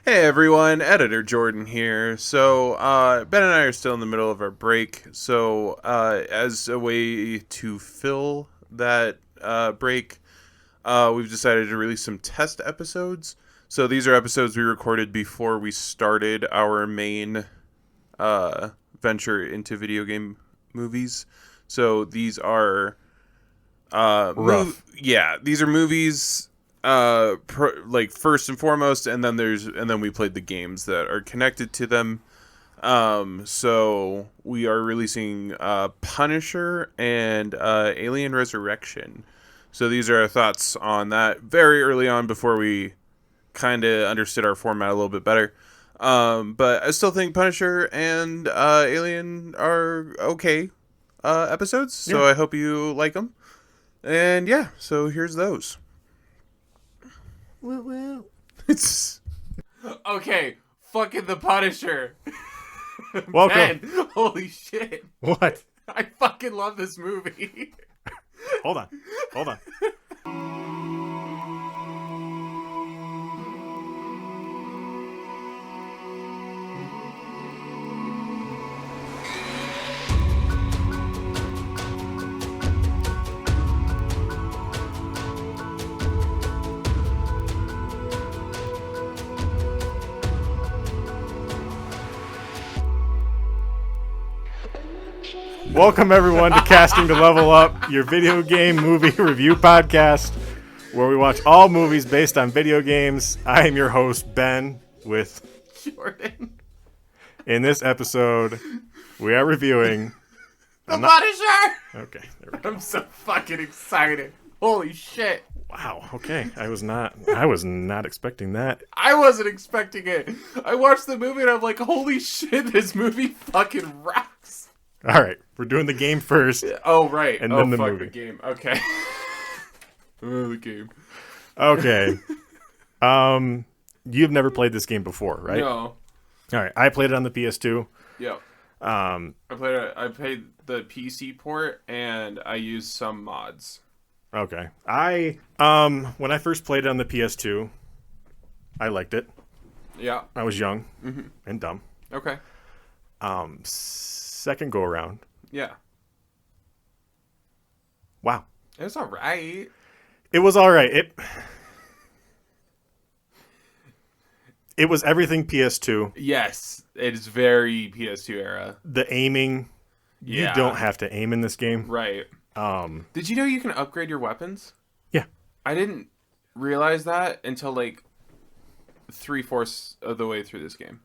Hey everyone, Editor Jordan here. So, Ben and I are still in the middle of our break. So, as a way to fill that break, we've decided to release some test episodes. So, these are episodes we recorded before we started our main venture into video game movies. So, these are Rough. these are movies like first and foremost, and then we played the games that are connected to them. So we are releasing Punisher and Alien Resurrection. So these are our thoughts on that very early on before we kind of understood our format a little bit better. But I still think Punisher and Alien are okay episodes, so Yeah. I hope you like them. And yeah, so here's those. Woo woo. It's Okay, fucking the Punisher. Welcome. Man, holy shit. What? I fucking love this movie. Hold on. Hold on. Welcome everyone to Casting to Level Up, your video game movie review podcast, where we watch all movies based on video games. I am your host, Ben, with Jordan. in this episode, we are reviewing The Punisher! Okay, there we go. I'm so fucking excited. Holy shit. Wow, okay. I was not expecting that. I wasn't expecting it. I watched the movie and I'm like, holy shit, this movie fucking rocks. All right, we're doing the game first. Oh, right. And oh, then the fuck movie. the game. Okay. Oh, the game. Okay. You've never played this game before, right? No. All right, I played it on the PS2. Yep. I played the PC port and I used some mods. Okay. When I first played it on the PS2, I liked it. Yeah. I was young and dumb. Okay. Second go around. Yeah. Wow. It was alright. It was all right. It was everything PS2. Yes, it is very PS2 era. The aiming, Yeah. you don't have to aim in this game. Right. Did you know you can upgrade your weapons? Yeah. I didn't realize that until like 3/4 of the way through this game.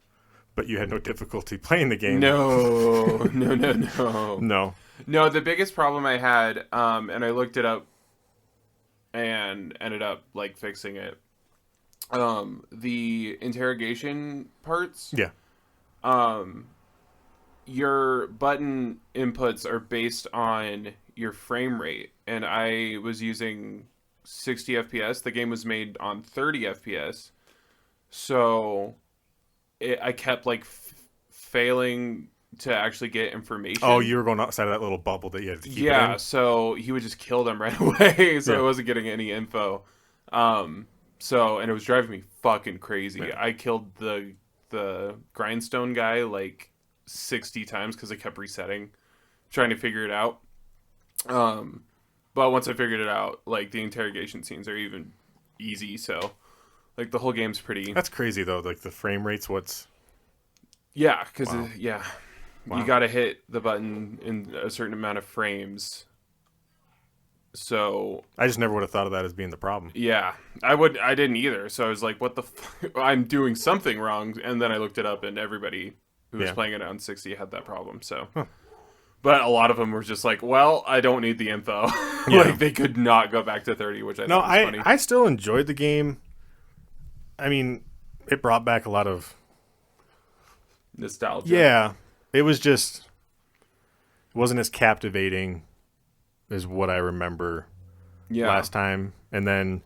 But you had no difficulty playing the game. No. No. No, the biggest problem I had, and I looked it up and ended up like fixing it. The interrogation parts. Yeah. Your button inputs are based on your frame rate, and I was using 60 FPS. The game was made on 30 FPS, so I kept like failing to actually get information. Oh, you were going outside of that little bubble that you had to keep it Yeah, in? so he would just kill them right away, so Yeah. I wasn't getting any info. And it was driving me fucking crazy. Yeah. I killed the grindstone guy like 60 times because I kept resetting, trying to figure it out. But once I figured it out, like the interrogation scenes are even easy, so like the whole game's pretty. That's crazy though. Like the frame rate's what's. Yeah, because Wow. Wow. you gotta hit the button in a certain amount of frames. So I just never would have thought of that as being the problem. yeah, I didn't either. So I was like, what the I'm doing something wrong. And then I looked it up and everybody who was Yeah. playing it on 60 had that problem. So, but a lot of them were just like, well, I don't need the info. Yeah. Like they could not go back to 30, which I No, thought was funny. I still enjoyed the game. I mean, it brought back a lot of. Nostalgia. Yeah, it was just. It wasn't as captivating as what I remember Yeah. last time. And then.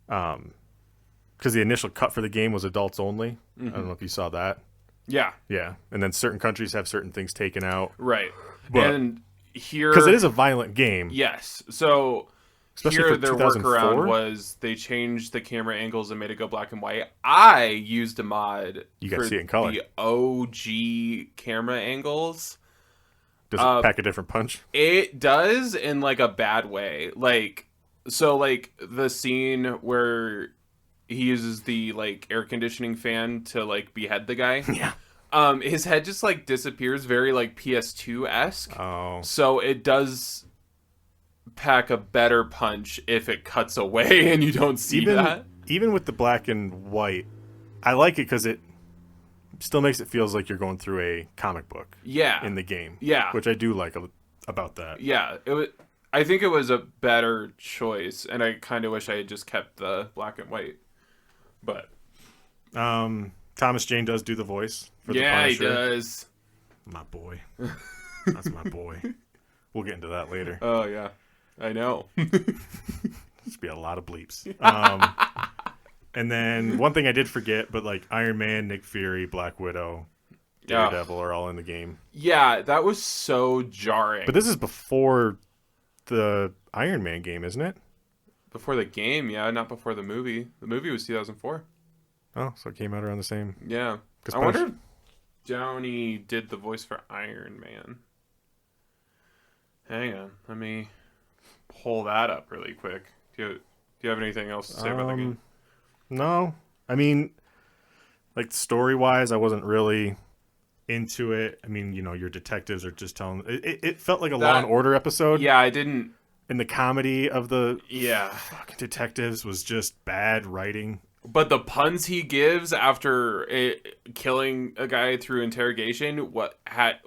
Because the initial cut for the game was adults only. I don't know if you saw that. Yeah. Yeah. And then certain countries have certain things taken out. Right. But- And here, Because it is a violent game. yes. So Especially Here, for their 2004. workaround was they changed the camera angles and made it go black and white. I used a mod You got to for see it in color. the OG camera angles. Does it pack a different punch? It does, in like a bad way. Like, so like the scene where he uses the like air conditioning fan to like behead the guy. Yeah. His head just like disappears, very like PS2-esque. Oh. So it does pack a better punch if it cuts away and you don't see that. Even with the black and white, I like it because it still makes it feels like you're going through a comic book. Yeah. In the game. Yeah. Which I do like about that. Yeah. I think it was a better choice, and I kind of wish I had just kept the black and white. But Thomas Jane does do the voice for the yeah, he Punisher. does. My boy. That's my boy. We'll get into that later. Oh yeah, I know. There's be a lot of bleeps. And then one thing I did forget, but like Iron Man, Nick Fury, Black Widow, Daredevil are all in the game. Yeah, that was so jarring. But this is before the Iron Man game, isn't it? Before the game, yeah, not before the movie. The movie was 2004. Oh, so it came out around the same. Yeah. I wonder if Downey did the voice for Iron Man. Hang on, let me pull that up really quick. Do you have anything else to say about the game? No. I mean, like story-wise, I wasn't really into it. I mean, you know, your detectives are just telling... It felt like a Law and Order episode. Yeah, I didn't... And the comedy of the Yeah. fucking detectives was just bad writing. But the puns he gives after killing a guy through interrogation, I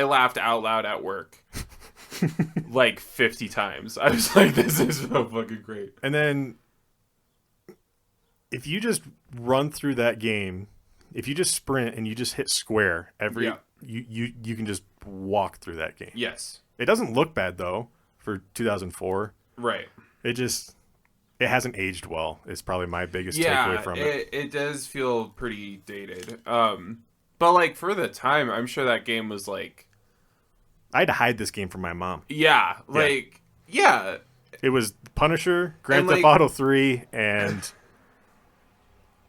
laughed out loud at work. Like 50 times. I was like, this is so fucking great. And then if you just run through that game, if you just sprint and you just hit square you can just walk through that game. Yes. It doesn't look bad though for 2004. Right. It hasn't aged well. It's probably my biggest takeaway from it. It does feel pretty dated. But like for the time, I'm sure that game was like, I had to hide this game from my mom. yeah. It was Punisher, Grand And, Theft Auto 3, and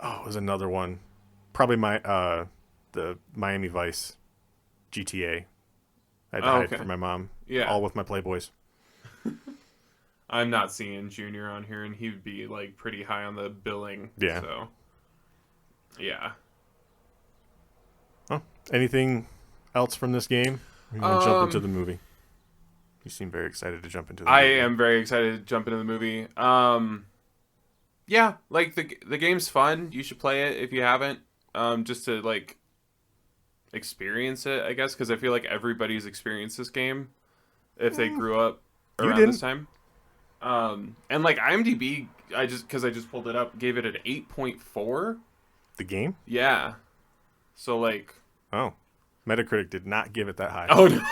it was another one. Probably the Miami Vice GTA. I had to hide it from my mom. Yeah. All with my Playboys. I'm not seeing Junior on here, and he would be like pretty high on the billing. Yeah. So, yeah. Oh, anything else from this game? We're going to jump into the movie. You seem very excited to jump into the movie. I am very excited to jump into the movie. Yeah, like the game's fun. You should play it if you haven't, just to like experience it, I guess, because I feel like everybody's experienced this game if they grew up around this time. And like IMDb, I just pulled it up, gave it an 8.4. The game? Yeah. So like. Oh, Metacritic did not give it that high. Oh no.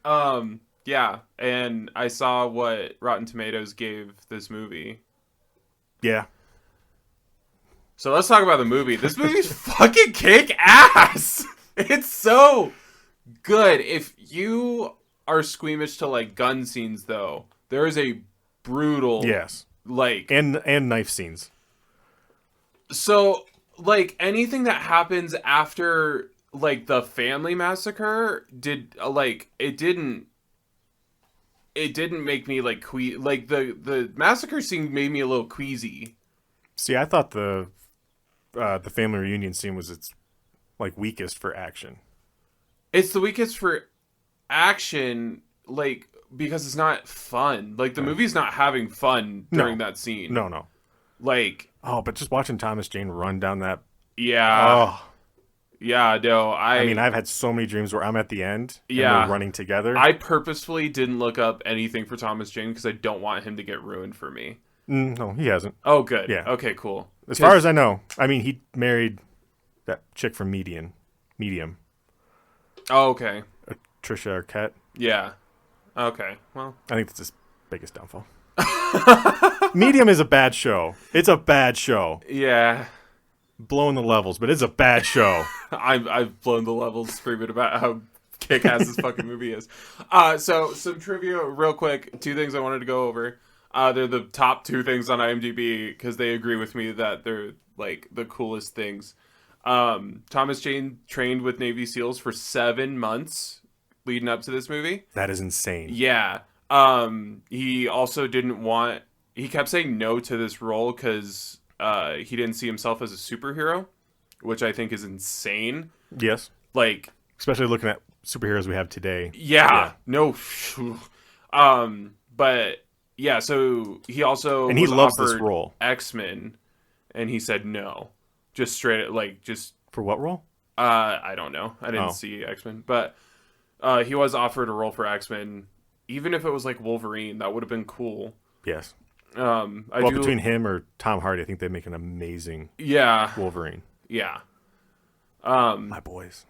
No. Yeah, and I saw what Rotten Tomatoes gave this movie. Yeah. So let's talk about the movie. This movie's fucking kick ass. It's so good. If you are squeamish to like gun scenes, though, there is a brutal like and knife scenes. So like anything that happens after like the family massacre it didn't make me like like the massacre scene made me a little queasy. See, I thought the family reunion scene was its like weakest for action. It's the weakest for action, like because it's not fun. Like the movie's not having fun during that scene. No. Like but just watching Thomas Jane run down that. Yeah. Oh. Yeah, no, I mean, I've had so many dreams where I'm at the end and we're running together. I purposefully didn't look up anything for Thomas Jane because I don't want him to get ruined for me. No, he hasn't. Oh, good. Yeah. Okay, cool. As far as I know. I mean, he married that chick from Medium. Oh, okay. Trisha Arquette. Yeah. Okay, well. I think that's his biggest downfall. Medium is a bad show. It's a bad show. Yeah. Blowing the levels, but it's a bad show. I've blown the levels screaming about how kick-ass this fucking movie is. So some trivia real quick. 2 things I wanted to go over. They're the top 2 things on IMDb because they agree with me that they're like the coolest things. Thomas Jane trained with Navy SEALs for 7 months leading up to this movie. That is insane. Yeah. He also he kept saying no to this role because he didn't see himself as a superhero, which I think is insane. Yes. Like, especially looking at superheroes we have today. Yeah. No. But yeah, so he also and he loves this role. X-Men, and he said no. Just straight, like, just for what role? I don't know. I didn't see X-Men, but he was offered a role for X-Men. Even if it was like Wolverine, that would have been cool. Yes. Between him or Tom Hardy, I think they make an amazing Wolverine. Yeah. My boys.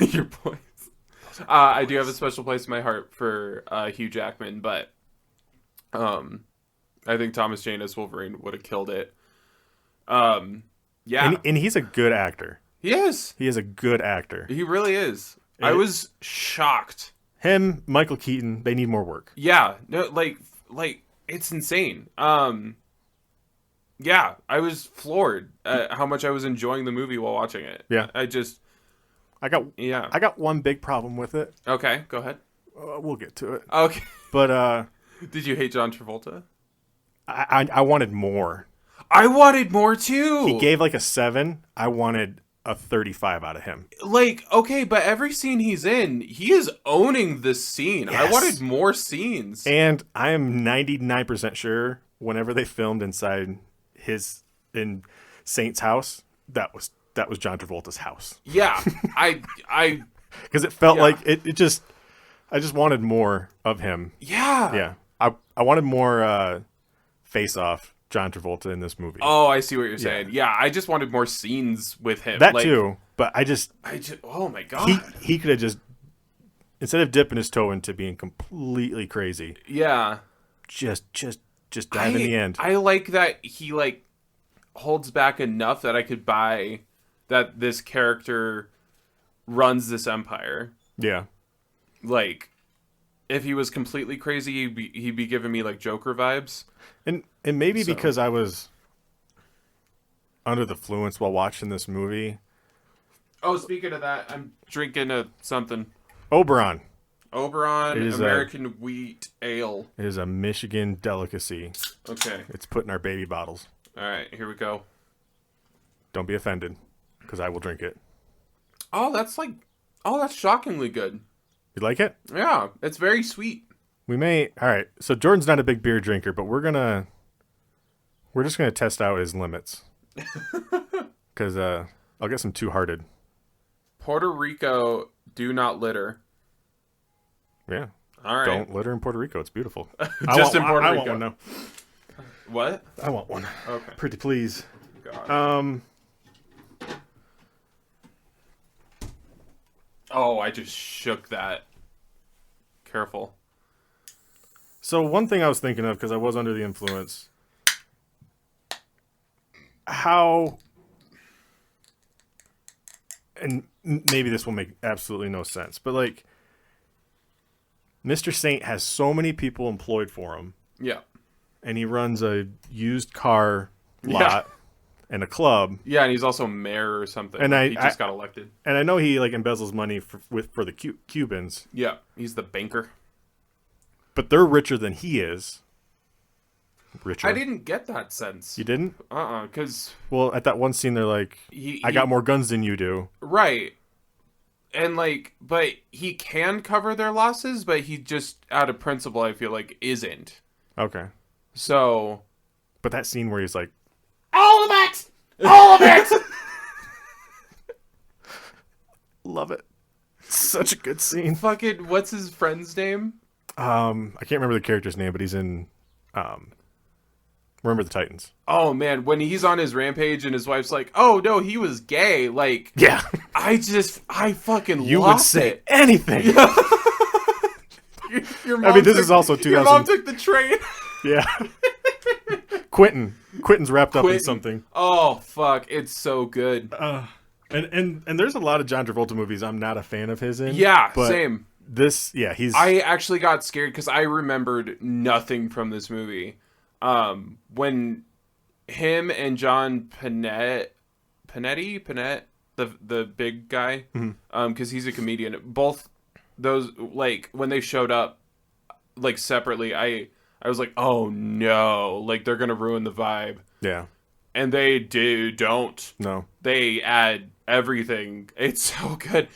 Your boys. I do have a special place in my heart for Hugh Jackman, but I think Thomas Jane as Wolverine would have killed it. Yeah. And he's a good actor. He is. He is a good actor. He really is. I was shocked. Him, Michael Keaton, they need more work. Yeah. No, like it's insane. Yeah, I was floored at how much I was enjoying the movie while watching it. Yeah. I got one big problem with it. Okay, go ahead. We'll get to it. Okay. But did you hate John Travolta? I wanted more. I wanted more too. He gave like a 7. I wanted a 35 out of him. Like, okay, but every scene he's in, he is owning this scene. Yes. I wanted more scenes. And I am 99% sure whenever they filmed in Saint's house, that was John Travolta's house. Yeah. I because it felt like I just wanted more of him. Yeah. Yeah. I wanted more face-off John Travolta in this movie. Oh, I see what you're saying. Yeah, I just wanted more scenes with him. That too, but I just oh my god. He could have just, instead of dipping his toe into being completely crazy. Yeah. Just dive in the end. I like that he like holds back enough that I could buy that this character runs this empire. Yeah. Like, if he was completely crazy, he'd be giving me like Joker vibes. And maybe because I was under the influence while watching this movie. Oh, speaking of that, I'm drinking something. Oberon. American wheat ale. It is a Michigan delicacy. Okay. It's put in our baby bottles. All right, here we go. Don't be offended, because I will drink it. Oh, that's shockingly good. You like it? Yeah, it's very sweet. All right, so Jordan's not a big beer drinker, but we're just gonna test out his limits. Because I'll get some Two Hearted. Puerto Rico, do not litter. Yeah. All right. Don't litter in Puerto Rico. It's beautiful. In Puerto Rico. I want one now. What? I want one. Okay. Pretty please. God. Oh, I just shook that. Careful. So one thing I was thinking of, because I was under the influence, how, and maybe this will make absolutely no sense, but like, Mr. Saint has so many people employed for him. Yeah. And he runs a used car lot and a club. Yeah, and he's also mayor or something. And he just got elected. And I know he like embezzles money for the Cubans. Yeah, he's the banker. But they're richer than he is. Richer. I didn't get that sense. You didn't? Because... Well, at that one scene, they're like, I got more guns than you do. Right. And, like, but he can cover their losses, but he just, out of principle, I feel like, isn't. Okay. So... But that scene where he's like, all of it! All of it! Love it. Such a good scene. Fucking, what's his friend's name? I can't remember the character's name, but he's in Remember the Titans. Oh man, when he's on his rampage and his wife's like, "Oh no, he was gay." Like, yeah, I fucking you lost would say it. anything. Your mom this is also 2000. Your mom took the train. Yeah. Quentin's wrapped up in something. Oh fuck, it's so good. And there's a lot of John Travolta movies I'm not a fan of his in. Yeah, but same. He's. I actually got scared because I remembered nothing from this movie. When him and John Panette, the big guy, because he's a comedian. Both those, like, when they showed up, like, separately, I was like, oh no, like, they're gonna ruin the vibe. Yeah. And they don't. No. They add everything. It's so good.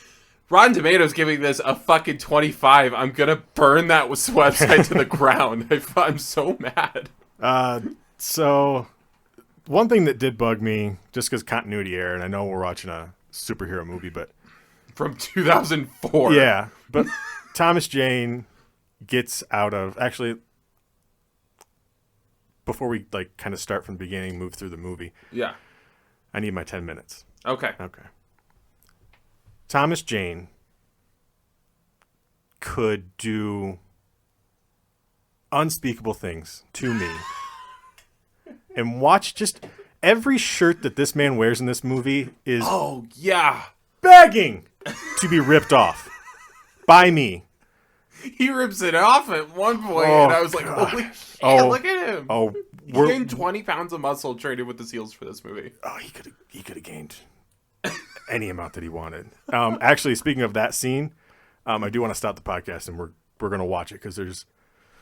Rotten Tomatoes giving this a fucking 25. I'm gonna burn that website to the ground. I'm so mad. So one thing that did bug me, just because continuity error, and I know we're watching a superhero movie, but From 2004. yeah, but Thomas Jane gets out of, actually, before we like kind of start from the beginning, move through the movie. Yeah. I need my 10 minutes. Okay. Thomas Jane could do unspeakable things to me. And watch just every shirt that this man wears in this movie is Oh, yeah. begging to be ripped off by me. He rips it off at one point, Oh, and I was like, God. holy shit, Oh. look at him. Oh, He gained 20 pounds of muscle training with the SEALs for this movie. he could have gained any amount that he wanted. Actually, speaking of that scene, I do want to stop the podcast and we're gonna watch it because there's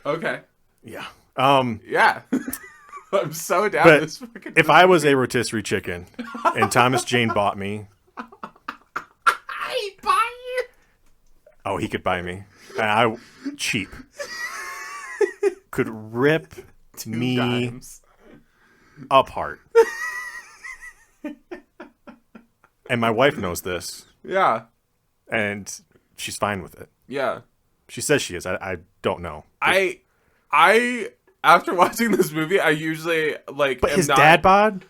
Okay. yeah. Yeah. I'm so down But this fucking if I was a rotisserie chicken and Thomas Jane bought me, I buy you. oh, he could buy me. And I cheap could rip me Dimes. apart. And my wife knows this, Yeah. and she's fine with it. Yeah. She says she is. I don't know. I after watching this movie, I usually like But am his not, dad bod?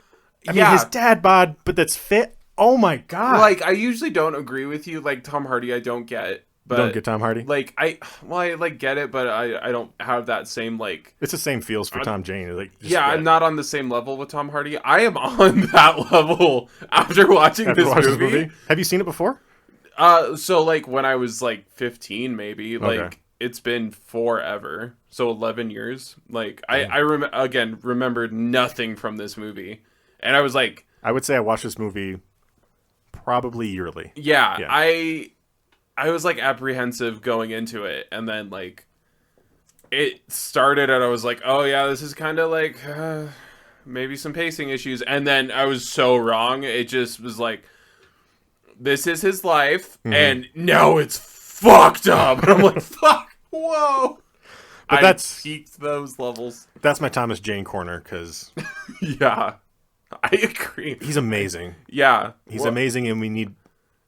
I mean, his dad bod, but that's fit. Oh my God. like I usually don't agree with you. Like Tom Hardy, I don't get. But don't get Tom Hardy? like I like get it, but I don't have that same like. It's the same feels for Tom Jane. Like, just Yeah, that. I'm not on the same level with Tom Hardy. I am on that level after watching After this watching movie. Have you seen it before? So like when I was like 15, maybe like Okay. it's been forever. So 11 years. Like I remembered nothing from this movie, and I was like, I would say I watch this movie probably yearly. yeah. Yeah. I was like apprehensive going into it, and then like it started, and I was like, oh yeah, this is kind of like maybe some pacing issues, and then I was so wrong. It just was like, this is his life, and now it's fucked up, and I'm like, fuck, whoa. But I that's peaked those levels. my Thomas Jane corner because Yeah, I agree. he's amazing. Yeah, He's amazing, and we need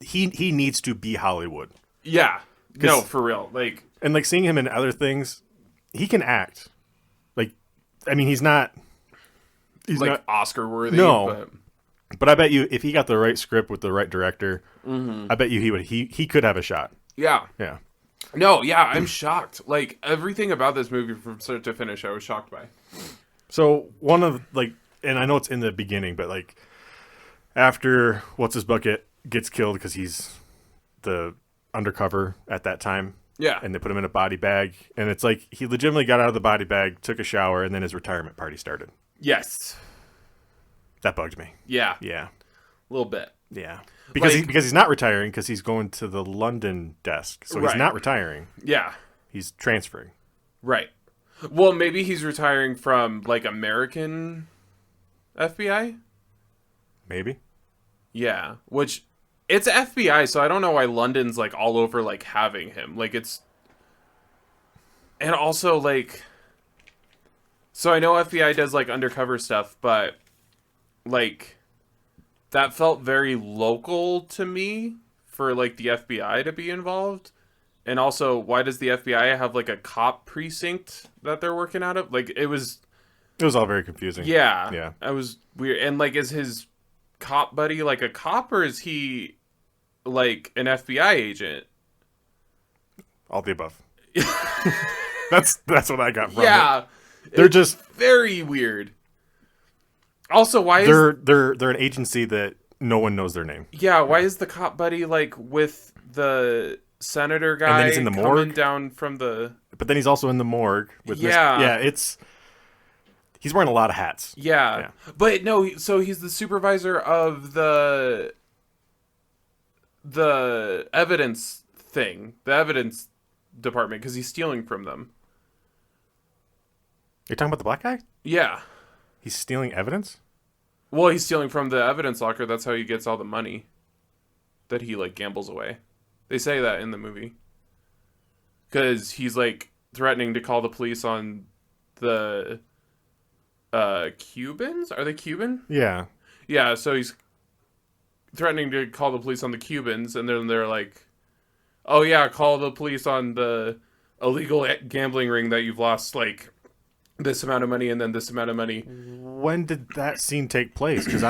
he needs to be Hollywood. Yeah, no, for real. Like, And like seeing him in other things, he can act. Like, I mean, he's not like Oscar worthy. No. But I bet you if he got the right script with the right director, I bet you he could have a shot. Yeah. Yeah. No, yeah, I'm shocked. Like everything about this movie from start to finish, I was shocked by. So one of like, and I know it's in the beginning, but like after what's his bucket gets killed because he's the undercover at that time. Yeah. And they put him in a body bag, and it's like he legitimately got out of the body bag, took a shower, and then his retirement party started. Yes. That bugged me. Yeah. Yeah. A little bit. Yeah. Because Like- because he's not retiring because he's going to the London desk. So he's Right. not retiring. Yeah. He's transferring. Right. Well, maybe he's retiring from like American FBI. Maybe. Yeah. Which it's FBI, so I don't know why London's like all over like having him. Like it's and also like so I know FBI does like undercover stuff, but like that felt very local to me for like the FBI to be involved. And also, why does the FBI have like a cop precinct that they're working out of? Like it was all very confusing. yeah. Yeah. I was weird. And like is his cop buddy like a cop, or is he like an FBI agent? All the above. That's what I got from it. Yeah. They're just Very weird. Also, why is they're an agency that no one knows their name. Yeah, why is the cop buddy like with the senator guy And then he's in the coming morgue? down from the... But then he's also in the morgue with Yeah. he's wearing a lot of hats. Yeah. But no, so he's the supervisor of the evidence thing, the evidence department, because he's stealing from them. You're talking about the black guy? Yeah. He's stealing evidence? Well, he's stealing from the evidence locker. That's how he gets all the money that he like gambles away. They say that in the movie. Because he's like threatening to call the police on the Cubans? Are they Cuban? Yeah. Yeah, so he's threatening to call the police on the Cubans, and then they're like, oh yeah, call the police on the illegal gambling ring that you've lost like this amount of money and then this amount of money. When did that scene take place? Because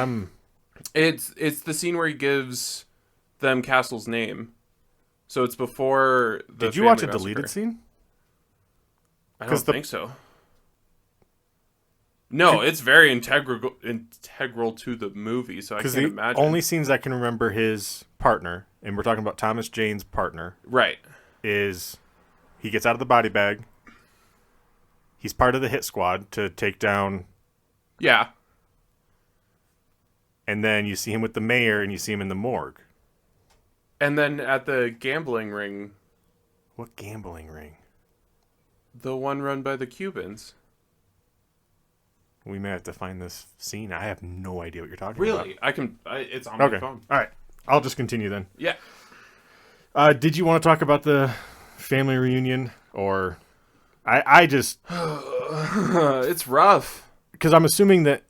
It's the scene where he gives them Castle's name. So it's before the Did you watch a family deleted massacre. scene? I don't think so. No, it's very integral to the movie, so I can't Because the imagine. only scenes I can remember his partner, and we're talking about Thomas Jane's partner, Right. is he gets out of the body bag. He's part of the hit squad to take down, Yeah. and then you see him with the mayor, and you see him in the morgue. And then at the gambling ring, What gambling ring? the one run by the Cubans. We may have to find this scene. I have no idea what you're talking Really? It's on my about. Okay. phone. All right. I'll just continue then. Yeah. Did you want to talk about the family reunion? Or I just... It's rough. Because I'm assuming that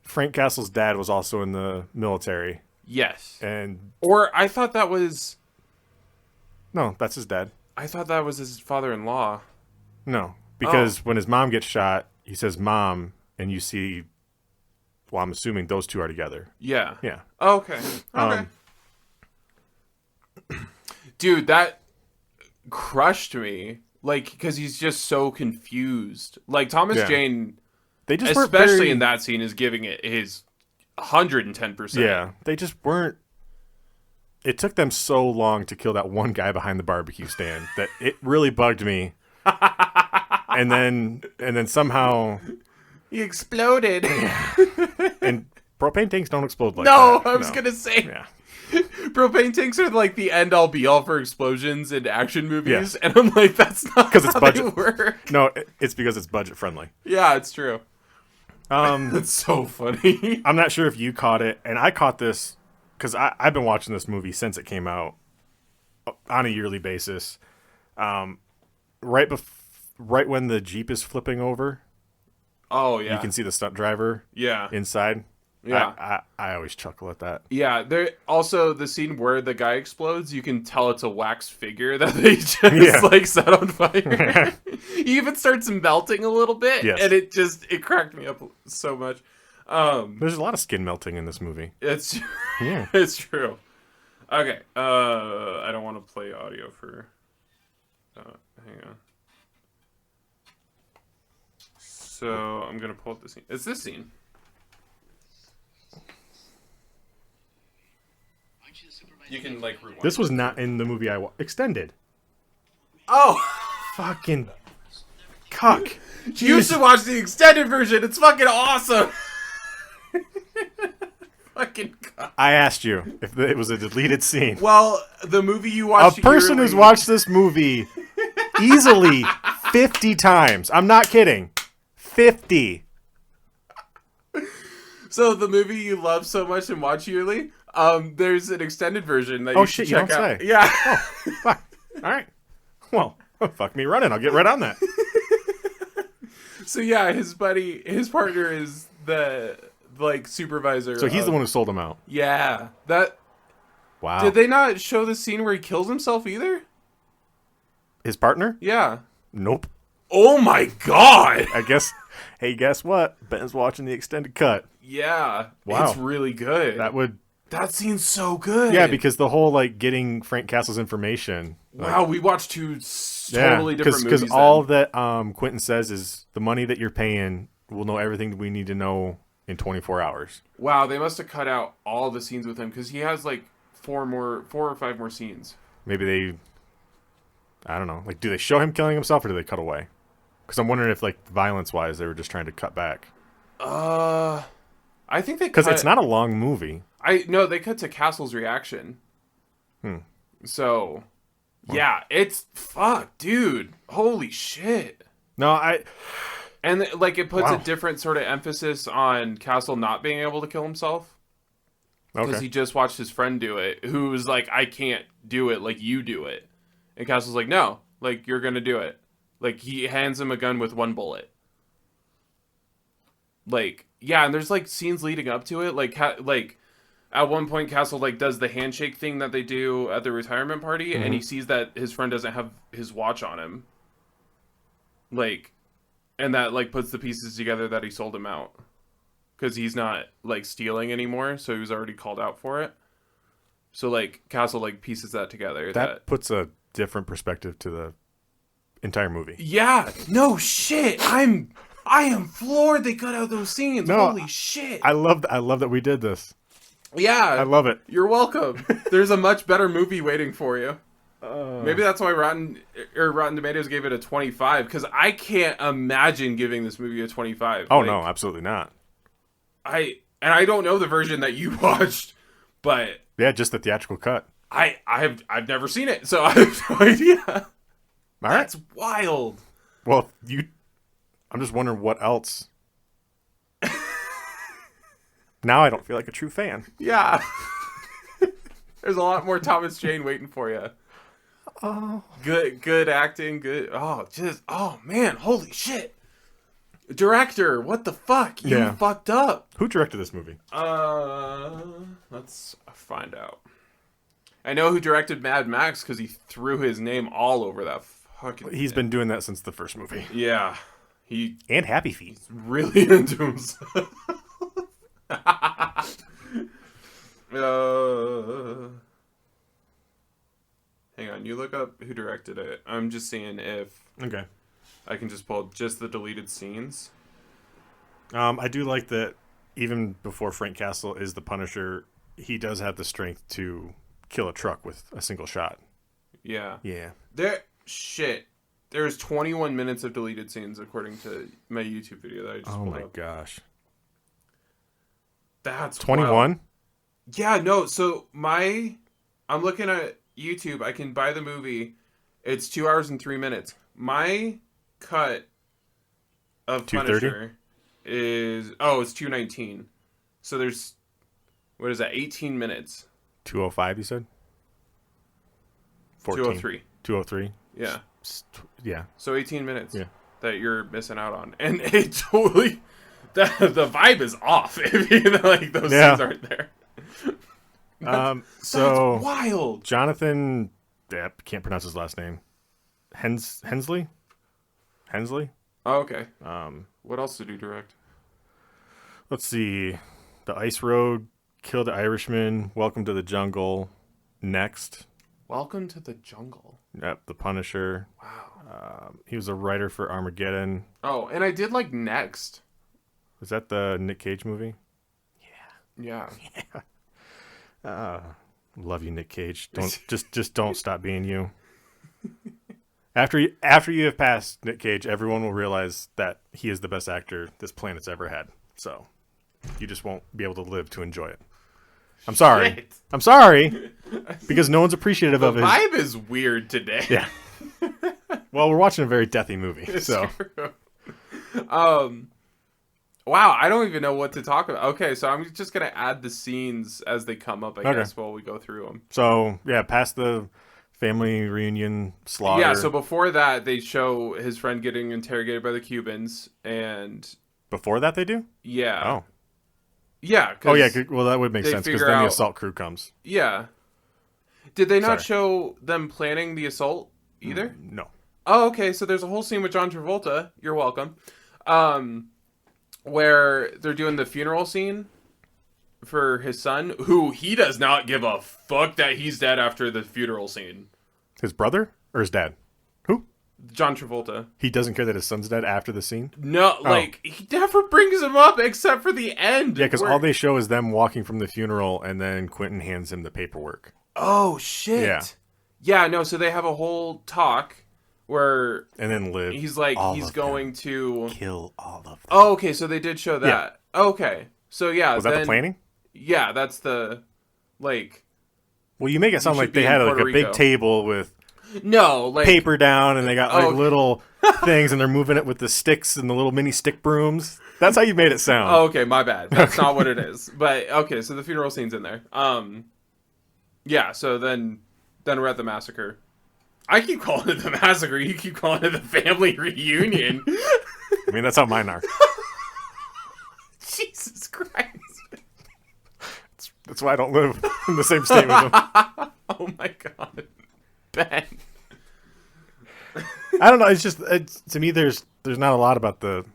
Frank Castle's dad was also in the military. Yes. And Or I thought that was no, that's his dad. his father-in-law. No, because when his mom gets shot, he says mom, and you see, well, I'm assuming those two are together. Yeah. Yeah. Oh, okay. Okay. Dude, that crushed me. Like, because he's just so confused. Like, Thomas Yeah. Jane, They just especially weren't very, in that scene, is giving it his 110%. Yeah, they just weren't. It took them so long to kill that one guy behind the barbecue stand that it really bugged me. and then somehow, He exploded. and propane tanks don't explode like No, that. I was going to say. Yeah. Propane tanks are like the end all be all for explosions in action movies, Yes. and I'm like, that's not 'Cause it's how budget. they work. No, it's because it's budget friendly. Yeah, it's true. That's so funny. I'm not sure if you caught it, and I caught this because I've been watching this movie since it came out on a yearly basis. Right when the Jeep is flipping over, Oh yeah, you can see the stunt driver yeah, inside. yeah. I always chuckle at that. Yeah, there also the scene where the guy explodes, you can tell it's a wax figure that they just Yeah. like set on fire. He even starts melting a little bit, Yes. and it cracked me up so much. There's a lot of skin melting in this movie. It's Yeah. it's true. Okay, I don't want to play audio for. Hang on. So I'm gonna pull up the scene. It's this scene. You can like rewind. This was not in the movie extended. Oh, Fucking cuck. you should watch the extended version. It's fucking awesome. Fucking God. I asked you if it was a deleted scene. Well, the movie you A watched. person who's watched this movie easily 50 times. I'm not kidding. 50. So the movie you love so much and watch yearly. There's an extended version that Oh, you should shit, you check don't out. say. Yeah. Fuck. All right. Well, fuck me running. I'll get right on that. So yeah, his partner is the like supervisor. So he's the one who sold him out. Yeah. That Wow. did they not show the scene where he kills himself either? His partner? Yeah. Nope. Oh my God. I guess. Hey, guess what? Ben's watching the extended cut. Yeah. Wow. It's really good. That scene's so good. Yeah, because the whole like getting Frank Castle's information. Wow, we watched two totally different movies. Because all that Quentin says is the money that you're paying, we'll know everything we need to know in 24 hours. Wow, they must have cut out all the scenes with him because he has like 4 or 5 more scenes. Maybe they, I don't know. Like, do they show him killing himself or do they cut away? Because I'm wondering if, like, violence-wise, they were just trying to cut back. I think they Because cut. it's not a long movie. No, they cut to Castle's reaction. Hmm. So, yeah, it's fuck, dude. Holy shit. No, And like it puts Wow. a different sort of emphasis on Castle not being able to kill himself because Okay. he just watched his friend do it, who was like, "I can't do it like you do it," and Castle's like, "No, like you're gonna do it." Like he hands him a gun with 1 bullet. Like yeah, and there's like scenes leading up to it, like at one point Castle like does the handshake thing that they do at the retirement party, and he sees that his friend doesn't have his watch on him. Like, and that like puts the pieces together that he sold him out because he's not like stealing anymore, so he was already called out for it. So like Castle like pieces that together. That puts a different perspective to the entire movie. Yeah, no shit. I am floored they cut out those scenes. No, Holy shit. I love that we did this. Yeah. I love it. You're welcome. There's a much better movie waiting for you. Maybe that's why Rotten Tomatoes gave it a 25, because I can't imagine giving this movie a 25. Oh Like, no, absolutely not. I don't know the version that you watched, but Yeah, just the theatrical cut. I've never seen it, so I have no idea. All right. That's wild. Well, I'm just wondering what else. Now I don't feel like a true fan. Yeah. There's a lot more Thomas Jane waiting for you. Oh. Good acting, good. Oh man, holy shit. Director, what the fuck? You Yeah. fucked up. Who directed this movie? Let's find out. I know who directed Mad Max because he threw his name all over that fucking. He's been doing that since the first movie. Yeah, he And Happy Feet. really into himself. Hang on, you look up who directed it. I'm just seeing if Okay. I can just pull just the deleted scenes. I do like that even before Frank Castle is the Punisher, he does have the strength to kill a truck with a single shot. Yeah. Yeah. There's 21 minutes of deleted scenes according to my YouTube video that I just Oh pulled my up. gosh. That's 21? wild. Yeah, no, so I'm looking at YouTube. I can buy the movie. It's 2 hours and 3 minutes. My cut of 2:30? Punisher is it's 2:19. So there's what is that? 18 minutes. 205 you said? 14. 203. 203? Yeah. Yeah. So 18 minutes Yeah. that you're missing out on. And it totally the vibe is off if like those Yeah. scenes aren't there. So That's wild. Jonathan, can't pronounce his last name. Hensley? Oh, okay. What else did you direct? Let's see. The Ice Road, Kill the Irishman, Welcome to the Jungle, Next. Welcome to the Jungle. Yep, The Punisher. Wow. He was a writer for Armageddon. Oh, and I did like Next. Was that the Nick Cage movie? Yeah. Love you, Nick Cage. Don't just don't stop being you. After you have passed Nick Cage, everyone will realize that he is the best actor this planet's ever had. So you just won't be able to live to enjoy it. I'm sorry. Shit. I'm sorry because no one's appreciative The of his. vibe is weird today. Yeah. Well, we're watching a very deathy movie, It's so true. Wow, I don't even know what to talk about. Okay, so I'm just gonna add the scenes as they come up, I Okay. guess, while we go through them. past the family reunion slaughter. Yeah, so before that, they show his friend getting interrogated by the Cubans, and before that they do. yeah, Oh. yeah, Oh yeah. Well, that would make they sense because figure then the out- assault crew comes. yeah. Did they not Sorry. show them planning the assault either? No. Oh, okay. So there's a whole scene with John Travolta. You're welcome. Where they're doing the funeral scene for his son, who he does not give a fuck that he's dead after the funeral scene. His brother or his dad? Who? John Travolta. He doesn't care that his son's dead after the scene? No, like, he never brings him up except for the end. Yeah, because where- all they show is them walking from the funeral, and then Quentin hands him the paperwork. Oh, shit. Yeah. Yeah, no, so they have a whole talk where And then Liv. he's like, all he's of going them. to... Kill all of them. Oh, okay, so they did show that. Okay. So, yeah. Was that the planning? Yeah, that's the, like... Well, you make it sound should like they be in had like Puerto a big Rico. table with No, like... paper down, and they got like Oh. little things, and they're moving it with the sticks and the little mini stick brooms. That's how you made it sound. Oh, okay, my bad. That's not what it is. But, okay, so the funeral scene's in there. Yeah, so then we're at the massacre. I keep calling it the massacre. You keep calling it the family reunion. I mean, that's how mine are. Jesus Christ. That's why I don't live in the same state with them. Oh my God. Ben. I don't know. It's just to me, there's not a lot about the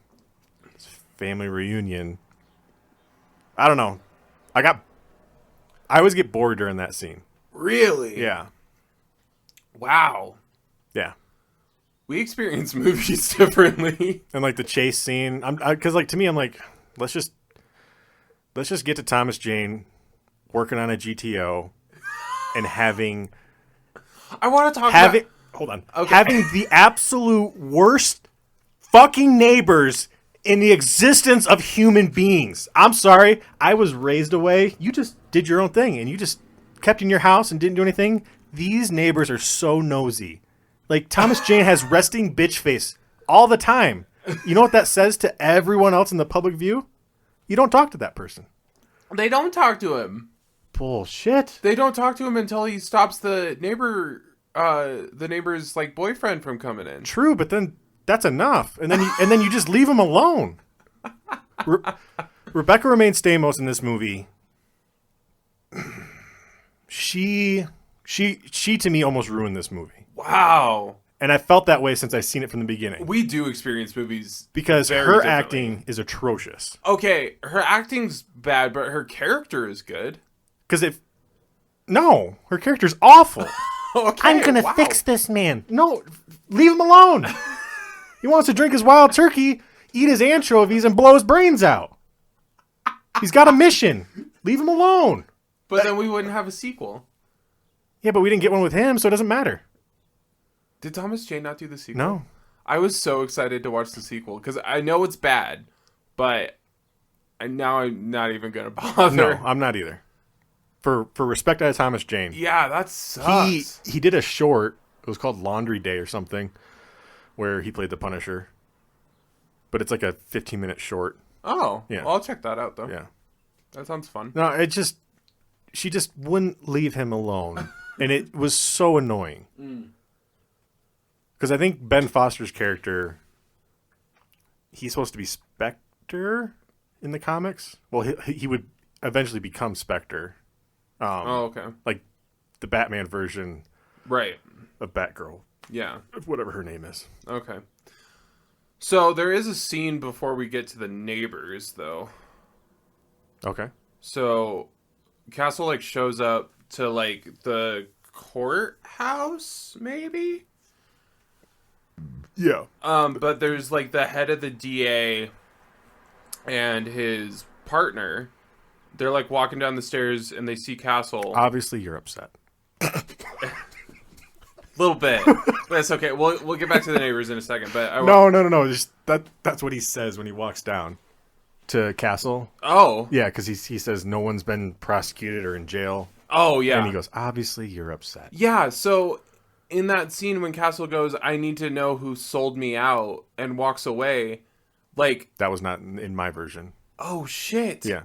family reunion. I don't know. I always get bored during that scene. Really? Yeah. Wow. Yeah. We experience movies differently. And like the chase scene, because like to me, I'm like, let's just get to Thomas Jane working on a GTO and having I want to talk about... hold on, Okay. having the absolute worst fucking neighbors in the existence of human beings. I'm sorry, I was raised away. You just did your own thing, and you just kept in your house and didn't do anything. These neighbors are so nosy. Like, Thomas Jane has resting bitch face all the time. You know what that says to everyone else in the public view? You don't talk to that person. They don't talk to him. Bullshit. They don't talk to him until he stops the neighbor's like boyfriend from coming in. True, but then that's enough. And then you just leave him alone. Rebecca Romaine Stamos in this movie, she to me almost ruined this movie. Wow. And I felt that way since I seen it from the beginning. We do experience movies Because very her differently. acting is atrocious. Okay, her acting's bad, but her character is good. Because her character's awful. Okay, I'm gonna wow. fix this man. No, leave him alone. He wants to drink his wild turkey, eat his anchovies, and blow his brains out. He's got a mission. Leave him alone. But then we wouldn't have a sequel. Yeah, but we didn't get one with him, so it doesn't matter. Did Thomas Jane not do the sequel? No. I was so excited to watch the sequel because I know it's bad, but now I'm not even gonna bother. No, I'm not either. For respect out of Thomas Jane. Yeah, that sucks. He did a short. It was called Laundry Day or something, where he played the Punisher. But it's like a 15-minute short. Oh, Yeah. well, I'll check that out though. Yeah. That sounds fun. No, she just wouldn't leave him alone. And it was so annoying. Because I think Ben Foster's character, he's supposed to be Spectre in the comics. Well, he would eventually become Spectre. Oh, okay. Like the Batman version Right. of Batgirl, Yeah. whatever her name is. Okay. So there is a scene before we get to the neighbors, though. Okay. So Castle like shows up to like the courthouse, maybe. Yeah. But there's like the head of the DA and his partner. They're like walking down the stairs and they see Castle. Obviously, you're upset. Little bit. That's okay. We'll get back to the neighbors in a second. But No. Just that's what he says when he walks down to Castle. Oh. Yeah, because he says no one's been prosecuted or in jail. Oh yeah. And he goes, obviously, you're upset. Yeah. So in that scene when Castle goes, "I need to know who sold me out," and walks away, like, That was not in my version. oh shit. Yeah.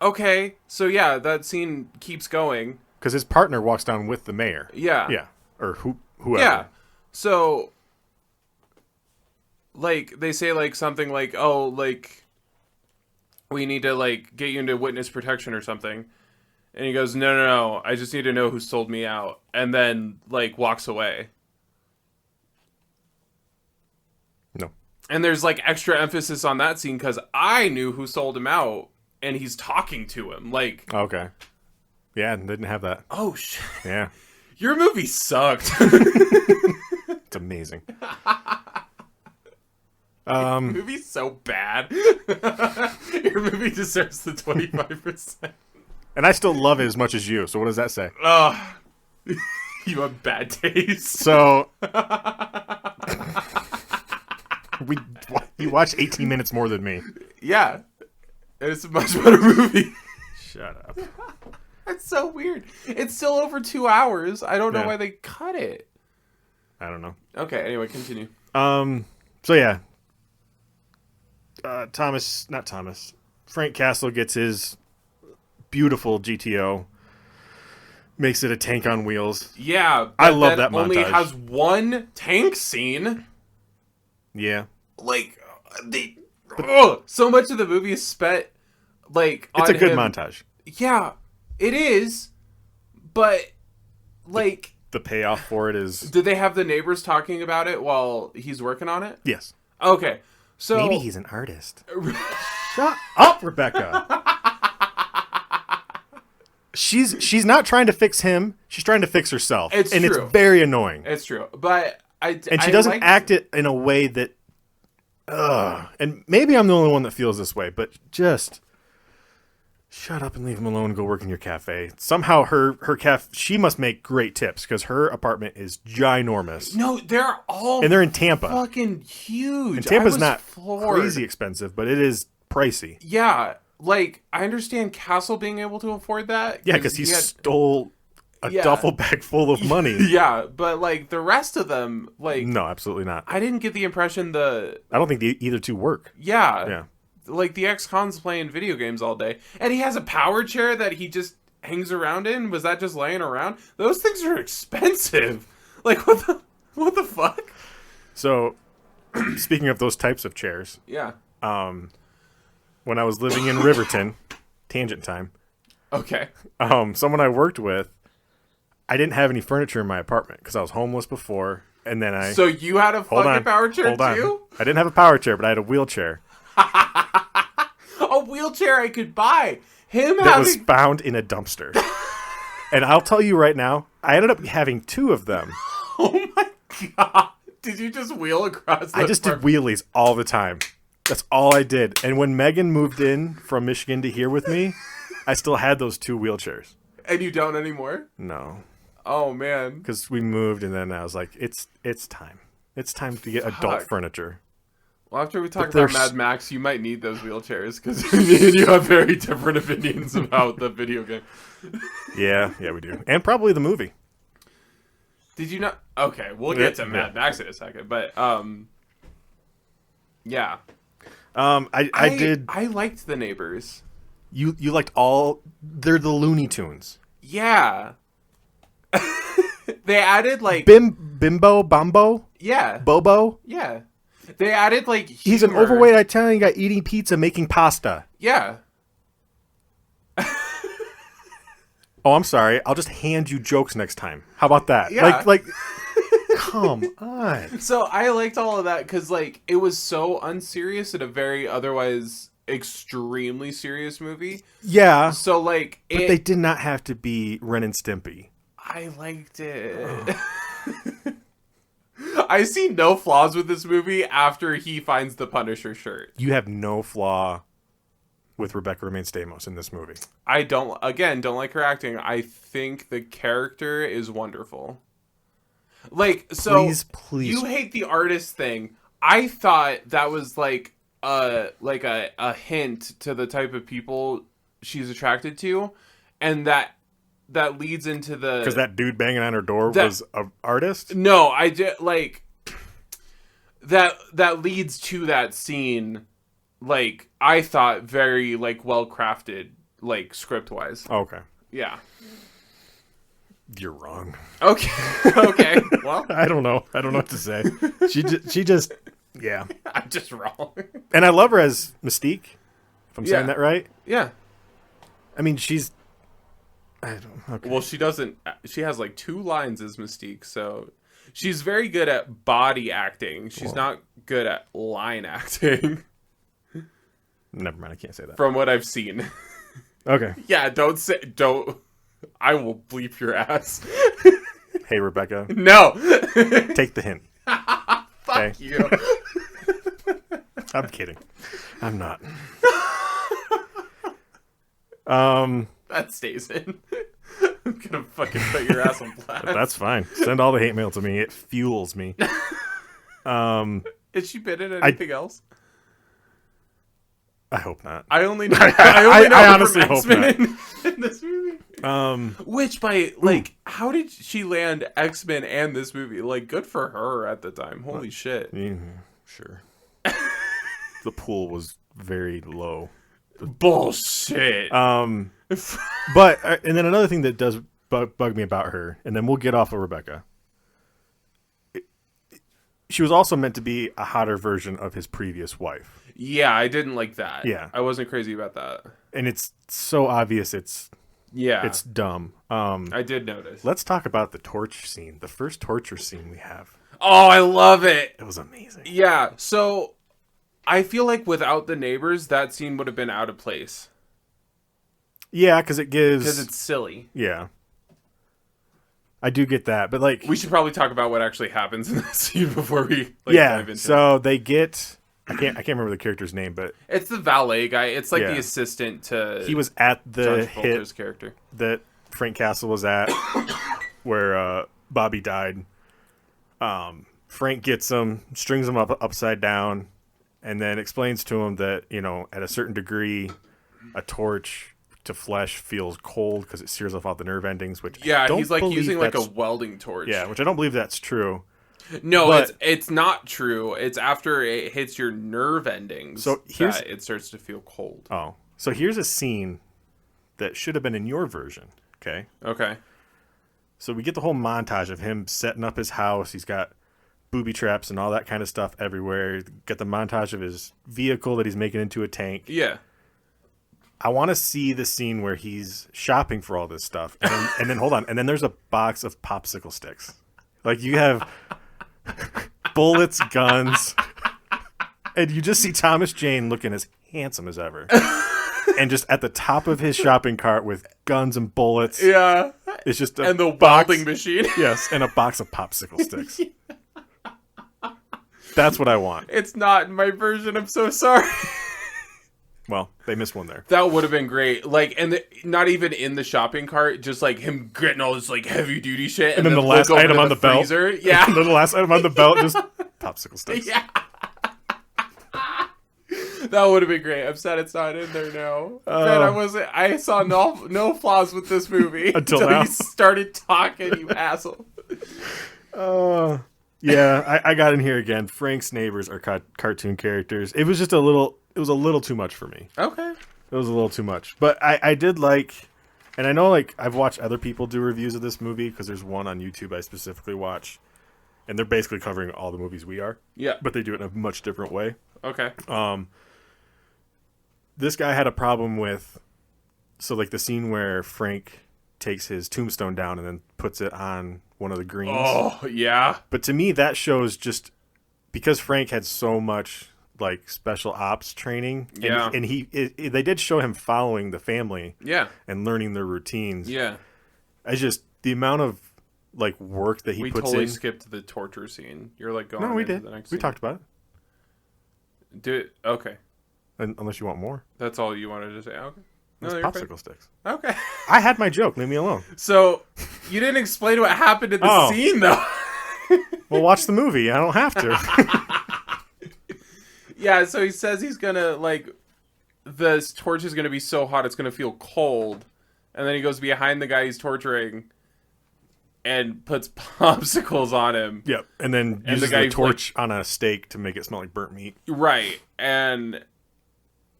Okay. So yeah, that scene keeps going. Because his partner walks down with the mayor. Yeah. Yeah. Or whoever. Yeah. So, like, they say, like, something like, oh, like, we need to, like, get you into witness protection or something. And he goes, no, I just need to know who sold me out. And then, like, walks away. No. And there's, like, extra emphasis on that scene because I knew who sold him out. And he's talking to him. Like, Okay. Yeah, didn't have that. oh, shit. Yeah. Your movie sucked. It's amazing. Your movie's so bad. Your movie deserves the 25%. And I still love it as much as you. So what does that say? Oh, you have bad taste. So you watched 18 minutes more than me. Yeah, it's a much better movie. Shut up. That's so weird. It's still over 2 hours. I don't know Yeah. why they cut it. I don't know. Okay, anyway, continue. So yeah. Frank Castle gets his beautiful GTO. Makes it a tank on wheels. Yeah, but I love that only montage. has one tank scene. Yeah. Like, so much of the movie is spent, like, It's on a good him. montage. Yeah, it is, but, like... The payoff for it is... Did they have the neighbors talking about it while he's working on it? Yes. Okay, so... Maybe he's an artist. Shut up, Rebecca. She's not trying to fix him. She's trying to fix herself. It's and true. It's very annoying. It's true, but And she doesn't act it in a way that... And maybe I'm the only one that feels this way, but just... Shut up and leave him alone and go work in your cafe. Somehow her cafe... She must make great tips because her apartment is ginormous. No, they're all... And they're in Tampa. fucking huge. And Tampa's I was not floored. crazy expensive, but it is pricey. Yeah, like, I understand Castle being able to afford that. Yeah, because he had- stole a Yeah. duffel bag full of money. Yeah, but, like, the rest of them, like... No, absolutely not. I didn't get the impression I don't think either two work. Yeah. Like, the ex-con's playing video games all day. And he has a power chair that he just hangs around in. Was that just laying around? Those things are expensive. Like, what the fuck? So, speaking of those types of chairs, Yeah. when I was living in Riverton, tangent time, Okay. someone I worked with, I didn't have any furniture in my apartment because I was homeless before, and then I... So you had a Hold fucking on. power chair Hold on. too? I didn't have a power chair, but I had a wheelchair A wheelchair I could buy. Him that having... was found in a dumpster. And I'll tell you right now, I ended up having two of them. Oh my god. Did you just wheel across the I just did apartment? wheelies all the time. That's all I did. And when Megan moved in from Michigan to here with me, I still had those two wheelchairs. And you don't anymore? No, Oh man. because we moved, and then I was like, it's time. It's time to get adult Fuck. furniture. Well, after we talk But about there's- Mad Max, you might need those wheelchairs because me and you have very different opinions about the video game. Yeah, we do. And probably the movie. Did you not? Okay, we'll get to Mad Max in a second, but yeah. I did. I liked the neighbors. You liked all? They're the Looney Tunes. Yeah. They added like Bimbo, Bombo, yeah, Bobo. yeah. They added like He's an humor. overweight Italian guy eating pizza, making pasta. Yeah. Oh, I'm sorry. I'll just hand you jokes next time. How about that? Yeah. Like, come on. So I liked all of that because like it was so unserious in a very otherwise extremely serious movie. Yeah, So like but they did not have to be Ren and Stimpy. I liked it. I see no flaws with this movie after he finds the Punisher shirt. You have no flaw with Rebecca Romaine Stamos in this movie. I don't like her acting. I think the character is wonderful. Like, so Please. you hate the artist thing. I thought that was like a hint to the type of people she's attracted to, and that leads into the Because that dude banging on her door That- was an artist? No, I did like that leads to that scene. Like I thought very like well crafted, like script wise. Okay. Yeah. You're wrong. Okay. Okay. Well, I don't know. I don't know what to say. She just, yeah. I'm just wrong. And I love her as Mystique, if I'm Yeah. saying that right. Yeah. I mean, she's... I don't... Okay. Well, she doesn't. She has like 2 lines as Mystique, so she's very good at body acting. She's not good at line acting, Never mind. I can't say that. from what I've seen. Okay. Yeah, don't. I will bleep your ass. Hey, Rebecca. No. Take the hint. Okay. You. I'm kidding. I'm not. That stays in. I'm gonna fucking put your ass on blast. That's fine. Send all the hate mail to me. It fuels me. Is she been in anything else? I hope not. I only know. I honestly hope not. In this movie. Which how did she land X-Men and this movie? Like, good for her at the time. Holy shit. Sure. The pool was very low. Bullshit. But and then another thing that does bug me about her, and then we'll get off of Rebecca. She was also meant to be a hotter version of his previous wife. Yeah, I didn't like that. Yeah. I wasn't crazy about that. And it's so obvious it's dumb. I did notice. Let's talk about the torch scene. The first torture scene we have. Oh, I love it. It was amazing. Yeah, so I feel like without the neighbors, that scene would have been out of place. Yeah, because it's silly. Yeah. I do get that, but like we should probably talk about what actually happens in that scene before we dive into so it. they get I can't remember the character's name, but it's the valet guy. It's like the assistant to he was at the hit character that Frank Castle was at where Bobby died. Frank gets him, strings him up upside down, and then explains to him that, at a certain degree, a torch to flesh feels cold because it sears off all the nerve endings, which he's like using like a welding torch. Yeah, which I don't believe that's true. No, but it's not true. It's after it hits your nerve endings that it starts to feel cold. Oh, so here's a scene that should have been in your version. Okay. So we get the whole montage of him setting up his house. He's got booby traps and all that kind of stuff everywhere. Get the montage of his vehicle that he's making into a tank. Yeah. I want to see the scene where he's shopping for all this stuff. And then hold on. And then there's a box of popsicle sticks. Like you have bullets, guns, and you just see Thomas Jane looking as handsome as ever. And just at the top of his shopping cart with guns and bullets. Yeah. It's just and the welding machine. Yes, and a box of popsicle sticks. That's what I want. It's not in my version. I'm so sorry. Well, they missed one there. That would have been great. Like, and not even in the shopping cart, just like him getting all this like heavy duty shit, and then the last item on the belt. Yeah, and then the last item on the belt, just popsicle sticks. Yeah, that would have been great. I'm sad it's not in there now. Man, I saw no flaws with this movie until now. You started talking, you asshole. Yeah, I got in here again. Frank's neighbors are cartoon characters. It was just a little too much for me. Okay. It was a little too much. But I did like, and I know like I've watched other people do reviews of this movie because there's one on YouTube I specifically watch, and they're basically covering all the movies we are. Yeah. But they do it in a much different way. Okay. This guy had a problem with, so like the scene where Frank takes his tombstone down and then puts it on one of the greens. Oh, yeah. But to me, that shows just because Frank had so much like special ops training. Yeah. And they did show him following the family. Yeah. And learning their routines. Yeah. It's just the amount of like work that he puts in. We totally skipped the torture scene. You're like going. No, we into did. The next we scene. talked about it. Okay. Unless you want more. That's all you wanted to say. Okay. No, popsicle sticks. Okay. I had my joke. Leave me alone. So, you didn't explain what happened in the scene, though. Well, watch the movie. I don't have to. Yeah, so he says he's gonna, like, this torch is gonna be so hot it's gonna feel cold. And then he goes behind the guy he's torturing and puts popsicles on him. Yep. And then uses the torch on a steak to make it smell like burnt meat. Right. And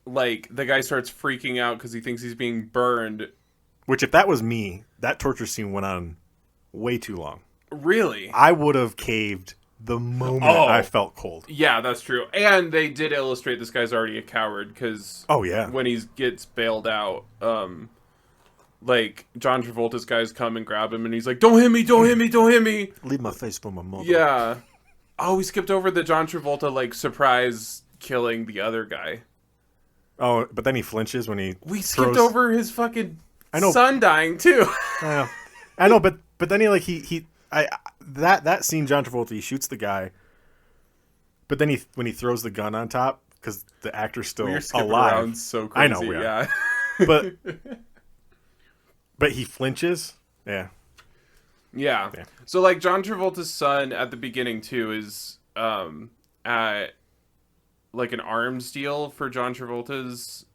like the guy starts freaking out because he thinks he's being burned. Which, if that was me, that torture scene went on way too long. Really? I would have caved the moment I felt cold. Yeah, that's true. And they did illustrate this guy's already a coward because when he gets bailed out, like John Travolta's guys come and grab him and he's like, "Don't hit me! Don't hit me! Don't hit me!" Leave my face for my mother. Yeah. Oh, we skipped over the John Travolta like surprise killing the other guy. Oh, but then he flinches when he. We skipped over his fucking know. son dying too. I know, but then he that scene, John Travolta, he shoots the guy, But then when he throws the gun on top, because the actor's still You're skipping alive. around so crazy. I know, yeah. But he flinches. Yeah. Yeah. Yeah. So like John Travolta's son at the beginning too is at like an arms deal for John Travolta's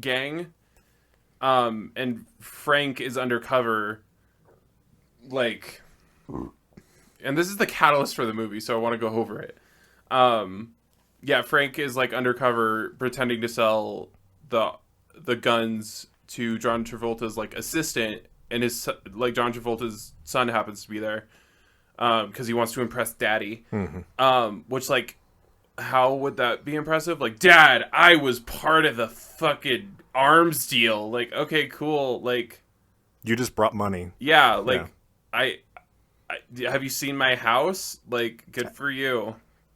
gang. And Frank is undercover, like, and this is the catalyst for the movie, so I want to go over it. Yeah, Frank is like undercover pretending to sell the guns to John Travolta's like assistant, and his like John Travolta's son happens to be there because he wants to impress Daddy. Which like, how would that be impressive? Like, Dad, I was part of the fucking arms deal. Like, okay, cool. Like, You just brought money. yeah, like I have you seen my house? Like, good for you.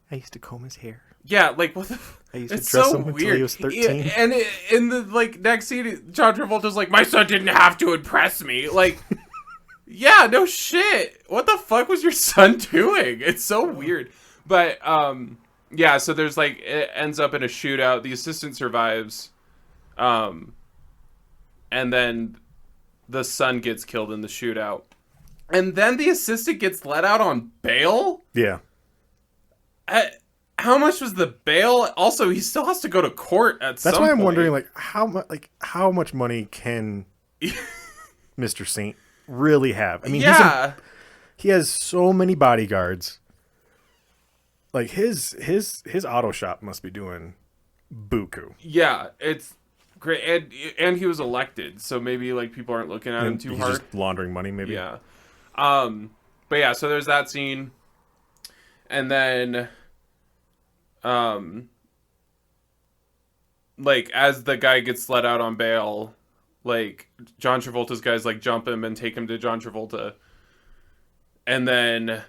I used to comb his hair. Yeah, like what the. I used to It's dress so him until weird. he was 13. Yeah, and in the like next scene, John Travolta's like, my son didn't have to impress me. Like, yeah, no shit. What the fuck was your son doing? It's so weird. But yeah. So there's like it ends up in a shootout. The assistant survives, and then the son gets killed in the shootout, and then the assistant gets let out on bail. Yeah. How much was the bail? Also, he still has to go to court at some That's point. why I'm wondering, like how much money can Mr. Saint really have? I mean, yeah, he has so many bodyguards. Like his auto shop must be doing buku. yeah, it's great, and he was elected, so maybe like people aren't looking at him too He's hard. just laundering money, maybe. Yeah, but yeah, so there's that scene, and then, like as the guy gets let out on bail, like John Travolta's guys like jump him and take him to John Travolta, and then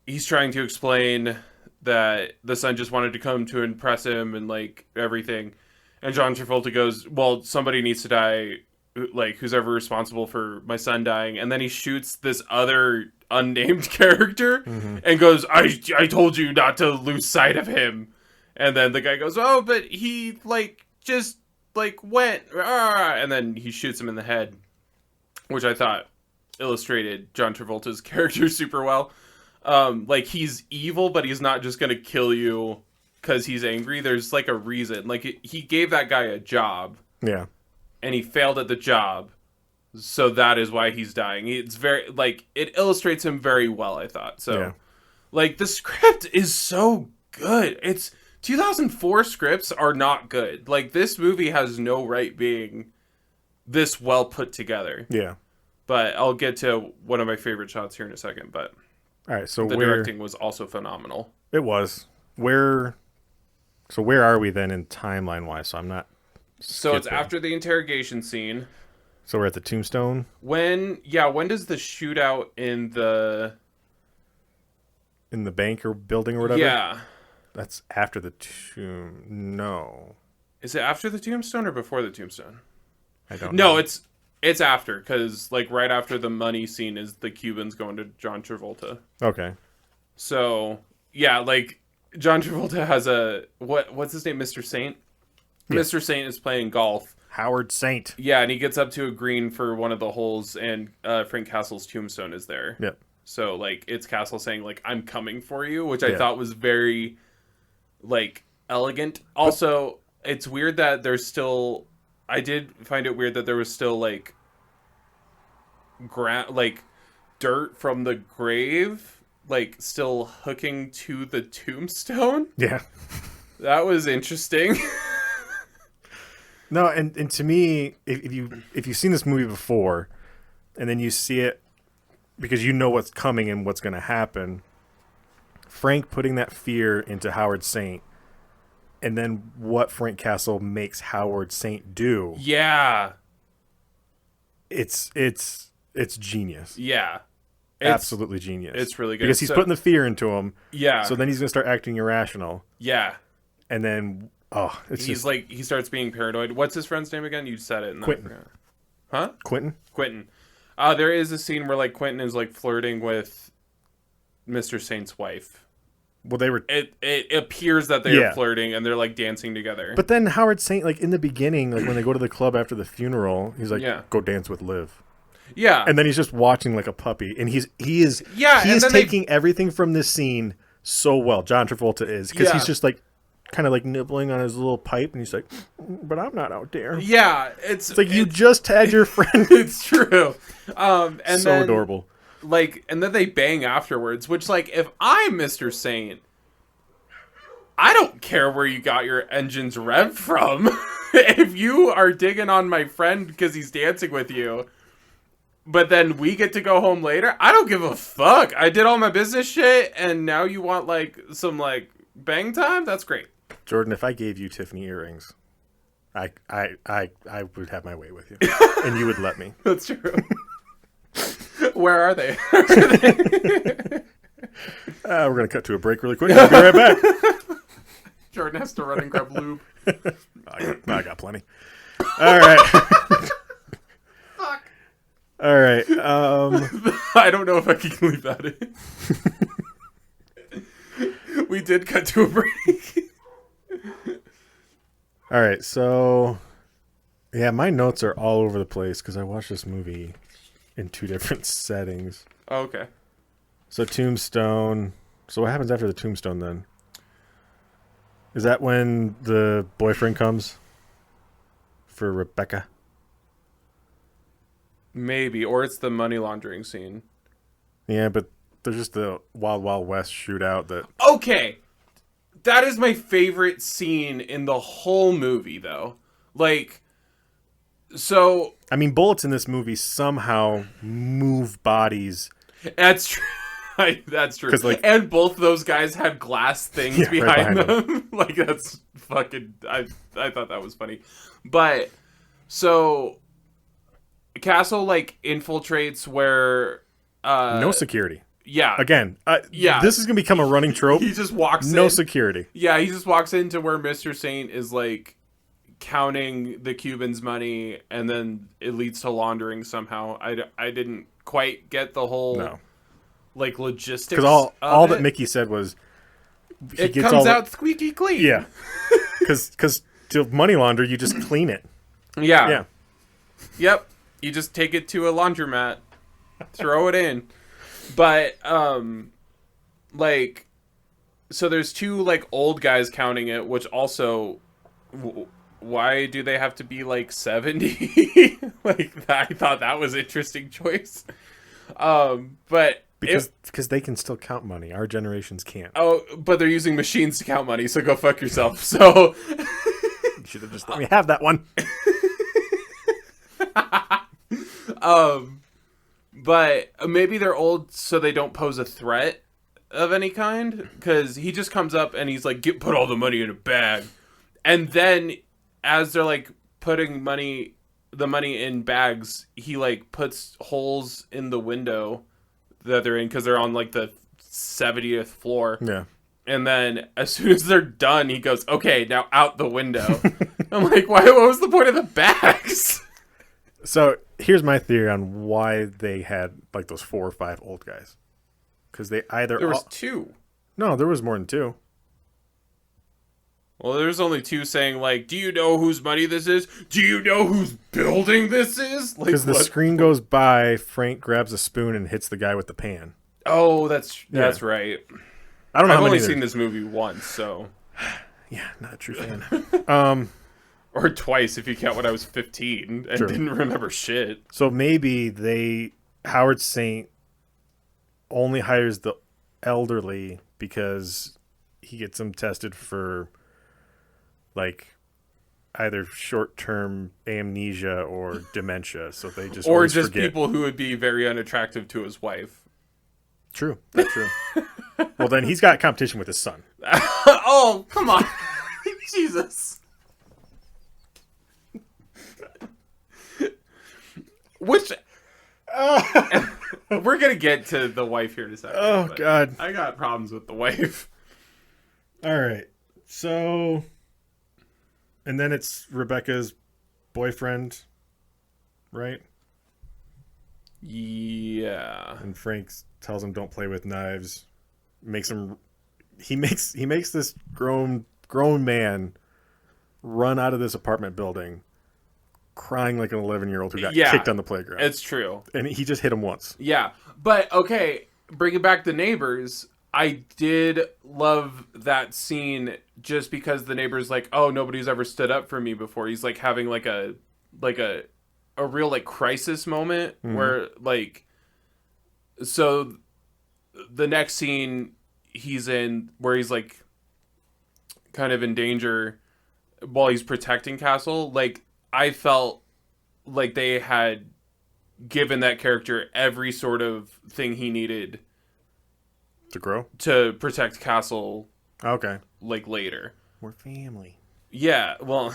he's trying to explain that the son just wanted to come to impress him and like everything, and John Travolta goes, well, somebody needs to die, like who's ever responsible for my son dying, and then he shoots this other unnamed character and goes, I told you not to lose sight of him, and then the guy goes, oh, but he like just like went, and then he shoots him in the head, which I thought illustrated John Travolta's character super well. Like he's evil, but he's not just gonna kill you because he's angry. There's like a reason. Like he gave that guy a job, Yeah. and he failed at the job, so that is why he's dying. It's very like it illustrates him very well, I thought. So, Yeah. like the script is so good. It's 2004 scripts are not good. Like this movie has no right being this well put together. Yeah. But I'll get to one of my favorite shots here in a second. But All right. So the where directing was also phenomenal. it was where are we then in timeline wise? So I'm not. So it's skipping. after the interrogation scene. So we're at the tombstone. When does the shootout in the Bank or building or whatever. Yeah. That's after the tomb. No, Is it after the tombstone or before the tombstone? I don't. No, know. it's after, because like right after the money scene is the Cubans going to John Travolta. Okay. So yeah, like John Travolta has a what's his name, Mr. Saint. Yeah. Mr. Saint is playing golf. Howard Saint. Yeah, and he gets up to a green for one of the holes, and Frank Castle's tombstone is there. Yep. So like it's Castle saying like I'm coming for you, which I Yeah. thought was very like elegant. Also, it's weird that there's still. I did find it weird that there was still like like dirt from the grave, like still hooking to the tombstone. Yeah. That was interesting. No, and to me, if you've seen this movie before, and then you see it because you know what's coming and what's going to happen, Frank putting that fear into Howard Saint, and then what Frank Castle makes Howard Saint do, Yeah, it's genius. yeah, Absolutely genius. it's really good. because he's So- putting the fear into him. Yeah, So then he's going to start acting irrational, yeah. and then it's He's just like he starts being paranoid. What's his friend's name again? You said it. And then I Quentin. forgot. Huh? Quentin. Quentin. There is a scene where like Quentin is like flirting with Mr. Saint's wife, Well, they were. it appears that they are Yeah. flirting and they're like dancing together. But then Howard Saint, like in the beginning, like when they go to the club after the funeral, he's like, Yeah. "Go dance with Liv," yeah, and then he's just watching like a puppy, and he is and then taking everything from this scene so well. John Travolta is because Yeah. he's just like kind of like nibbling on his little pipe, and he's like, "But I'm not out there." yeah, It's like you just had your friend. it's true. And So then, adorable. Like, and then they bang afterwards, which, like, if I'm Mr. Saint, I don't care where you got your engines revved from. If you are digging on my friend because he's dancing with you, but then we get to go home later, I don't give a fuck. I did all my business shit, and now you want, like, some, like, bang time? That's great. Jordan, if I gave you Tiffany earrings, I would have my way with you, and you would let me. That's true. Where are they? We're gonna cut to a break really quick. I'll be right back. Jordan has to run and grab lube. I got plenty. All right. Fuck. All right. I don't know if I can leave that in. We did cut to a break. All right. So, yeah, my notes are all over the place because I watched this movie in 2 different settings. Oh, okay. So Tombstone. So what happens after the Tombstone then? Is that when the boyfriend comes for Rebecca? Maybe. Or it's the money laundering scene. Yeah, but there's just the Wild Wild West shootout that. Okay. That is my favorite scene in the whole movie, though. Like, so... I mean, bullets in this movie somehow move bodies. That's true. That's true. 'Cause, like- and both those guys had glass things Yeah, right behind behind them. Like, that's fucking... I thought that was funny. But, so... Castle, like, infiltrates where... No security. Yeah. Again, Yeah. this is going to become a running trope. He just walks No in. security. Yeah, he just walks into where Mr. Saint is, like, counting the Cubans' money, and then it leads to laundering somehow. I didn't quite get the whole, No. like, logistics. Because all of that it. Mickey said was... he It gets comes all out squeaky clean. Yeah. Because to money launder, you just clean it. Yeah. Yeah. Yep. You just take it to a laundromat, throw it in. But, like, so there's 2, like, old guys counting it, which also, why do they have to be, like, 70? Like, I thought that was an interesting choice. But... Because they can still count money. Our generations can't. Oh, but they're using machines to count money, so go fuck yourself. So... You should have just let me have that one. But maybe they're old so they don't pose a threat of any kind. Because he just comes up and he's like, put all the money in a bag. And then as they're like putting the money in bags, he like puts holes in the window that they're in because they're on like the 70th floor. Yeah. And then as soon as they're done, he goes, okay, now out the window. I'm like, what was the point of the bags? So here's my theory on why they had like those 4 or 5 old guys. Because they either... There was 2. No, there was more than 2. Well, there's only 2 saying, like, do you know whose money this is? Do you know whose building this is? Like, Because the what? screen goes by, Frank grabs a spoon and hits the guy with the pan. Oh, that's right. I don't know I've how only many seen this movie once, so... Yeah, not a true fan. Or twice if you count when I was 15 and True. didn't remember shit. So maybe Howard Saint only hires the elderly because he gets them tested for like either short-term amnesia or dementia. So they just Or always just forget. people who would be very unattractive to his wife. True, that's true. Well, then he's got competition with his son. Oh, come on. Jesus. Which... we're going to get to the wife here in a second. Oh, but God. I got problems with the wife. All right. So, and then it's Rebecca's boyfriend, right? Yeah. And Frank tells him don't play with knives, makes him he makes this grown man run out of this apartment building crying like an 11-year-old who got kicked on the playground. It's true. And he just hit him once. Yeah. But, okay, bringing back the neighbors, I did love that scene just because the neighbor's like, oh, nobody's ever stood up for me before. He's, like, having, like a real, like, crisis moment where, like, so the next scene he's in where he's, like, kind of in danger while he's protecting Castle, like, I felt like they had given that character every sort of thing he needed to grow, to protect Castle. Okay. Like, later. We're family. Yeah, well,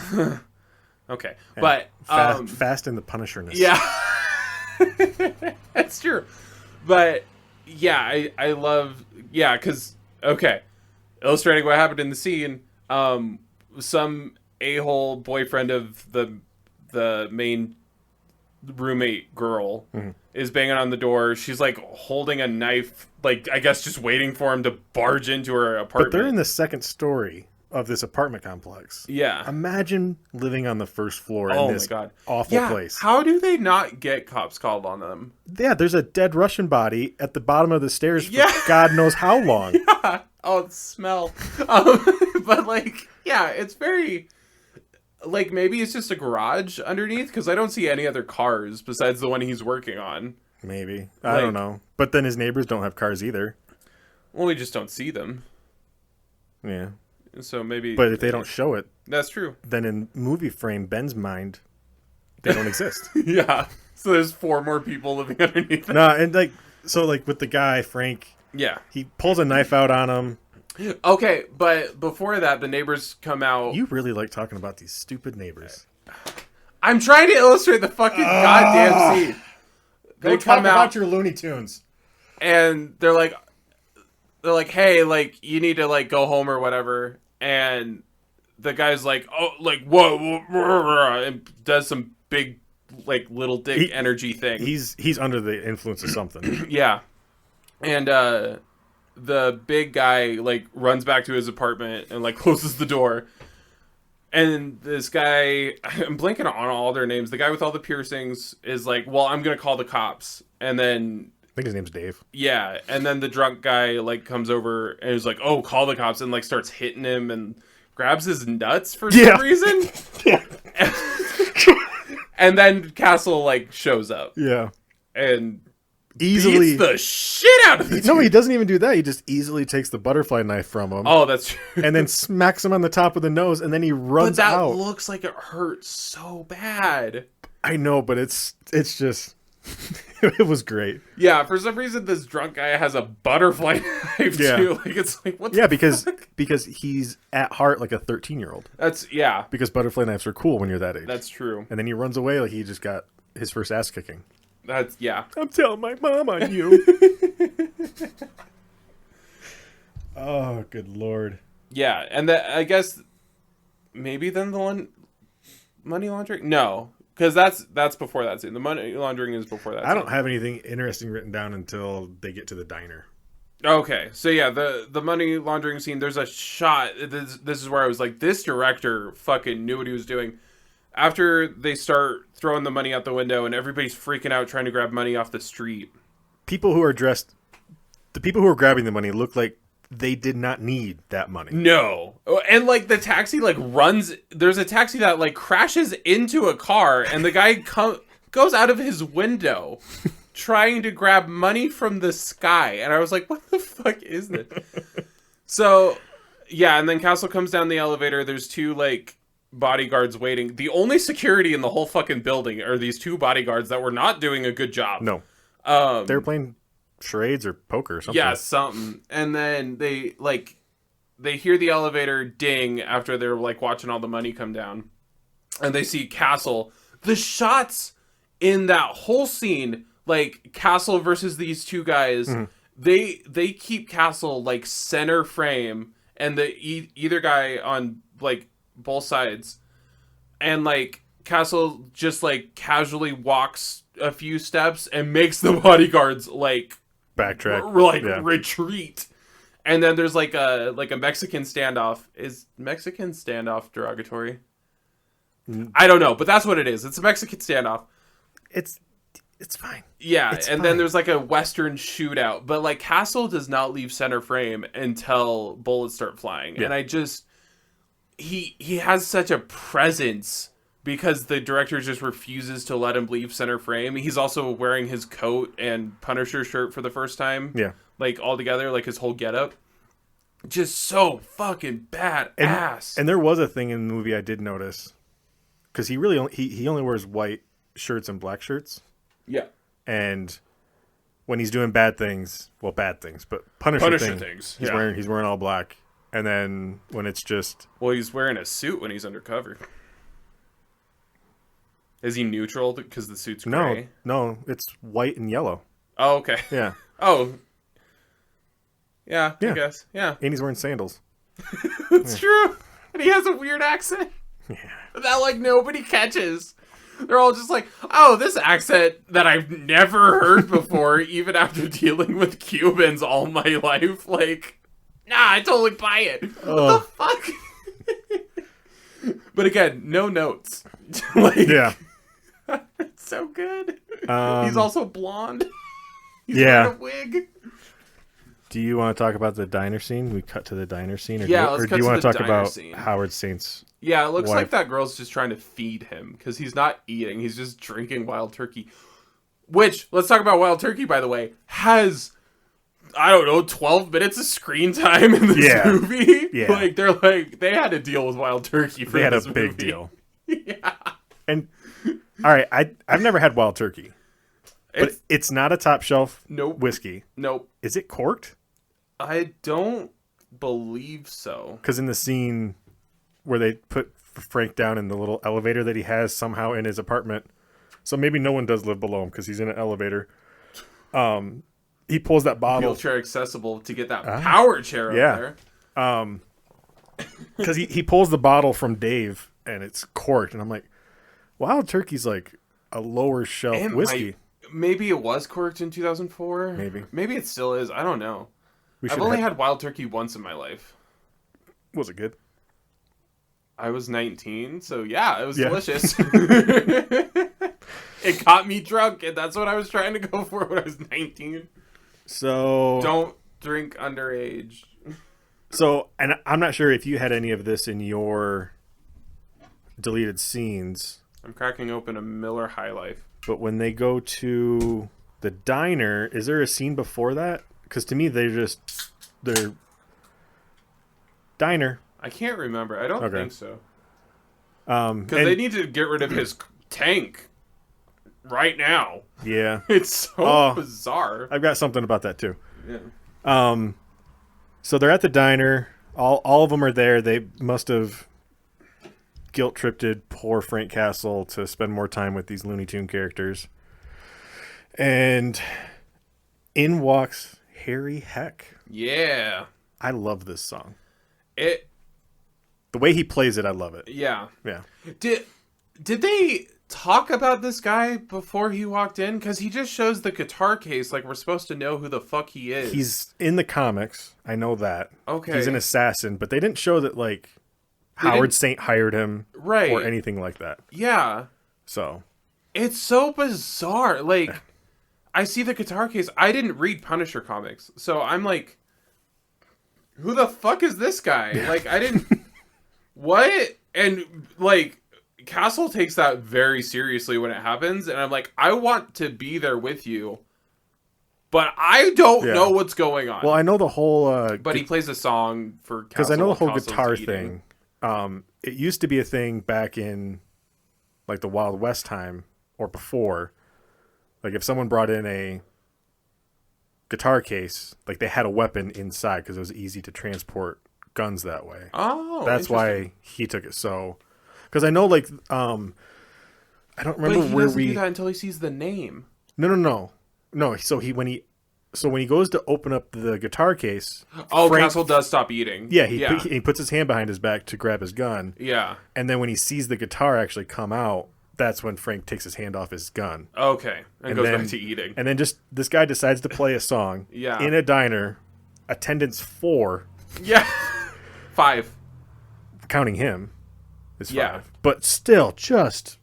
okay. And but, fast in the punisherness. Yeah. That's true. But, yeah, I love, yeah, because, okay, illustrating what happened in the scene, some a-hole boyfriend of the main roommate girl is banging on the door. She's like holding a knife, like I guess just waiting for him to barge into her apartment. But they're in the second story of this apartment complex. Yeah. Imagine living on the first floor in this awful place. How do they not get cops called on them? Yeah, there's a dead Russian body at the bottom of the stairs for Yeah. God knows how long. Yeah. Oh, the smell. But like, yeah, it's very... Like, maybe it's just a garage underneath, because I don't see any other cars besides the one he's working on. Maybe. I don't know. But then his neighbors don't have cars either. Well, we just don't see them. Yeah. So maybe... But if they don't show it... That's true. Then in movie frame, Ben's mind, they don't exist. Yeah. So there's 4 more people living underneath it. No, and like... So, like, with the guy, Frank... Yeah. He pulls a knife out on him. Okay, but before that, the neighbors come out. You really like talking about these stupid neighbors. I'm trying to illustrate the fucking goddamn scene. They talk come out about your Looney Tunes. and they're like, hey, like, you need to, like, go home or whatever. And the guy's like, oh, like, whoa, and does some big, like, little dick energy thing. He's under the influence of something. Yeah. And, the big guy, like, runs back to his apartment and, like, closes the door. And this guy, I'm blanking on all their names. The guy with all the piercings is like, well, I'm going to call the cops. And then... I think his name's Dave. Yeah. And then the drunk guy, like, comes over and is like, oh, call the cops. And, like, starts hitting him and grabs his nuts for some reason. Yeah. And then Castle, like, shows up. Yeah. And... Easily beats the shit out of the No, he doesn't even do that. He just easily takes the butterfly knife from him. Oh, that's true. And then smacks him on the top of the nose, and then he runs out. But that looks like it hurts so bad. I know, but it's just... it was great. Yeah, for some reason, this drunk guy has a butterfly knife, too. Like, it's like, what the because he's at heart like a 13-year-old. That's, yeah. Because butterfly knives are cool when you're that age. That's true. And then he runs away like he just got his first ass kicking. That's, yeah. I'm telling my mom on you. Oh, good Lord. Yeah, and I guess maybe then the one money laundering? No, because that's before that scene. The money laundering is before that I scene. don't have anything interesting written down until they get to the diner. Okay, so yeah, the money laundering scene, there's a shot. This is where I was like, this director fucking knew what he was doing. After they start throwing the money out the window and everybody's freaking out trying to grab money off the street. The people who are grabbing the money look like they did not need that money. No. And like the taxi like runs, there's a taxi that like crashes into a car and the guy goes out of his window trying to grab money from the sky. And I was like, what the fuck is this? So, yeah, and then Castle comes down the elevator. There's 2 like bodyguards waiting. The only security in the whole fucking building are these 2 bodyguards that were not doing a good job. No. They were playing charades or poker or something. Yeah, something. And then they hear the elevator ding after they're like watching all the money come down. And they see Castle. The shots in that whole scene, like Castle versus these 2 guys, they keep Castle like center frame and the either guy on like both sides, and like Castle just like casually walks a few steps and makes the bodyguards like backtrack, retreat, And then there's like a Mexican standoff. Is Mexican standoff derogatory? I don't know, but that's what it is. It's a Mexican standoff. It's fine. Yeah, It's and fine. then there's like a Western shootout. But like Castle does not leave center frame until bullets start flying. Yeah. And I just he has such a presence because the director just refuses to let him leave center frame. He's also wearing his coat and Punisher shirt for the first time. Yeah. Like all together, like his whole getup. Just so fucking badass. And there was a thing in the movie I did notice, because he really he only wears white shirts and black shirts, yeah. and when he's doing bad things, but Punisher things. he's wearing all black, and then when it's just Well, he's wearing a suit when he's undercover. Is he neutral because the suit's gray? no, it's white and yellow. Oh, okay. Yeah, Oh. Yeah, Yeah. I guess. Yeah. and he's wearing sandals. It's true. And he has a weird accent. Yeah. That, like, nobody catches. They're all just like, oh, this accent that I've never heard before, even after dealing with Cubans all my life. Like, nah, I totally buy it. What the fuck? But again, no notes. Like, Yeah. it's so good. He's also blonde. He's Yeah. wearing a wig. Do you want to talk about the diner scene? We cut to the diner scene, or Yeah, do, let's or cut do you to want the to talk diner about scene. Howard Saint's? Yeah, it looks wife? like that girl's just trying to feed him because he's not eating. He's just drinking wild turkey. Which, let's talk about wild turkey, by the way, has, I don't know, 12 minutes of screen time in this movie. Yeah. Like, they had to deal with wild turkey for They had a this big movie. deal. Yeah. And all right, I've never had wild turkey, but It's, it's not a top shelf nope. whiskey. Nope. Is it corked? I don't believe so. Because in the scene where they put Frank down in the little elevator that he has somehow in his apartment, so maybe no one does live below him because he's in an elevator. He pulls that bottle Wheelchair accessible to get that power chair up yeah. there. because he pulls the bottle from Dave and it's corked, and I'm like, wild turkey's like a lower shelf It whiskey. Maybe it was corked in 2004. Maybe it still is. I don't know. We I've should only had wild turkey once in my life. Was it good? I was 19, so yeah, it was Yeah. delicious. It got me drunk, and that's what I was trying to go for when I was 19. So Don't drink underage. So, and I'm not sure if you had any of this in your deleted scenes, I'm cracking open a Miller High Life. but when they go to the diner, is there a scene before that? Because to me, they're diner. I can't remember. I don't Okay. think so. And Because they need to get rid of his tank right now. yeah, It's so Oh. bizarre. I've got something about that too. Yeah. So they're at the diner. All of them are there. They must have guilt tripped poor Frank Castle to spend more time with these Looney Tune characters. And in walks Harry Heck. Yeah. I love this song. The way he plays it, I love it. Yeah. Yeah. Did they talk about this guy before he walked in? Because he just shows the guitar case like we're supposed to know who the fuck he is. He's in the comics. I know that. Okay. He's an assassin, but they didn't show that like They Howard didn't- Saint hired him Right. or anything like that. Yeah. So It's so bizarre. Like, I see the guitar case. I didn't read Punisher comics. So I'm like, who the fuck is this guy? Like, I didn't... What? And, like, Castle takes that very seriously when it happens. And I'm like, I want to be there with you. But I don't Yeah. know what's going on. well, I know the whole But he plays a song for because I know the Castle whole while Castle's guitar eating. thing. It used to be a thing back in like the Wild West time or before. Like if someone brought in a guitar case, like they had a weapon inside because it was easy to transport guns that way. Oh, That's interesting. why he took it so. Because I know like I don't remember But he where doesn't we. do that until he sees the name. No. So when he goes to open up the guitar case, Oh, Frank- Castle does stop eating. yeah, he puts his hand behind his back to grab his gun, Yeah. and then when he sees the guitar actually come out, that's when Frank takes his hand off his gun, Okay. And goes then- back to eating. and then just this guy decides to play a song Yeah. in a diner attendance 4, Yeah. 5. counting him, is 5. Yeah. But still, just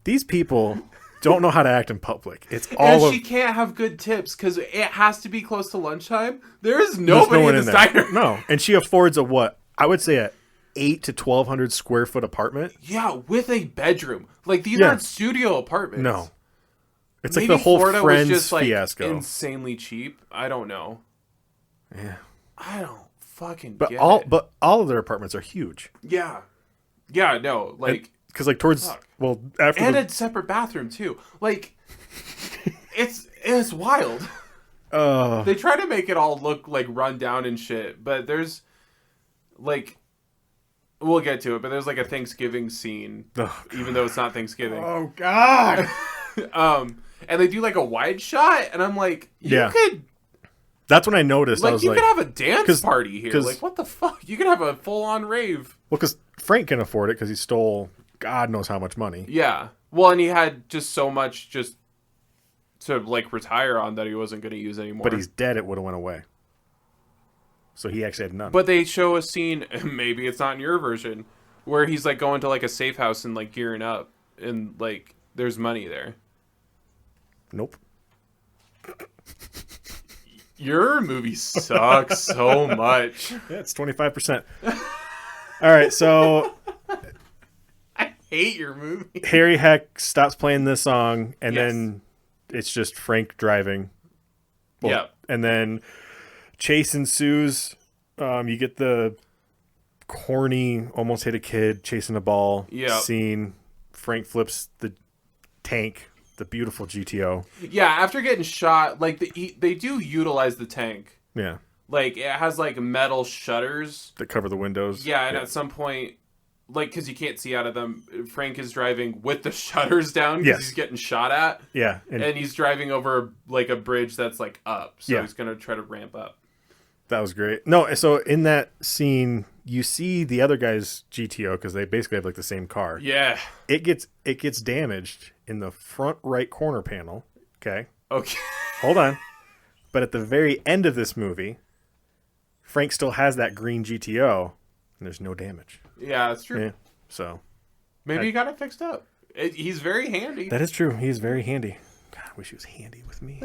these people don't know how to act in public. It's all And she can't have good tips because it has to be close to lunchtime. There is nobody one in this there. diner. No, and she affords a what I would say a 8 to 1,200 square foot apartment. Yeah, with a bedroom. Like, these Yeah. aren't studio apartments. No, it's Maybe like the whole Florida Friends was just, like, fiasco. insanely cheap. I don't know. Yeah, I don't fucking but get all it. but all of their apartments are huge. Yeah. Yeah, no. Like, Because like towards Fuck. well after and the, a separate bathroom, too. Like, it's wild. They try to make it all look, like, run down and shit, but there's, like... We'll get to it, but there's like a Thanksgiving scene, even though it's not Thanksgiving. oh god. And they do like a wide shot, and I'm like, Yeah. could That's when I noticed. I like was you like, could have a dance 'cause- party here. 'cause- Like, what the fuck? You could have a full on rave. well, because Frank can afford it because he stole God knows how much money. Yeah. Well, and he had just so much just to like retire on that he wasn't going to use anymore. But he's dead. It would have went away. So he actually had none. But they show a scene, maybe it's not in your version, where he's like going to like a safe house and like gearing up, and like there's money there. Nope. Your movie sucks so much. Yeah, it's 25%. All right, so I hate your movie. Harry Heck stops playing this song, and Yes. then it's just Frank driving. Yeah. And then chase ensues. You get the corny, almost hit a kid chasing a ball Yep. scene. Frank flips the tank, the beautiful GTO. Yeah, after getting shot, like they do utilize the tank. Yeah, Like it has like metal shutters. that cover the windows. Yeah, and at some point, like because you can't see out of them, Frank is driving with the shutters down because Yes. he's getting shot at, Yeah, and he's driving over like a bridge that's like up. So Yeah. he's gonna try to ramp up. that was great. No, so in that scene, you see the other guy's GTO because they basically have like the same car. Yeah. It gets damaged in the front right corner panel. Okay, Okay. hold on. But at the very end of this movie, Frank still has that green GTO, and there's no damage. Yeah, that's true. Yeah, so Maybe he got it fixed up. He's very handy. that is true. He's very handy. God, I wish he was handy with me.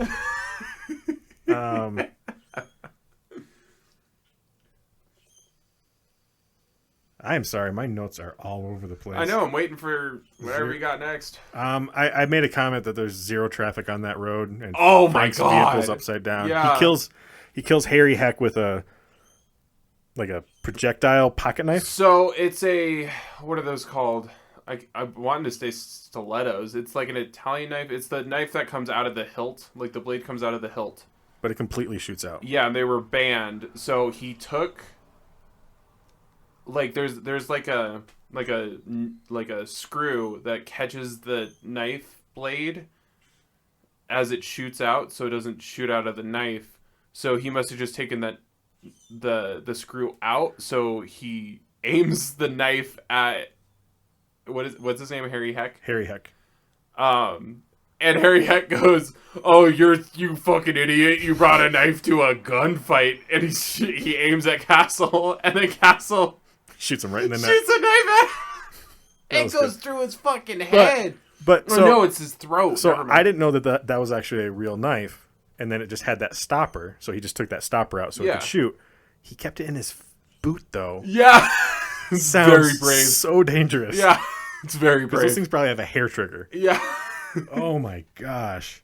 I am sorry. My notes are all over the place. I know. I'm waiting for whatever you got next. I made a comment that there's zero traffic on that road, and Oh my Frank's God. vehicle's upside down. Yeah. He kills Harry Heck with a projectile pocket knife. So it's a what are those called? I wanted to say stilettos. It's like an Italian knife. It's the knife that comes out of the hilt. Like the blade comes out of the hilt. But it completely shoots out. Yeah, and they were banned. So he took like there's like a screw that catches the knife blade as it shoots out, so it doesn't shoot out of the knife. So he must have just taken the screw out. So he aims the knife at what's his name? Harry Heck. Harry Heck. And Harry Heck goes, "Oh, you fucking idiot! You brought a knife to a gunfight." And he aims at Castle, and then Castle Shoots him right in the neck. shoots a knife at him. That It was goes good. through his fucking head. But Oh, so no, it's his throat. so Never mind. I didn't know that was actually a real knife, and then it just had that stopper. So he just took that stopper out so he Yeah. could shoot. He kept it in his boot though. Yeah. Sounds very brave. so dangerous. Yeah. It's very Because brave. those things probably have a hair trigger. Yeah. Oh my gosh.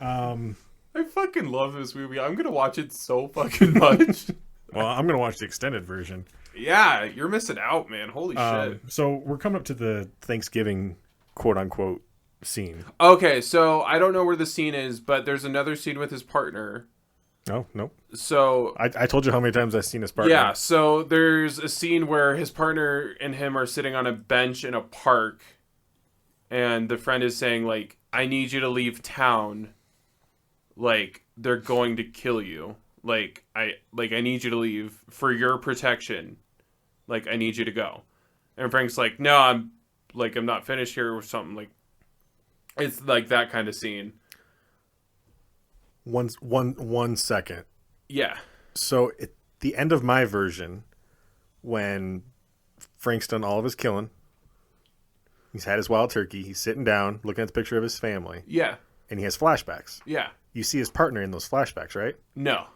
I fucking love this movie. I'm going to watch it so fucking much. Well, I'm gonna watch the extended version. Yeah, you're missing out, man. Holy shit. So we're coming up to the Thanksgiving quote unquote scene. Okay, so I don't know where the scene is, but there's another scene with his partner. No, nope. So I told you how many times I've seen his partner. yeah, so there's a scene where his partner and him are sitting on a bench in a park, and the friend is saying, like, I need you to leave town. Like, they're going to kill you. Like, I need you to leave for your protection. Like, I need you to go. And Frank's like, no, I'm not finished here or something. Like, it's like that kind of scene. One second. Yeah. So at the end of my version, when Frank's done all of his killing, he's had his wild turkey, he's sitting down, looking at the picture of his family, Yeah. and he has flashbacks. Yeah. You see his partner in those flashbacks, right? No.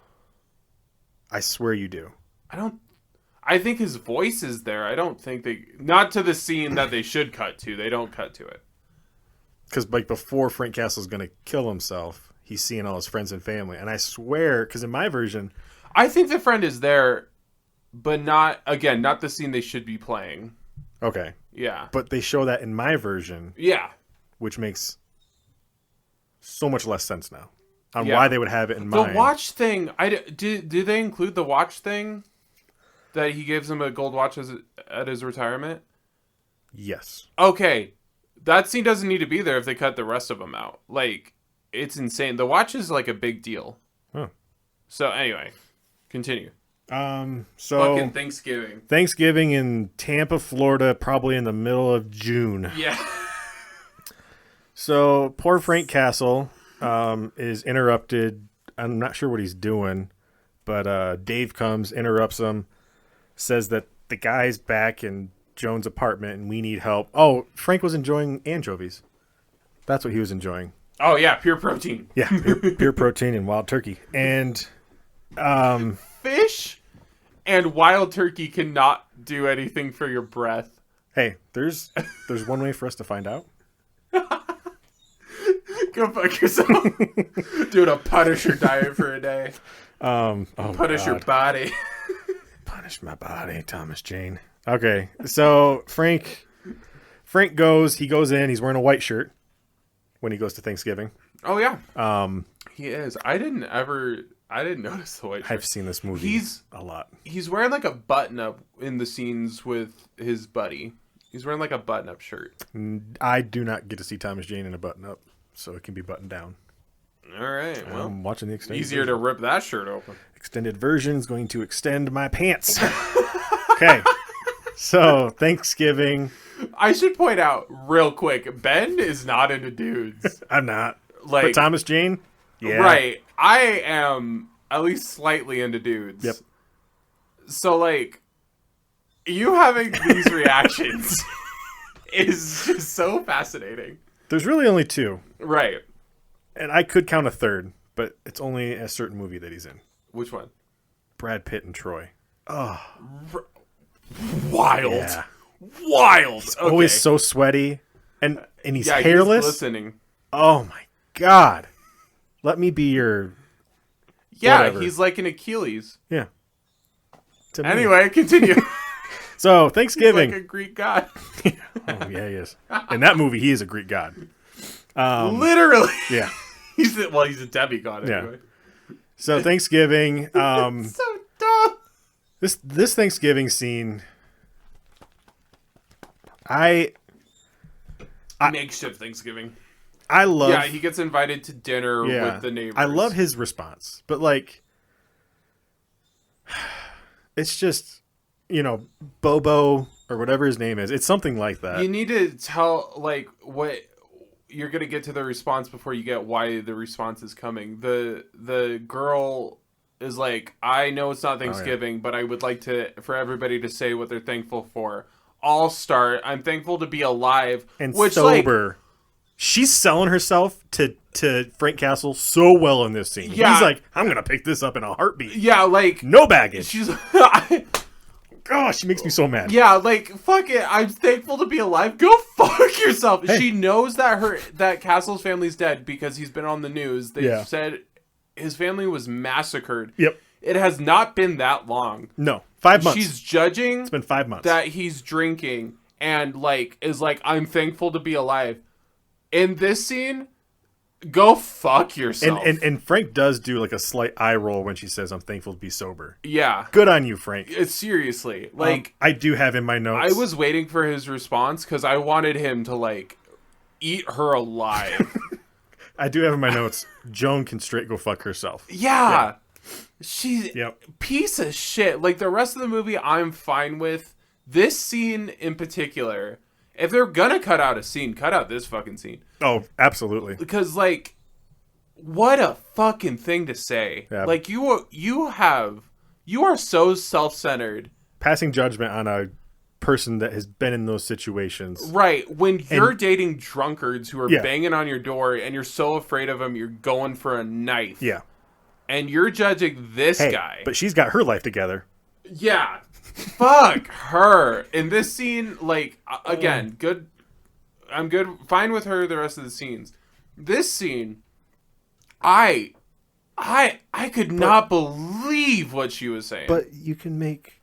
I swear you do. I think his voice is there. I don't think not to the scene that they should cut to. They don't cut to it. Because like before Frank Castle's going to kill himself, he's seeing all his friends and family. And I swear, because in my version... I think the friend is there, but not the scene they should be playing. Okay. Yeah. But they show that in my version, Yeah. which makes so much less sense now on why they would have it in mine. The watch thing, do they include the watch thing? That he gives him a gold watch at his retirement? Yes. Okay. That scene doesn't need to be there if they cut the rest of them out. Like, it's insane. The watch is like a big deal. Huh. So anyway, continue. So Fucking Thanksgiving. Thanksgiving in Tampa, Florida, probably in the middle of June. Yeah. So poor Frank Castle is interrupted. I'm not sure what he's doing, but Dave comes, interrupts him, says that the guy's back in Joan's apartment and we need help. Oh, Frank was enjoying anchovies. That's what he was enjoying. Oh yeah, pure protein. Yeah, pure protein and wild turkey. And Fish and wild turkey cannot do anything for your breath. hey, there's one way for us to find out. Go fuck yourself. Doing a Punisher diet for a day. Punish your body. Punish my body, Thomas Jane. Okay, so Frank goes in. He's wearing a white shirt when he goes to Thanksgiving. Oh yeah. He is. I didn't notice the white shirt. I've seen this movie a lot. He's wearing like a button up in the scenes with his buddy. He's wearing like a button up shirt. I do not get to see Thomas Jane in a button up, so it can be buttoned down. All right. Well, I'm watching the extended easier version. to rip that shirt open. Extended version is going to extend my pants. Okay. So, Thanksgiving. I should point out real quick, Ben is not into dudes. I'm not. Like, but Thomas Jane? Yeah. Right. I am at least slightly into dudes. Yep. So, like, you having these reactions is just so fascinating. There's really only two. Right. And I could count a third, but it's only a certain movie that he's in. Which one? Brad Pitt and Troy. Oh. Wild. Yeah. Wild. Okay. Always so sweaty. And he's yeah, hairless. He's glistening. Oh, my God. Let me be your... Yeah, whatever. he's like an Achilles. Yeah. To me. Anyway, continue. So, He's Thanksgiving. like a Greek god. Oh, yeah, he is. In that movie, he is a Greek god. Literally. Yeah. He's a demigod anyway. So Thanksgiving, So dumb. this Thanksgiving scene, Makeshift Thanksgiving. I love. Yeah, he gets invited to dinner with the neighbors. I love his response, but like, it's just, Bobo or whatever his name is. It's something like that. You need to tell like what you're gonna get to the response before you get why the response is coming. The girl is like, I know it's not Thanksgiving, but I would like for everybody to say what they're thankful for. I'll start. I'm thankful to be alive And which, sober. Like, she's selling herself to Frank Castle so well in this scene. Yeah. He's like, I'm gonna pick this up in a heartbeat. yeah, like No baggage. she's. Gosh, she makes me so mad. Yeah, like fuck it. I'm thankful to be alive. Go fuck yourself. Hey. She knows that Castle's family's dead because he's been on the news. They said his family was massacred. Yep. It has not been that long. No, 5 months. She's judging It's been 5 months. that he's drinking and is like, I'm thankful to be alive. In this scene, go fuck yourself. And Frank does do like a slight eye roll when she says, I'm thankful to be sober. yeah. Good on you, Frank. It's seriously. I do have in my notes. I was waiting for his response because I wanted him to eat her alive. I do have in my notes, Joan can straight go fuck herself. Yeah. She's Yep. piece of shit. Like the rest of the movie I'm fine with. This scene in particular, if they're gonna cut out a scene, cut out this fucking scene. Oh, absolutely. Because what a fucking thing to say. Yeah. Like, you are so self-centered. Passing judgment on a person that has been in those situations. Right. When you're dating drunkards who are Yeah. banging on your door and you're so afraid of them, you're going for a knife. Yeah. And you're judging this guy. But she's got her life together. Yeah. Fuck her. In this scene, like, again, good. I'm good. Fine with her the rest of the scenes. This scene, I could not believe what she was saying. But you can make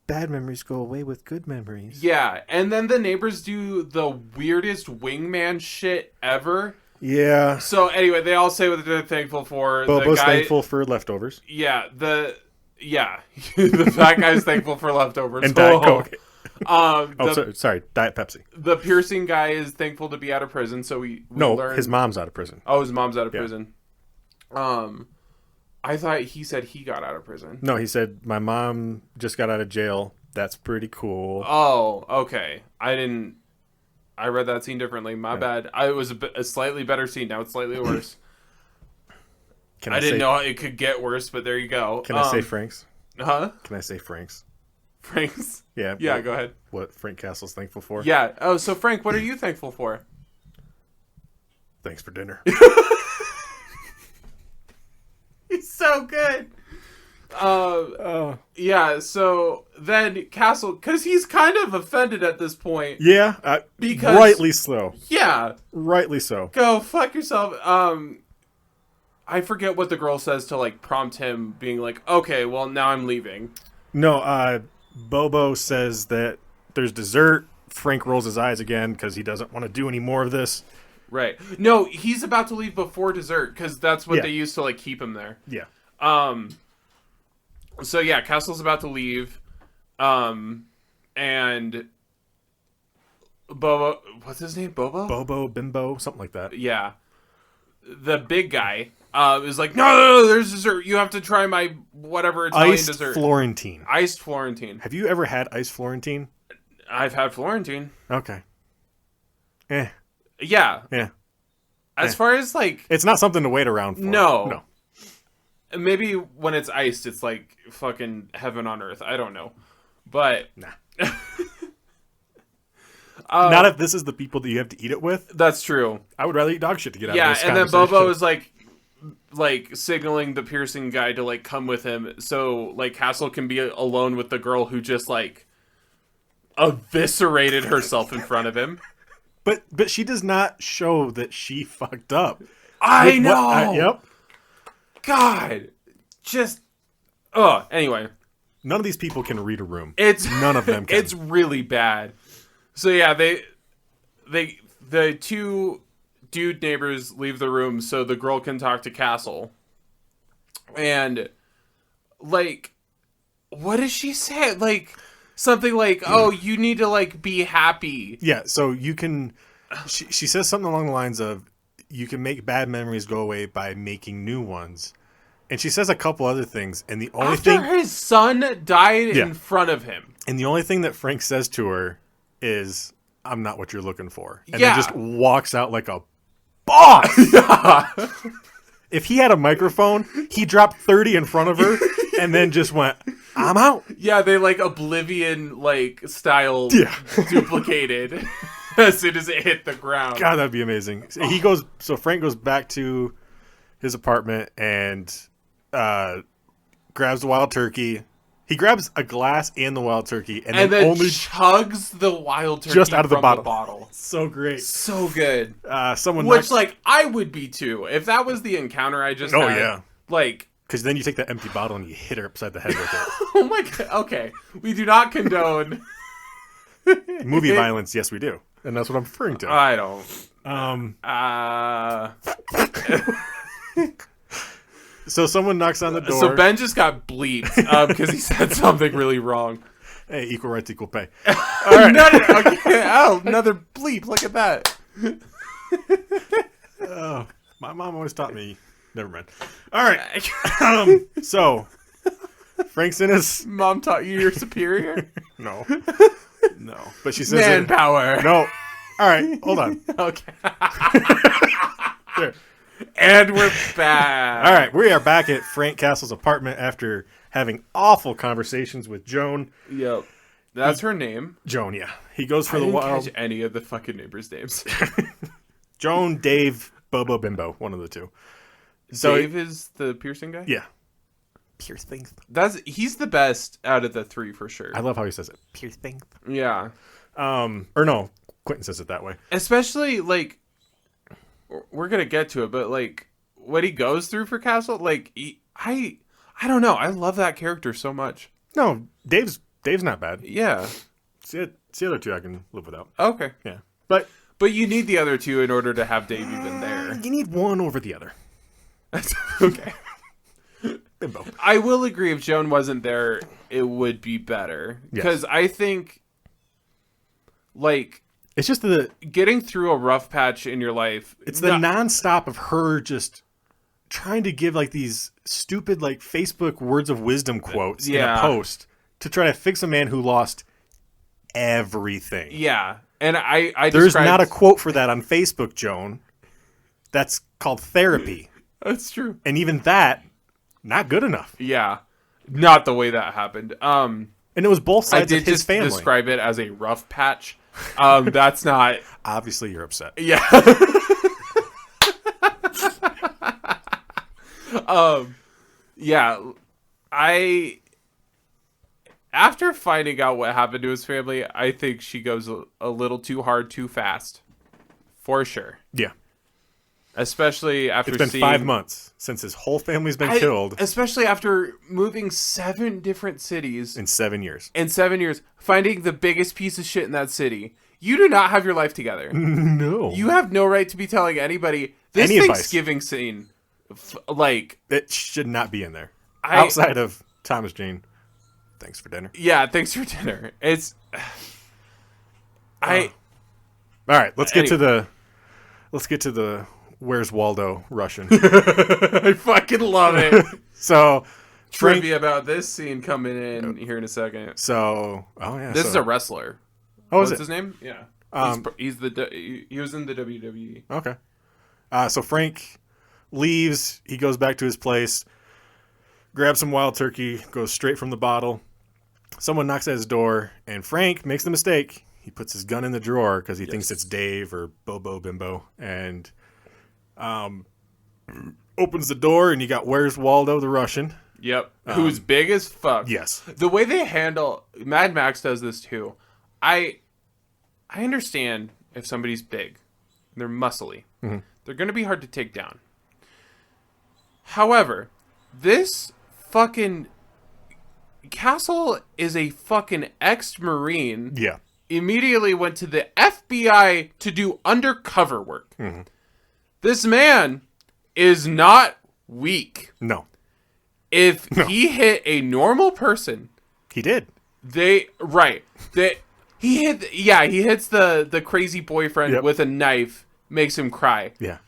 bad memories go away with good memories. Yeah, and then the neighbors do the weirdest wingman shit ever. Yeah. So anyway, they all say what they're thankful for. Bobo's the guy, thankful for leftovers. Yeah, the fat guy's thankful for leftovers. And Diet Coke. Sorry, Diet Pepsi. The piercing guy is thankful to be out of prison. So we learn his mom's out of prison. Oh, his mom's out of prison. I thought he said he got out of prison. No, he said my mom just got out of jail. That's pretty cool. Oh, okay. I read that scene differently. My bad. It was a slightly better scene. Now it's slightly worse. I didn't know it could get worse, but there you go. Can I say Frank's? Huh? Can I say Frank's? Frank's? Yeah. Yeah, go ahead. What Frank Castle's thankful for? Yeah. Oh, so Frank, what are you thankful for? Thanks for dinner. He's so good. Yeah, so then Castle, because he's kind of offended at this point. Yeah, because rightly so. Yeah, rightly so. Go fuck yourself. I forget what the girl says to like prompt him, being like, "Okay, well now I'm leaving." No, Bobo says that there's dessert. Frank rolls his eyes again because he doesn't want to do any more of this. Right. No, he's about to leave before dessert because that's what they used to like keep him there. Yeah. So yeah, Castle's about to leave, and Bobo, what's his name? Bobo, Bimbo, something like that. Yeah. The big guy is like, no, there's dessert. You have to try my whatever Italian Iced dessert. Florentine. Iced Florentine. Have you ever had iced Florentine? I've had Florentine. Okay. Yeah. Yeah. As far as like, it's not something to wait around for. No. Maybe when it's iced, it's like fucking heaven on earth. I don't know. But nah. Not if this is the people that you have to eat it with. That's true. I would rather eat dog shit to get out of this and then conversation. Bobo is like signaling the piercing guy to like come with him so like Castle can be alone with the girl who just like eviscerated herself in front of him. But she does not show that she fucked up. I know. Yep. God. Just anyway. None of these people can read a room. None of them can. It's really bad. So yeah, the two dude neighbors leave the room so the girl can talk to Castle. And like, what does she say? Like something like, "Oh, you need to like be happy." Yeah, so you can she says something along the lines of you can make bad memories go away by making new ones. And she says a couple other things, and the only thing his son died in front of him. And the only thing that Frank says to her is, "I'm not what you're looking for." And then just walks out like a boss. If he had a microphone, he dropped 30 in front of her and then just went, "I'm out." Yeah, they like Oblivion like style duplicated as soon as it hit the ground. God, that'd be amazing. So Frank goes back to his apartment and grabs the wild turkey. He grabs a glass and the wild turkey and then only chugs the wild turkey just out of the from bottle. So great. So good. Which like I would be too. If that was the encounter I just had. Yeah. Like, because then you take that empty bottle and you hit her upside the head with it. Oh my god. Okay. We do not condone movie violence. Yes, we do. And that's what I'm referring to. I don't. So someone knocks on the door. So Ben just got bleeped because he said something really wrong. Hey, equal rights, equal pay. All right. Another bleep. Look at that. My mom always taught me. Never mind. All right. So Frank's in his. Mom taught you you're superior? No. But she says manpower. No. All right. Hold on. Okay. There. And we're back. All right, we are back at Frank Castle's apartment after having awful conversations with Joan. Yep. That's her name. Joan, yeah. He goes for I the didn't wild. catch any of the fucking neighbors' names. Joan, Dave, Bobo, Bimbo, one of the two. So Dave is the piercing guy? yeah. Piercing. He's the best out of the three for sure. I love how he says it. Piercing. Yeah. Or no, Quentin says it that way. Especially, like, we're going to get to it, but, like, what he goes through for Castle, like, I don't know. I love that character so much. No, Dave's not bad. Yeah. It's the other two I can live without. Okay. Yeah. But you need the other two in order to have Dave even there. you need one over the other. Okay. Bimbo. I will agree if Joan wasn't there, it would be better. Because Yes. I think, like, It's just the getting through a rough patch in your life. it's the nonstop of her just trying to give like these stupid like Facebook words of wisdom quotes in Yeah. a post to try to fix a man who lost everything. Yeah. And I There's described- not a quote for that on Facebook, Joan. That's called therapy. That's true. And even that, not good enough. Yeah. Not the way that happened. And it was both I sides did of his just family. describe it as a rough patch. That's not. Obviously, you're upset. Yeah. Yeah. After finding out what happened to his family, I think she goes a little too hard, too fast. For sure. Yeah. Especially after It's been seeing 5 months since his whole family's been killed Especially after moving 7 different cities in 7 years. in 7 years, finding the biggest piece of shit in that city. You do not have your life together. No. You have no right to be telling anybody this Any advice. Thanksgiving scene. Like, It should not be in there. I- Outside of Thomas Jane, thanks for dinner. yeah, thanks for dinner. It's All right, let's get Anyway. to the Where's Waldo Russian. I fucking love it. So Frank, Trivia about this scene coming in here in a second. so oh yeah. This so, is a wrestler. oh, is What's it? his name? Yeah. He's he was in the WWE. Okay. So Frank leaves. He goes back to his place, grabs some wild turkey, goes straight from the bottle. Someone knocks at his door, and Frank makes the mistake. He puts his gun in the drawer because he thinks it's Dave or Bobo Bimbo, and opens the door, and you got Where's Waldo the Russian. Yep. Who's big as fuck. Yes. The way they handle Mad Max does this too. I understand if somebody's big, they're muscly. Mm-hmm. They're going to be hard to take down. However, this fucking Castle is a fucking ex-Marine. Yeah. Immediately went to the FBI to do undercover work. Mm-hmm. This man is not weak. No, If he hit a normal person, he did. he hits the crazy boyfriend Yep. with a knife, makes him cry. Yeah.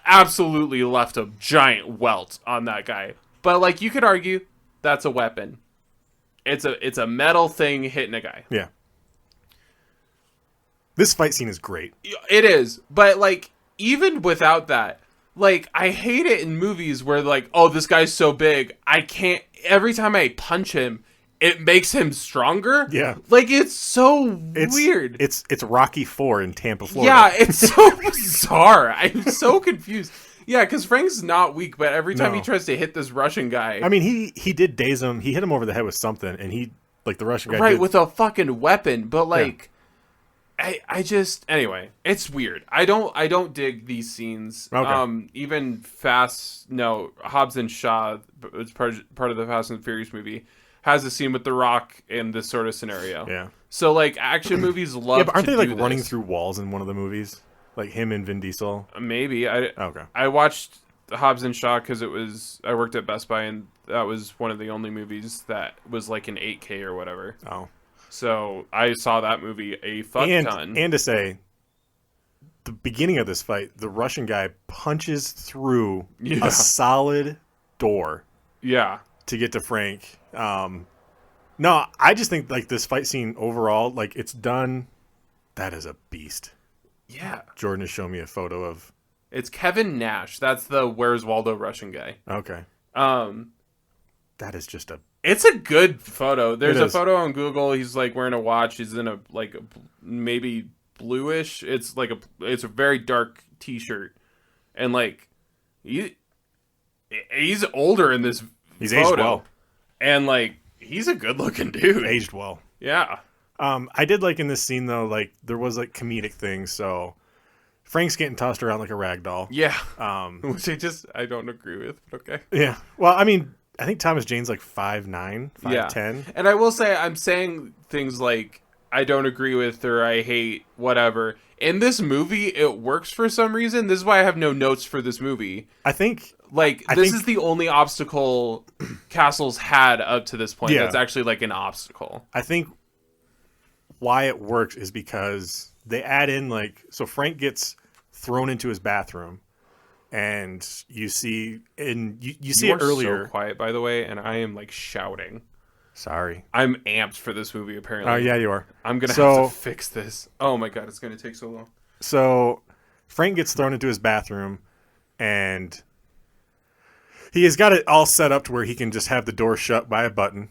Absolutely left a giant welt on that guy. But like you could argue, that's a weapon. It's a metal thing hitting a guy. Yeah. This fight scene is great. It is, but like even without that, like I hate it in movies where like, oh, this guy's so big, I can't. Every time I punch him, it makes him stronger. Yeah. like it's so It's weird. It's Rocky 4 in Tampa, Florida. Yeah, it's so bizarre. I'm so confused. Yeah, because Frank's not weak, but every time No. he tries to hit this Russian guy, I mean, he did daze him. He hit him over the head with something, and he like the Russian guy right, did. with a fucking weapon, but like. I just anyway, it's weird. I don't dig these scenes. Okay. Even Hobbs and Shaw, it's part of the Fast and Furious movie, has a scene with The Rock in this sort of scenario. Yeah. So like action movies love. Yeah, but aren't to they like do running this. through walls in one of the movies? Like him and Vin Diesel. Maybe Okay. I watched Hobbs and Shaw because I worked at Best Buy and that was one of the only movies that was like an 8K or whatever. Oh. So I saw that movie a fuck ton. And to say, the beginning of this fight, the Russian guy punches through Yeah. a solid door Yeah. to get to Frank. No, I just think like this fight scene overall, like it's done. That is a beast. Yeah. Jordan has shown me a photo of It's Kevin Nash. That's the Where's Waldo Russian guy. Okay. Um, That is just a... it's a good photo. There's It a is. photo on Google. He's like wearing a watch. He's in a maybe bluish. It's a very dark T-shirt, and like he's older in this He's photo, aged well. and like he's a good looking dude. Aged well. Yeah. I did like in this scene, though, like, there was, like, comedic things, so... Frank's getting tossed around like a rag doll. Yeah. Um, Which I don't agree with, but okay. yeah. Well, I mean, I think Thomas Jane's like 5'9", 5'10". Yeah. And I will say, I'm saying things like, I don't agree with or I hate whatever. In this movie, it works for some reason. This is why I have no notes for this movie. I think... Like, I this think- is the only obstacle Castle's had up to this point Yeah. that's actually like an obstacle. I think why it works is because they add in, like... So Frank gets thrown into his bathroom, and you see... You see You it are earlier. so quiet, by the way, and I am like shouting. Sorry. I'm amped for this movie, apparently. Oh, yeah, you are. I'm going to So- have to fix this. Oh my god, it's going to take so long. So Frank gets thrown into his bathroom, and he has got it all set up to where he can just have the door shut by a button,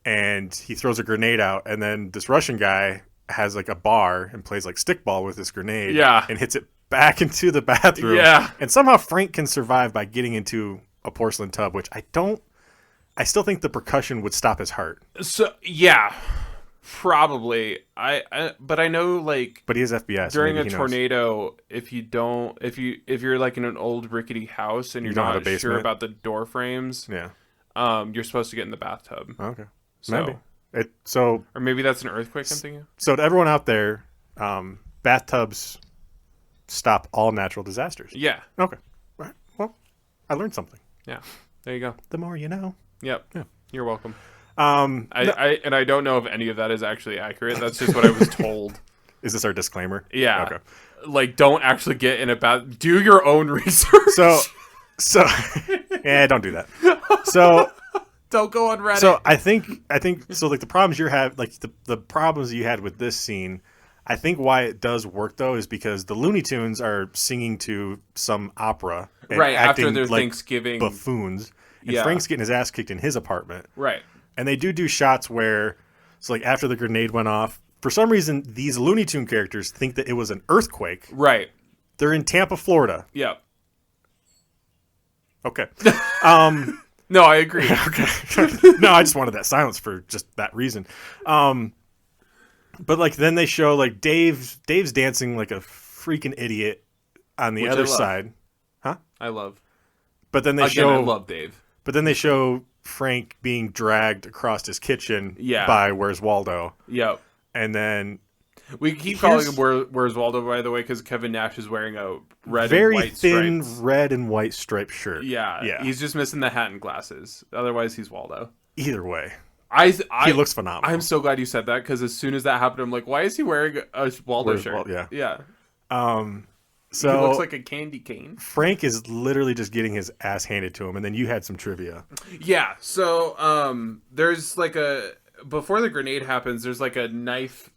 and he throws a grenade out, and then this Russian guy has like a bar and plays like stickball with this grenade, Yeah. and hits it back into the bathroom. Yeah. And somehow Frank can survive by getting into a porcelain tub, which I still think the percussion would stop his heart. So, yeah. Probably. But I know, like, But he is FBS. during maybe a he knows. tornado, if you're like in an old rickety house and you're You don't have not a sure basement? about the door frames, Yeah. you're supposed to get in the bathtub. Okay. So, Maybe. or maybe that's an earthquake I'm thinking. So to everyone out there, bathtubs stop all natural disasters. Yeah. Okay. All right. Well, I learned something. Yeah. There you go. The more you know. Yep. Yeah. You're welcome. No- I don't know if any of that is actually accurate. That's just what I was told. is this our disclaimer? Yeah. Okay. Like, don't actually get in a bath. Do your own research. So yeah, don't do that. So Don't go on Reddit. so I think so. Like the problems you have, like the problems you had with this scene, I think why it does work though is because the Looney Tunes are singing to some opera, and right after acting their like Thanksgiving. buffoons, and Yeah. Frank's getting his ass kicked in his apartment. Right. And they do shots where it's like after the grenade went off, for some reason these Looney Tune characters think that it was an earthquake. Right. They're in Tampa, Florida. Yep. Okay. No, I agree. Okay. No, I just wanted that silence for just that reason. But like then they show like Dave's dancing like a freaking idiot on the Which I other love. side. I love. But then they Again, show I love Dave. But then they show Frank being dragged across his kitchen Yeah. by Where's Waldo. Yep. And then We keep calling Here's- him Where's Waldo, by the way, because Kevin Nash is wearing a red very and white thin stripes. red and white striped shirt. Yeah. Yeah. He's just missing the hat and glasses. Otherwise, he's Waldo. Either way, I he looks phenomenal. I'm so glad you said that because as soon as that happened, I'm like, why is he wearing a Waldo Where's shirt? Wal- yeah. Yeah. So He looks like a candy cane. Frank is literally just getting his ass handed to him, and then you had some trivia. Yeah. So there's like before the grenade happens, there's like a knife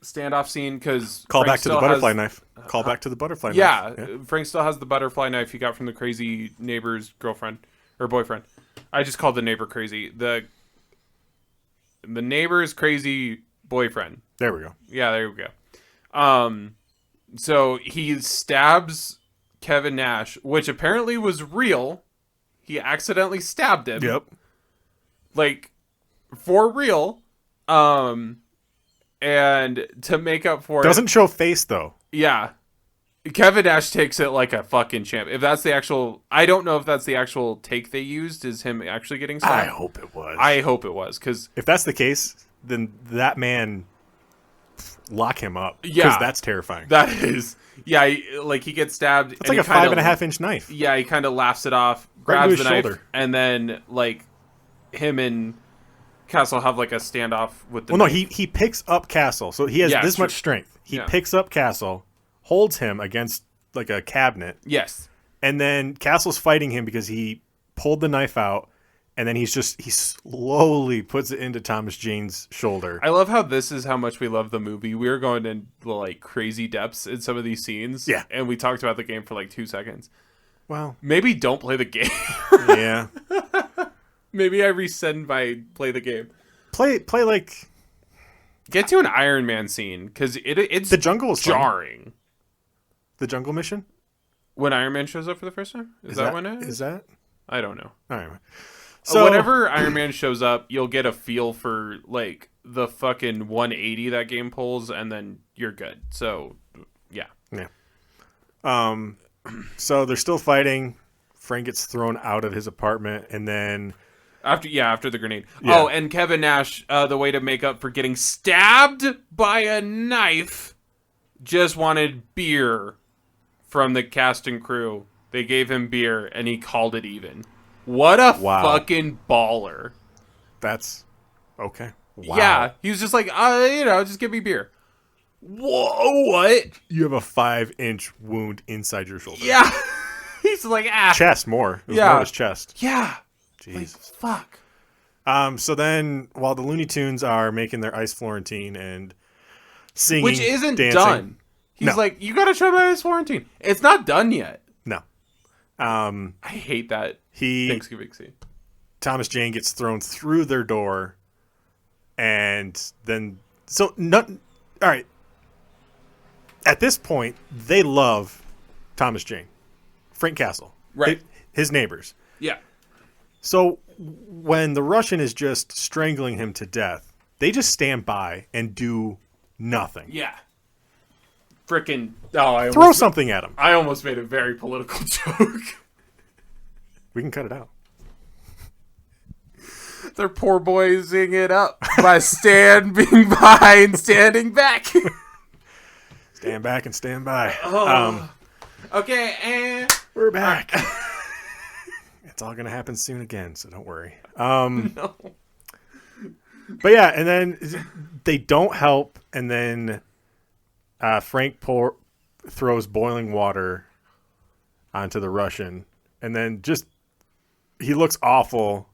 standoff scene because Call back to the butterfly knife. Call back to the butterfly Yeah, knife. Frank still has the butterfly knife he got from the crazy neighbor's girlfriend or boyfriend. I just called the neighbor crazy. The neighbor's crazy boyfriend. There we go. Yeah, there we go. So he stabs Kevin Nash, which apparently was real. He accidentally stabbed him. Yep. Like, for real. And to make up for Doesn't show face though. yeah. Kevin Nash takes it like a fucking champ. If that's the actual... I don't know if that's the actual take they used, is him actually getting I stabbed. hope it was. I hope it was, because... If that's the case, then that lock him up. Yeah. Because that's terrifying. That is... Yeah, he gets stabbed. It's like a 5.5-inch knife. Yeah, he kind of laughs it off, Right grabs into the his knife, shoulder. and then, like, him and Castle have, like, a standoff with the Well, no, knife. he picks up Castle. So he has Yeah, this true. much strength. He Yeah. picks up Castle, holds him against like a cabinet, Yes. and then Castle's fighting him because he pulled the knife out, and then he slowly puts it into Thomas Jane's shoulder. I love how this is how much we love the movie. We were going into like crazy depths in some of these scenes. Yeah. And we talked about the game for like 2 seconds. Well, Maybe don't play the game. yeah. Maybe I resend my play the game. Play like Get to an Iron Man scene because it's the jungle is fun. jarring. The jungle mission? When Iron Man shows up for the first time? Is that when it is? Is that? I don't know. All right. So whenever Iron Man shows up, you'll get a feel for like the fucking 180 that game pulls, and then you're good. So, yeah. So they're still fighting. Frank gets thrown out of his apartment, and then After the grenade. Yeah. Oh, and Kevin Nash, the way to make up for getting stabbed by a knife, just wanted beer from the cast and crew. They gave him beer, and he called it even. What a fucking baller. That's okay. Wow. Yeah, he was just like, just give me beer. Whoa, what? You have a 5-inch wound inside your shoulder. Yeah. He's like, Chest more. It was more his chest. Yeah. Jesus. Like, fuck. So then, while the Looney Tunes are making their Ice Florentine and singing, Which isn't dancing, done. He's No. like, you gotta try my Ice Florentine. It's not done yet. No. I hate that Thanksgiving scene. Thomas Jane gets thrown through their door, and then all right. At this point, they love Thomas Jane, Frank Castle, Right. his neighbors. Yeah. So when the Russian is just strangling him to death, they just stand by and do nothing. Yeah. Frickin' Throw something at him. I almost made a very political joke. We can cut it out. They're poor boysing it up by standing by and standing back. Stand back and stand by. Okay, and We're back. It's all going to happen soon again, so don't worry. no. But yeah, and then they don't help, and then Frank throws boiling water onto the Russian, and then he looks awful.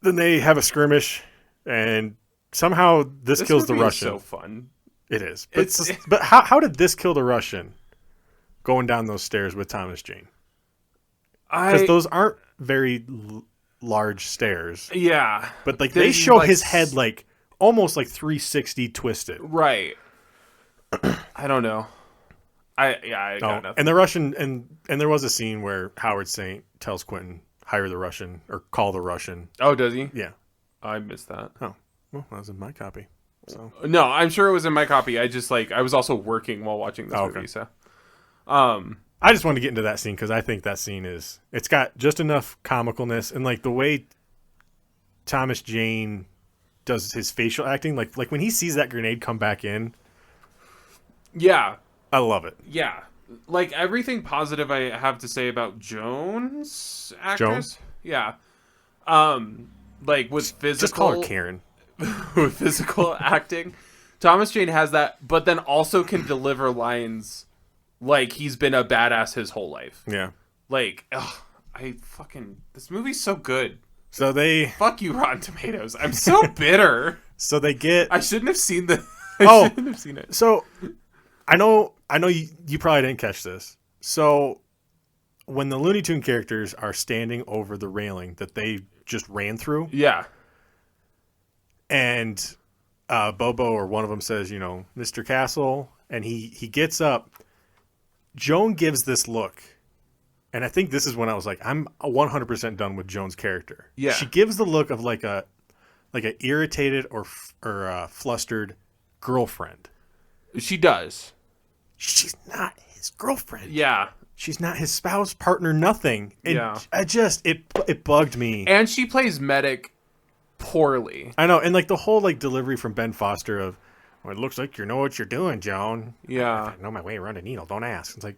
Then they have a skirmish, and somehow this kills the movie is Russian. so fun. It is. But how did this kill the Russian going down those stairs with Thomas Jane? Because those aren't very large stairs. Yeah. But they show his head almost 360 twisted. Right. I don't know. I got nothing. And the Russian and there was a scene where Howard Saint tells Quentin, hire the Russian or call the Russian. Oh, does he? Yeah. I missed that. Oh. Well, that was in my copy. So No, I'm sure it was in my copy. I just I was also working while watching this movie, so I just wanted to get into that scene because I think that scene it's got just enough comicalness and the way Thomas Jane does his facial acting, like when he sees that grenade come back in. Yeah. I love it. Yeah. Everything positive I have to say about Jones actress. Jones? Yeah. With physical Just call her Karen. with physical acting. Thomas Jane has that, but then also can deliver lines like he's been a badass his whole life. Yeah. This movie's so good. So Fuck you, Rotten Tomatoes. I'm so bitter. So they get. I shouldn't have seen the. Oh. Shouldn't have seen it. So I know you probably didn't catch this. So when the Looney Tune characters are standing over the railing that they just ran through, Yeah. and Bobo or one of them says, Mr. Castle, and he gets up. Joan gives this look, and I think this is when I was like, I'm 100% done with Joan's character. Yeah. She gives the look of like a irritated or flustered girlfriend. She does. She's not his girlfriend. Yeah. She's not his spouse, partner, nothing. And Yeah. it bugged me. And she plays medic poorly. I know, and the whole delivery from Ben Foster of, well, it looks like you know what you're doing, Joan. Yeah. I know my way around a needle. Don't ask. It's like,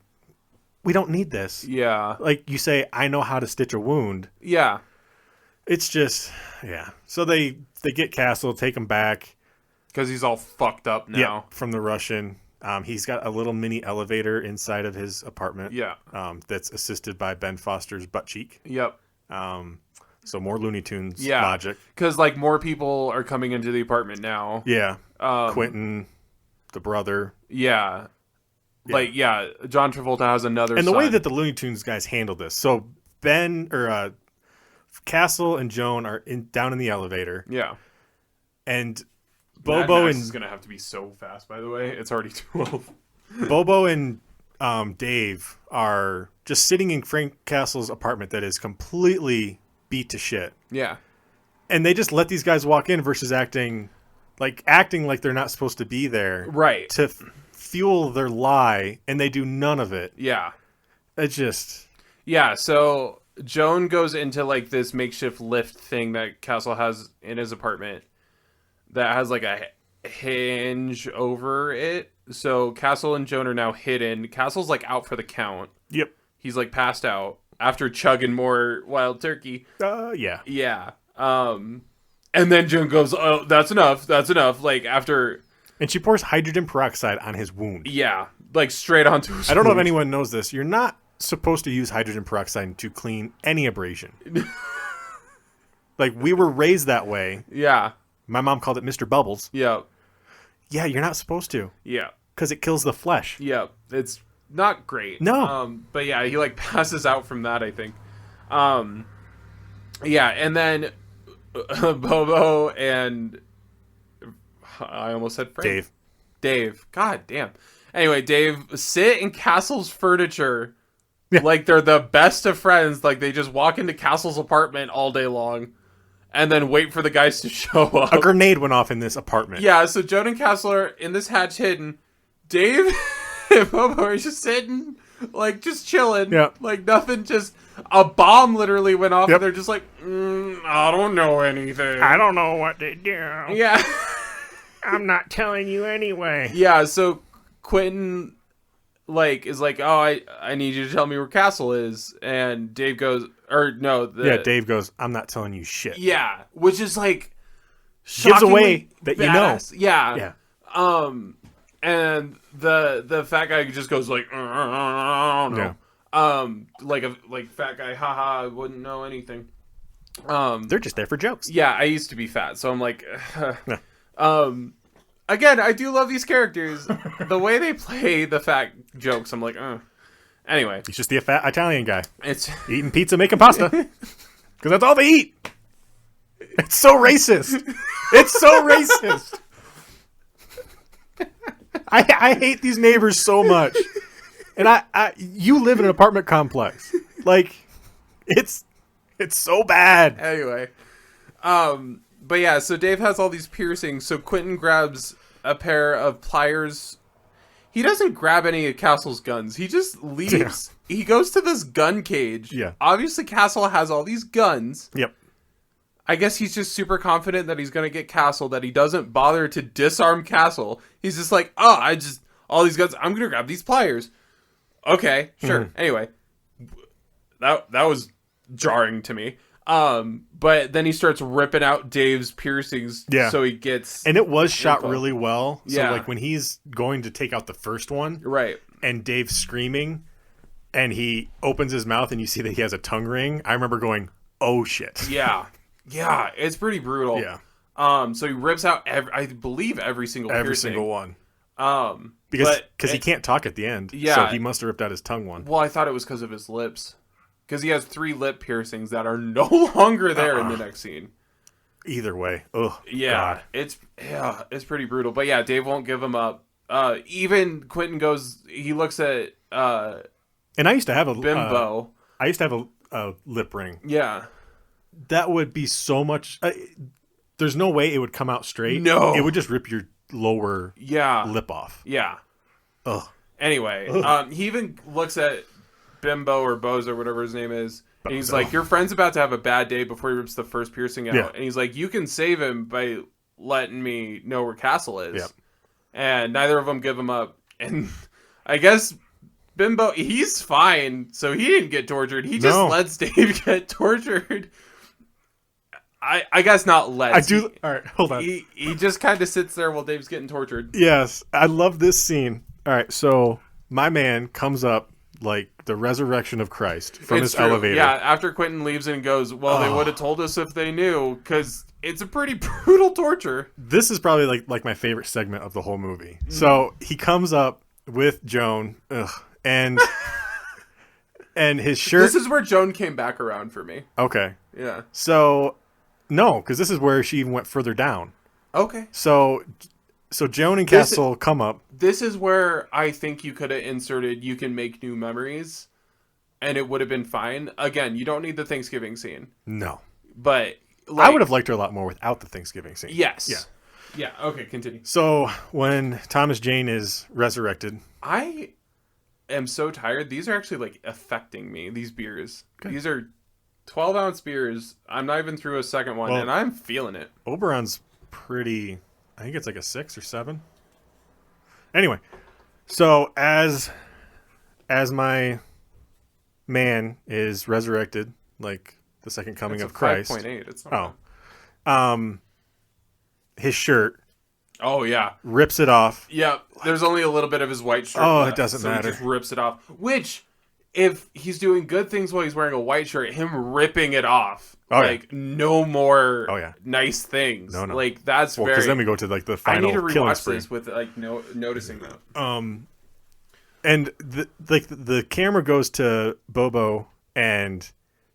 we don't need this. Yeah. You say, I know how to stitch a wound. Yeah. It's just, yeah. So they get Castle, take him back. Because he's all fucked up now. Yeah, from the Russian. He's got a little mini elevator inside of his apartment. Yeah. That's assisted by Ben Foster's butt cheek. Yep. So more Looney Tunes Yeah. logic. Because, like, more people are coming into the apartment now. Yeah. Um, Quentin, the brother. Yeah. Yeah. Like, yeah, John Travolta has another And the son. way that the Looney Tunes guys handled this. So Castle and Joan are down in the elevator. Yeah. And Mad Bobo Max and is going to have to be so fast, by the way. It's already 12. Bobo and Dave are just sitting in Frank Castle's apartment that is completely beat to shit. Yeah. And they just let these guys walk in versus acting like they're not supposed to be there. Right. To fuel their lie, and they do none of it. Yeah. It's just... Yeah, so Joan goes into, like, this makeshift lift thing that Castle has in his apartment that has, like, a hinge over it. So Castle and Joan are now hidden. Castle's, like, out for the count. Yep. He's, like, passed out after chugging more wild turkey. Yeah. Yeah. And then Joan goes, oh, that's enough. That's enough. Like, after... And she pours hydrogen peroxide on his wound. Yeah. Like, straight onto his I don't know if wound. anyone knows this. You're not supposed to use hydrogen peroxide to clean any abrasion. Like, we were raised that way. Yeah. My mom called it Mr. Bubbles. Yeah. Yeah, you're not supposed to. Yeah. Because it kills the flesh. Yeah. It's not great. No. But yeah, he, like, passes out from that, I think. Yeah, and then Bobo and... I almost said Frank. Dave. God damn. Anyway, Dave sit in Castle's furniture like they're the best of friends. Like, they just walk into Castle's apartment all day long and then wait for the guys to show up. A grenade went off in this apartment. Yeah, so Joan and Castle are in this hatch hidden. Dave and Bobo are just sitting, like, just chilling. Yeah. Like, nothing, just... A bomb literally went off Yep. and they're just like, I don't know anything. I don't know what to do. Yeah. I'm not telling you anyway. Yeah, so Quentin, like, is like, oh, I need you to tell me where Castle is. And Dave goes, or no. Dave goes, I'm not telling you shit. Yeah, which is, like, Gives away shockingly that you know. badass. Yeah. Yeah. And the fat guy just goes like, I don't know. Like fat guy, haha, I wouldn't know anything. They're just there for jokes. Yeah, I used to be fat, so I'm like, again, I do love these characters. The way they play the fat jokes, I'm like, Anyway, He's just the fat Italian guy it's eating pizza, making pasta, because that's all they eat. It's so racist. It's so racist. I hate these neighbors so much, and you live in an apartment complex, like it's so bad. anyway. But yeah, so Dave has all these piercings. So Quentin grabs a pair of pliers. He doesn't grab any of Castle's guns. He just leaves. Yeah. He goes to this gun cage. Yeah. Obviously, Castle has all these guns. Yep. I guess he's just super confident that he's going to get Castle, that he doesn't bother to disarm Castle. He's just like, all these guns, I'm going to grab these pliers. Okay, sure. Anyway, that was jarring to me. But then he starts ripping out Dave's piercings. Yeah. So he gets... And it was shot info. really well. So Yeah. like when he's going to take out the first one, Right. and Dave's screaming, and he opens his mouth and you see that he has a tongue ring, I remember going, oh shit. Yeah. Yeah, it's pretty brutal. Yeah. So he rips out, I believe, every single piercing. Every single one. Because he can't talk at the end. Yeah. So he must have ripped out his tongue one. Well, I thought it was because of his lips. Because he has 3 lip piercings that are no longer there in the next scene. Either way. Oh, Yeah, God. it's pretty brutal. But yeah, Dave won't give him up. Even Quentin goes, he looks at And I used to have a Bimbo. I used to have a lip ring. Yeah. That would be so much. There's no way it would come out straight. No. It would just rip your lower Yeah. lip off. Yeah. Ugh. Anyway, he even looks at Bimbo or Bozo or whatever his name is. And he's Bozo. like, your friend's about to have a bad day before he rips the first piercing out. Yeah. And he's like, you can save him by letting me know where Castle is. Yep. And neither of them give him up. And I guess Bimbo, he's fine. So he didn't get tortured. He just lets Dave get tortured. I guess not lets. I do. All right, hold on. He just kind of sits there while Dave's getting tortured. Yes, I love this scene. All right, so my man comes up like the resurrection of Christ from It's his true. elevator. Yeah, after Quentin leaves and goes, well, they would have told us if they knew, because it's a pretty brutal torture. This is probably like my favorite segment of the whole movie. So he comes up with Joan, and and his shirt. This is where Joan came back around for me. Okay. Yeah. So no, because this is where she even went further down. Okay. So Joan and Castle come up. This is where I think you could have inserted "you can make new memories," and it would have been fine. Again, you don't need the Thanksgiving scene, No, but I would have liked her a lot more without the Thanksgiving scene. Yes. Yeah. Yeah. Okay. Continue. So when Thomas Jane is resurrected, I am so tired. These are actually like affecting me. These beers. Okay. These are 12-ounce beers. I'm not even through a second one, Well, and I'm feeling it. Oberon's pretty. I think it's like a 6 or 7. Anyway, so as my man is resurrected, like the second coming It's of a Christ. 5.8. It's not bad. His shirt Oh yeah. rips it off. Yeah. There's only a little bit of his white shirt. Oh, it left, doesn't so matter. He just rips it off. Which, if he's doing good things while he's wearing a white shirt, him ripping it off, Oh, yeah. like no more Oh, yeah. nice things. No. Like that's Well, very. because then we go to like the I final need to killing rewatch spree. this with like noticing that. And the camera goes to Bobo, and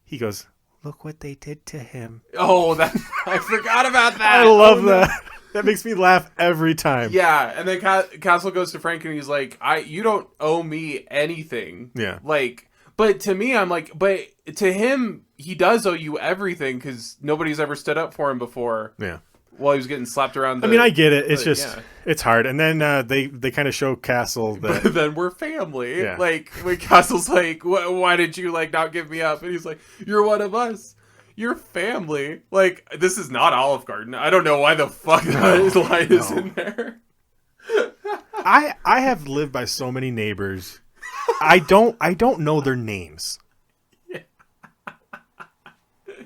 he goes, "Look what they did to him." Oh, that I forgot about that. I love Oh, no. that. That makes me laugh every time. Yeah, and then Castle goes to Frank and he's like, you don't owe me anything." Yeah. Like, but to me, I'm like, but to him, he does owe you everything because nobody's ever stood up for him before Yeah. while he was getting slapped around. I mean, I get it. It's just, yeah. it's hard. And then they kind of show Castle that. But then we're family. Yeah. Like when Castle's like, why did you like not give me up? And he's like, you're one of us. You're family. Like, this is not Olive Garden. I don't know why the fuck that line is in there. I have lived by so many neighbors. I don't know their names.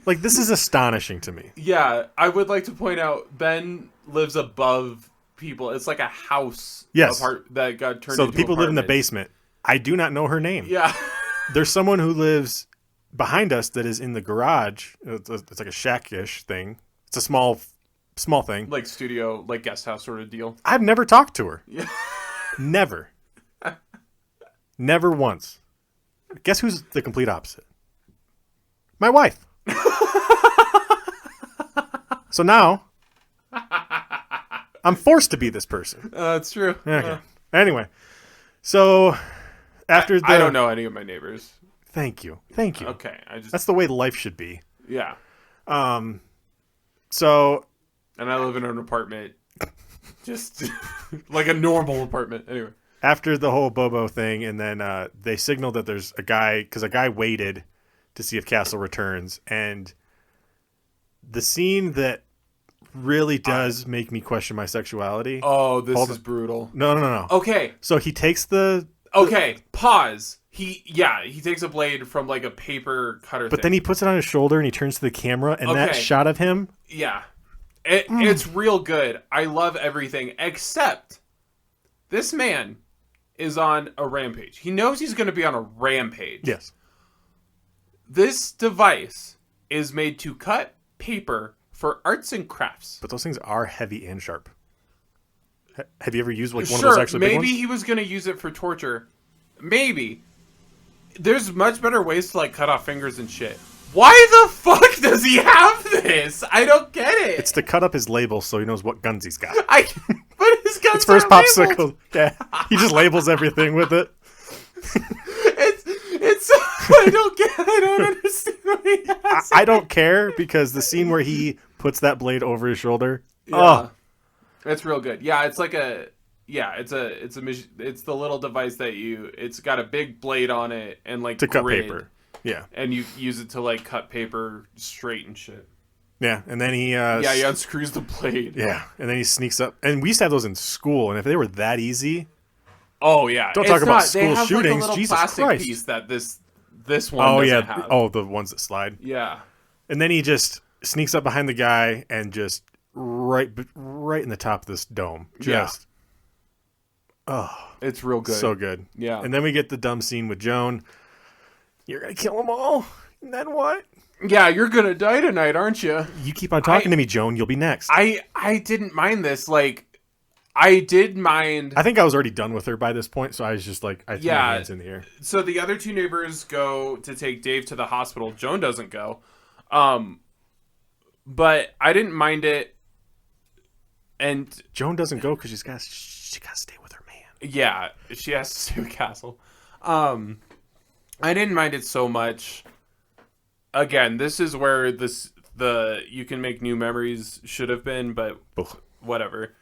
Like, this is astonishing to me. Yeah, I would like to point out Ben lives above people. It's like a house Yes. that got turned So into the people live in the apartments. basement. I do not know her name. Yeah. There's someone who lives behind us that is in the garage. It's like a shack-ish thing. It's a small thing. Like studio, like guest house sort of deal. I've never talked to her. Yeah. Never. Never once. Guess who's the complete opposite? My wife. So now, I'm forced to be this person. That's true. Okay. Anyway, so after I don't know any of my neighbors. Thank you. Okay, That's the way life should be. yeah. So And I live in an apartment, just like a normal apartment. Anyway. after the whole Bobo thing, and then they signal that there's a guy, because a guy waited to see if Castle returns, and the scene that really does make me question my sexuality. Oh, this Hold is on. brutal. No. Okay. So he takes the, Okay. Pause. He takes a blade from like a paper cutter. but then he puts it on his shoulder and he turns to the camera, and that Okay. shot of him. Yeah. It's real good. I love everything except this man is on a rampage. He knows he's going to be on a rampage. Yes. This device is made to cut paper for arts and crafts. But those things are heavy and sharp. Have you ever used like one Sure, of those actually big maybe ones? he was going to use it for torture. Maybe. There's much better ways to like cut off fingers and shit. Why the fuck does he have this? I don't get it. It's to cut up his label so he knows what guns he's got. But his guns It's for his aren't labeled. popsicle. Yeah. He just labels everything with it. It's I don't understand what he has. I don't care because the scene where he puts that blade over his shoulder. Yeah. Oh, It's real good. Yeah, it's like it's the little device that it's got a big blade on it and like to cut grid, paper. Yeah. and you use it to like cut paper straight and shit. Yeah. And then he Yeah, he unscrews the blade. yeah. And then he sneaks up. And we used to have those in school, and if they were that easy, Oh yeah. Don't It's talk about not- school they have, shootings, Like, a little Jesus plastic Christ. piece that this one. oh doesn't yeah, Have. oh the ones that slide. Yeah. And then he just sneaks up behind the guy and just right in the top of this dome. Just Oh, It's real good. so good. Yeah. And then we get the dumb scene with Joan. You're going to kill them all? And then what? Yeah, you're gonna die tonight, aren't you? You keep on talking to me, Joan. You'll be next. I didn't mind this. Like, I did mind. I think I was already done with her by this point, so I was just like, I threw my Yeah. hands in the air. So the other two neighbors go to take Dave to the hospital. Joan doesn't go. But I didn't mind it. And Joan doesn't go because she got to stay with her man. yeah, she has to stay with Castle. I didn't mind it so much. Again, this is where the you can make new memories should have been, but Ugh. whatever.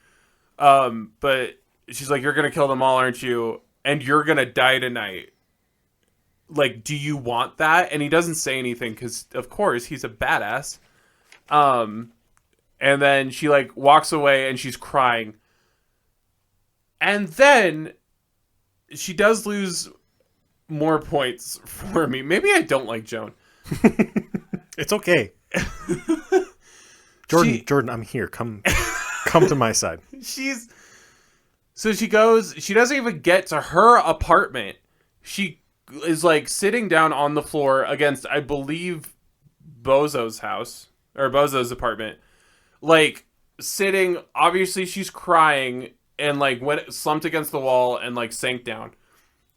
But she's like, you're gonna kill them all, aren't you? And you're gonna die tonight. Like, do you want that? And he doesn't say anything because, of course, he's a badass. And then she like walks away and she's crying. And then she does lose more points for me. Maybe I don't like Joan. It's okay. Jordan, I'm here. Come to my side. She doesn't even get to her apartment. She is like sitting down on the floor against, I believe, Bozo's house or Bozo's apartment. Like sitting, obviously she's crying and like went slumped against the wall and like sank down.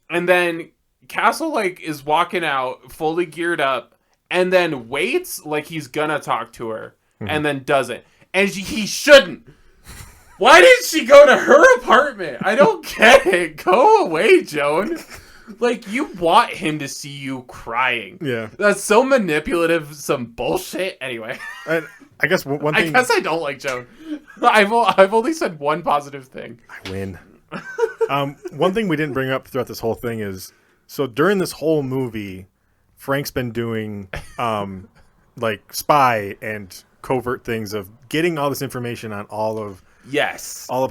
And then Castle like is walking out fully geared up and then waits like he's gonna talk to her and then doesn't. And he shouldn't. Why did she go to her apartment? I don't get it. Go away, Joan. Like, you want him to see you crying. Yeah. That's so manipulative, some bullshit. Anyway. I guess one thing. I guess I don't like Joan. I've only said one positive thing. I win. One thing we didn't bring up throughout this whole thing is, so during this whole movie, Frank's been doing like spy and covert things of getting all this information on all of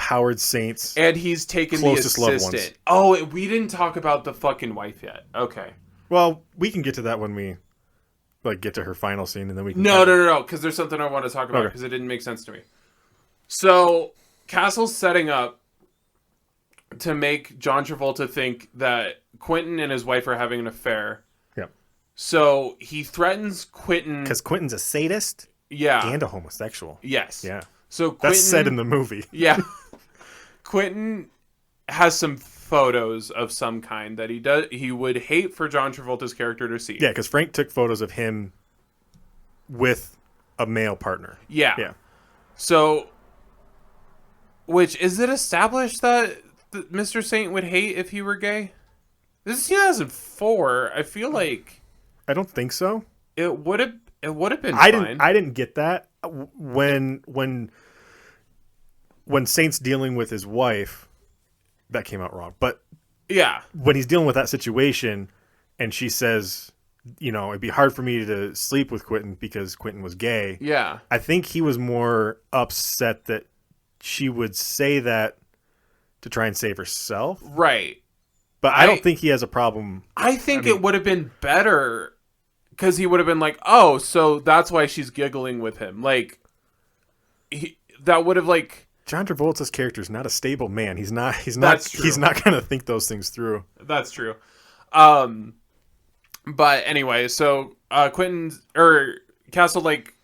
Howard Saint's and he's taken the closest loved ones. assistant. Oh, we didn't talk about the fucking wife yet. Okay. Well, we can get to that when we like get to her final scene, and then we can No, because there's something I want to talk about because it didn't make sense to me. So Castle's setting up to make John Travolta think that Quentin and his wife are having an affair. Yeah. So he threatens Quentin because Quentin's a sadist. Yeah. And a homosexual. Yes. Yeah. So Quentin, that's said in the movie. Yeah. Quentin has some photos of some kind that he would hate for John Travolta's character to see. Yeah, because Frank took photos of him with a male partner. Yeah. Yeah. So, which, is it established that Mr. Saint would hate if he were gay? This is 2004. I feel like I don't think so. It would have been fine. I didn't get that when Saint's dealing with his wife. That came out wrong. But yeah, when he's dealing with that situation and she says, you know, it'd be hard for me to sleep with Quentin because Quentin was gay. Yeah. I think he was more upset that she would say that to try and save herself. Right. But I don't think he has a problem. I think it would have been better because he would have been like, oh, so that's why she's giggling with him. Like, that would have like... John Travolta's character is not a stable man. He's not going to think those things through. That's true. But anyway, so Castle like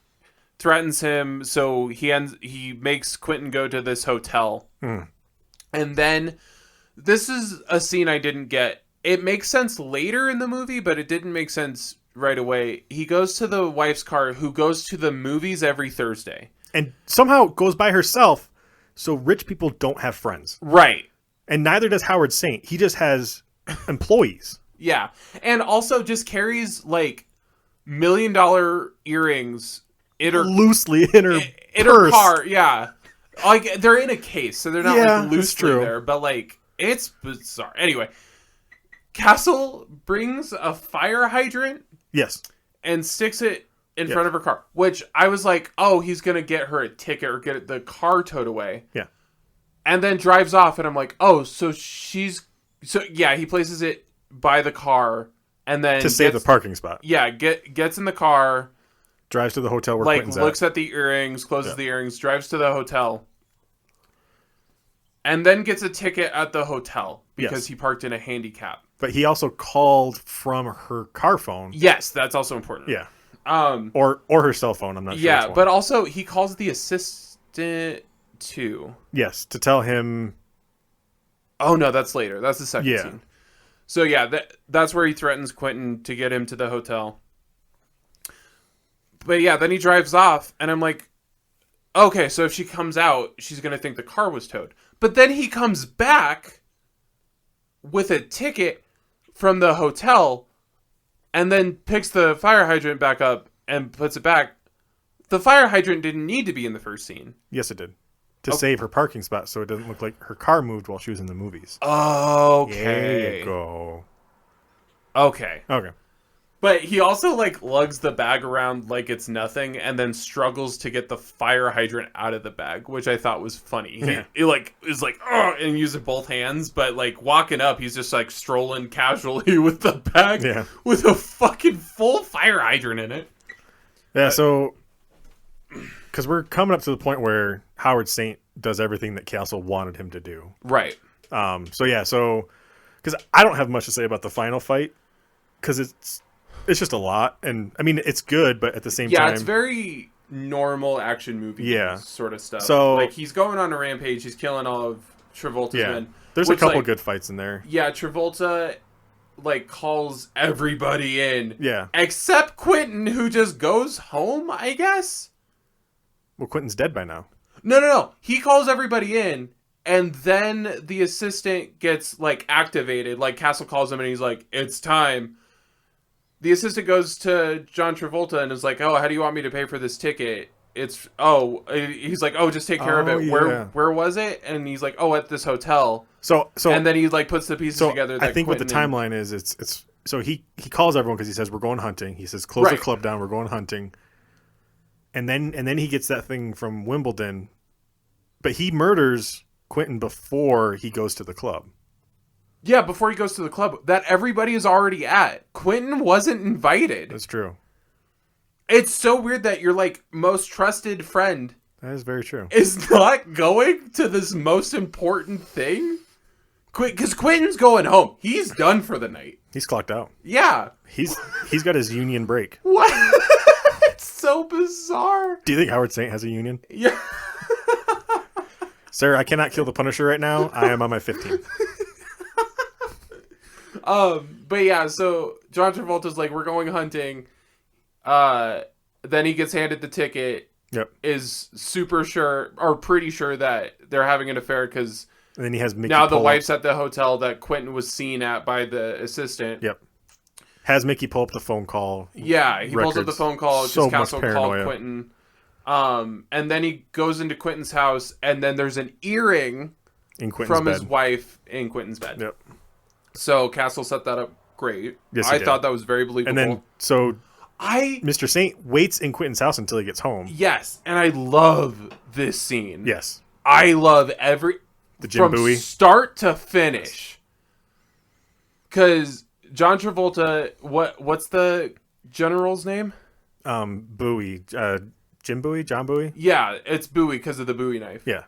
threatens him, so he makes Quentin go to this hotel. And then this is a scene I didn't get. It makes sense later in the movie, but it didn't make sense right away. He goes to the wife's car, who goes to the movies every Thursday. And somehow goes by herself, so rich people don't have friends. Right. And neither does Howard Saint. He just has employees. Yeah. And also just carries, like, $1 million earrings loosely in her her car. Yeah. Like, they're in a case, so they're not, like, loosely there. But, like, it's bizarre. Anyway, Castle brings a fire hydrant. Yes. And sticks it in front of her car, which I was like, oh, he's going to get her a ticket or get the car towed away. Yeah. And then drives off, and I'm like, oh, so he places it by the car, and then... To save the parking spot. Yeah, gets in the car. Drives to the hotel where like, Quentin's looks at the earrings, closes the earrings, drives to the hotel. and then gets a ticket at the hotel because Yes. he parked in a handicap. But he also called from her car phone. Yes, that's also important. Yeah. Um, Or her cell phone. I'm not sure. yeah, which one. but also he calls the assistant too. Yes, to tell him. Oh no, that's later. That's the second Yeah. scene. So yeah, that's where he threatens Quentin to get him to the hotel. But yeah, then he drives off, and I'm like, okay, so if she comes out, she's gonna think the car was towed. But then he comes back with a ticket from the hotel, and then picks the fire hydrant back up and puts it back. The fire hydrant didn't need to be in the first scene. Yes, it did. To save her parking spot so it doesn't look like her car moved while she was in the movies. Okay. There you go. Okay. Okay. But he also like lugs the bag around like it's nothing, and then struggles to get the fire hydrant out of the bag, which I thought was funny. Yeah. He like is like and using both hands, but like walking up, he's just like strolling casually with the bag Yeah. with a fucking full fire hydrant in it. Yeah, so because we're coming up to the point where Howard Saint does everything that Castle wanted him to do. Right. So because I don't have much to say about the final fight because it's just a lot, and I mean it's good, but at the same time, Yeah, it's very normal action movie sort of stuff. So like he's going on a rampage, he's killing all of Travolta's men. there's which, a couple like, good fights in there. Yeah, Travolta like calls everybody in. Yeah. Except Quentin, who just goes home, I guess. Well, Quentin's dead by now. No. He calls everybody in, and then the assistant gets like activated. Like Castle calls him and he's like, "It's time." The assistant goes to John Travolta and is like, "Oh, how do you want me to pay for this ticket?" He's like, "Oh, just take care of it." Yeah. Where was it? And he's like, "Oh, at this hotel." So and then he like puts the pieces together. That I think Quentin what the timeline is, it's so he calls everyone because he says we're going hunting. He says close the club down. We're going hunting. And then he gets that thing from Wimbledon, but he murders Quentin before he goes to the club. Yeah, before he goes to the club that everybody is already at. Quentin wasn't invited. That's true. It's so weird that your like most trusted friend That is very true. is not going to this most important thing. Because Quentin's going home. He's done for the night. He's clocked out. Yeah. He's got his union break. What? It's so bizarre. Do you think Howard Saint has a union? Yeah. Sir, I cannot kill the Punisher right now. I am on my 15th. But yeah, so John Travolta's like, we're going hunting. Then he gets handed the ticket. Yep. Is super sure or pretty sure that they're having an affair because And then he has Mickey now the pull wife's up. at the hotel that Quentin was seen at by the assistant. Yep. Has Mickey pull up the phone call. Yeah, he pulls up the records. phone call. So Just much Castle called paranoia. Quentin. And then he goes into Quentin's house, and then there's an earring In Quentin's from bed. his wife in Quentin's bed. Yep. So Castle set that up great. Yes, he I did. thought that was very believable. And then, so I Mr. Saint waits in Quentin's house until he gets home. yes, and I love this scene. Yes. I love The Jim from Bowie. start to finish. Because John Travolta, what's the general's name? Bowie. Jim Bowie? John Bowie? Yeah, it's Bowie because of the Bowie knife. Yeah.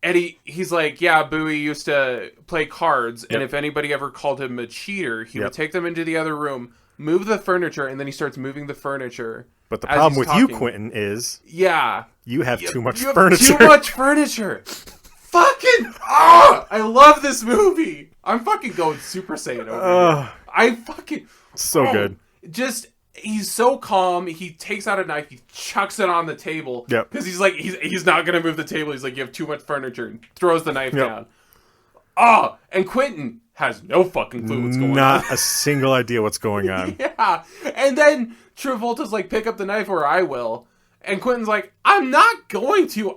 And he's like, yeah, Bowie used to play cards, and Yep. if anybody ever called him a cheater, he Yep. would take them into the other room, move the furniture, and then he starts moving the furniture. But the as problem he's with you, talking. Quentin, is Yeah. you have too much You have furniture. Too much furniture. Fucking I love this movie. I'm fucking going Super Saiyan over here. I fucking So good. Just he's so calm. He takes out a knife. He chucks it on the table. Yep. Because he's like he's not gonna move the table. He's like, you have too much furniture, and throws the knife Yep. down. And Quentin has no fucking clue what's going on. Not a single idea what's going on. Yeah. And then Travolta's like, pick up the knife or I will. And Quentin's like, I'm not going to.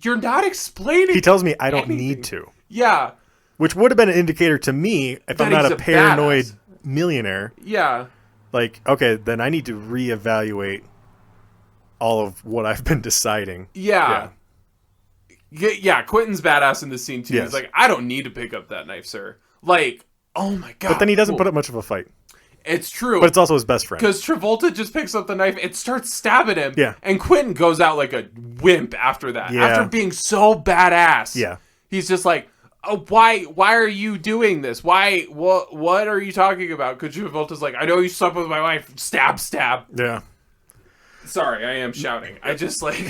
You're not explaining. He tells me I don't anything. need to. Yeah. Which would have been an indicator to me if That I'm not he's a a paranoid badass. millionaire. Yeah. Like, okay, then I need to reevaluate all of what I've been deciding. Yeah. Yeah, Quentin's badass in this scene too. Yes. He's like, I don't need to pick up that knife, sir. Like, oh my god. But then he doesn't cool. put up much of a fight. It's true. But it's also his best friend. Because Travolta just picks up the knife and starts stabbing him. Yeah. And Quentin goes out like a wimp after that. Yeah. After being so badass. Yeah. He's just like, oh, why are you doing this? What are you talking about? Because Travolta's like, I know you slept with my wife. Stab, stab. Yeah. Sorry, I am shouting. I just like...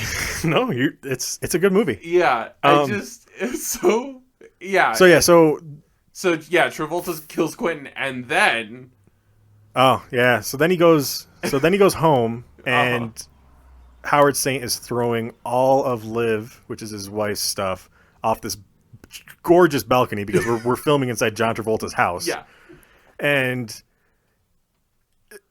No, it's a good movie. Yeah. It's so... Yeah. So Travolta kills Quentin and then... Oh, yeah. So then he goes home and Howard Saint is throwing all of Liv, which is his wife's stuff, off this gorgeous balcony because we're filming inside John Travolta's house. Yeah. And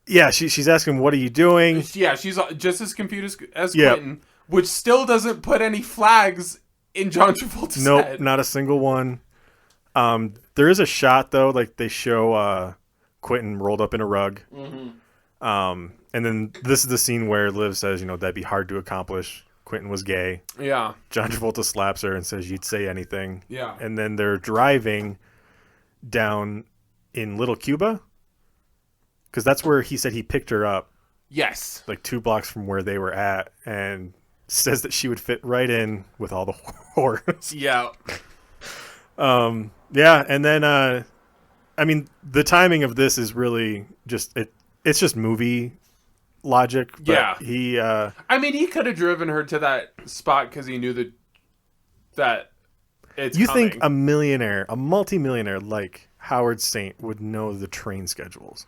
yeah, she's asking, "What are you doing?" Yeah, she's just as confused as Quentin, which still doesn't put any flags in John Travolta's head. Nope, not a single one. There is a shot though, like they show Quentin rolled up in a rug. Mm-hmm. And then this is the scene where Liv says, that'd be hard to accomplish. Quentin was gay. Yeah. John Travolta slaps her and says, "You'd say anything." Yeah. And then they're driving down in Little Cuba, because that's where he said he picked her up. Yes. Like 2 blocks from where they were at, and says that she would fit right in with all the whores. Yeah. Yeah, and then the timing of this is really just it's just movie logic. But Yeah. he could have driven her to that spot because he knew that it's you coming. think a multimillionaire like Howard Saint would know the train schedules?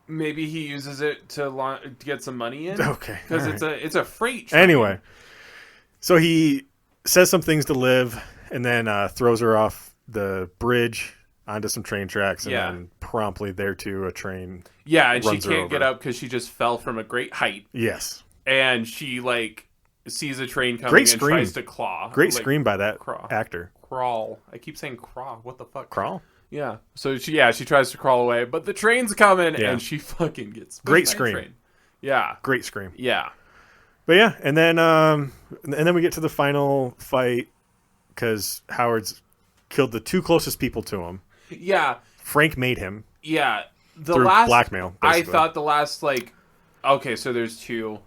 Maybe he uses it to get some money in. Okay, Because right. it's a freight train. Anyway, so he says some things to Liv and then throws her off the bridge onto some train tracks, and then promptly there too a train. Yeah, and she runs her can't over. get up because she just fell from a great height. Yes. And she sees a train coming Great and scream. tries to claw. Great scream by that crawl. actor. Crawl. I keep saying crawl. What the fuck? Crawl? Yeah. So she tries to crawl away, but the train's coming and she fucking gets Great hit by the scream. train. Yeah. Great scream. Yeah. But yeah, and then we get to the final fight because Howard's killed the 2 closest people to him. Yeah. Frank made him. Yeah. Through blackmail, basically. I thought the last okay, so there's 2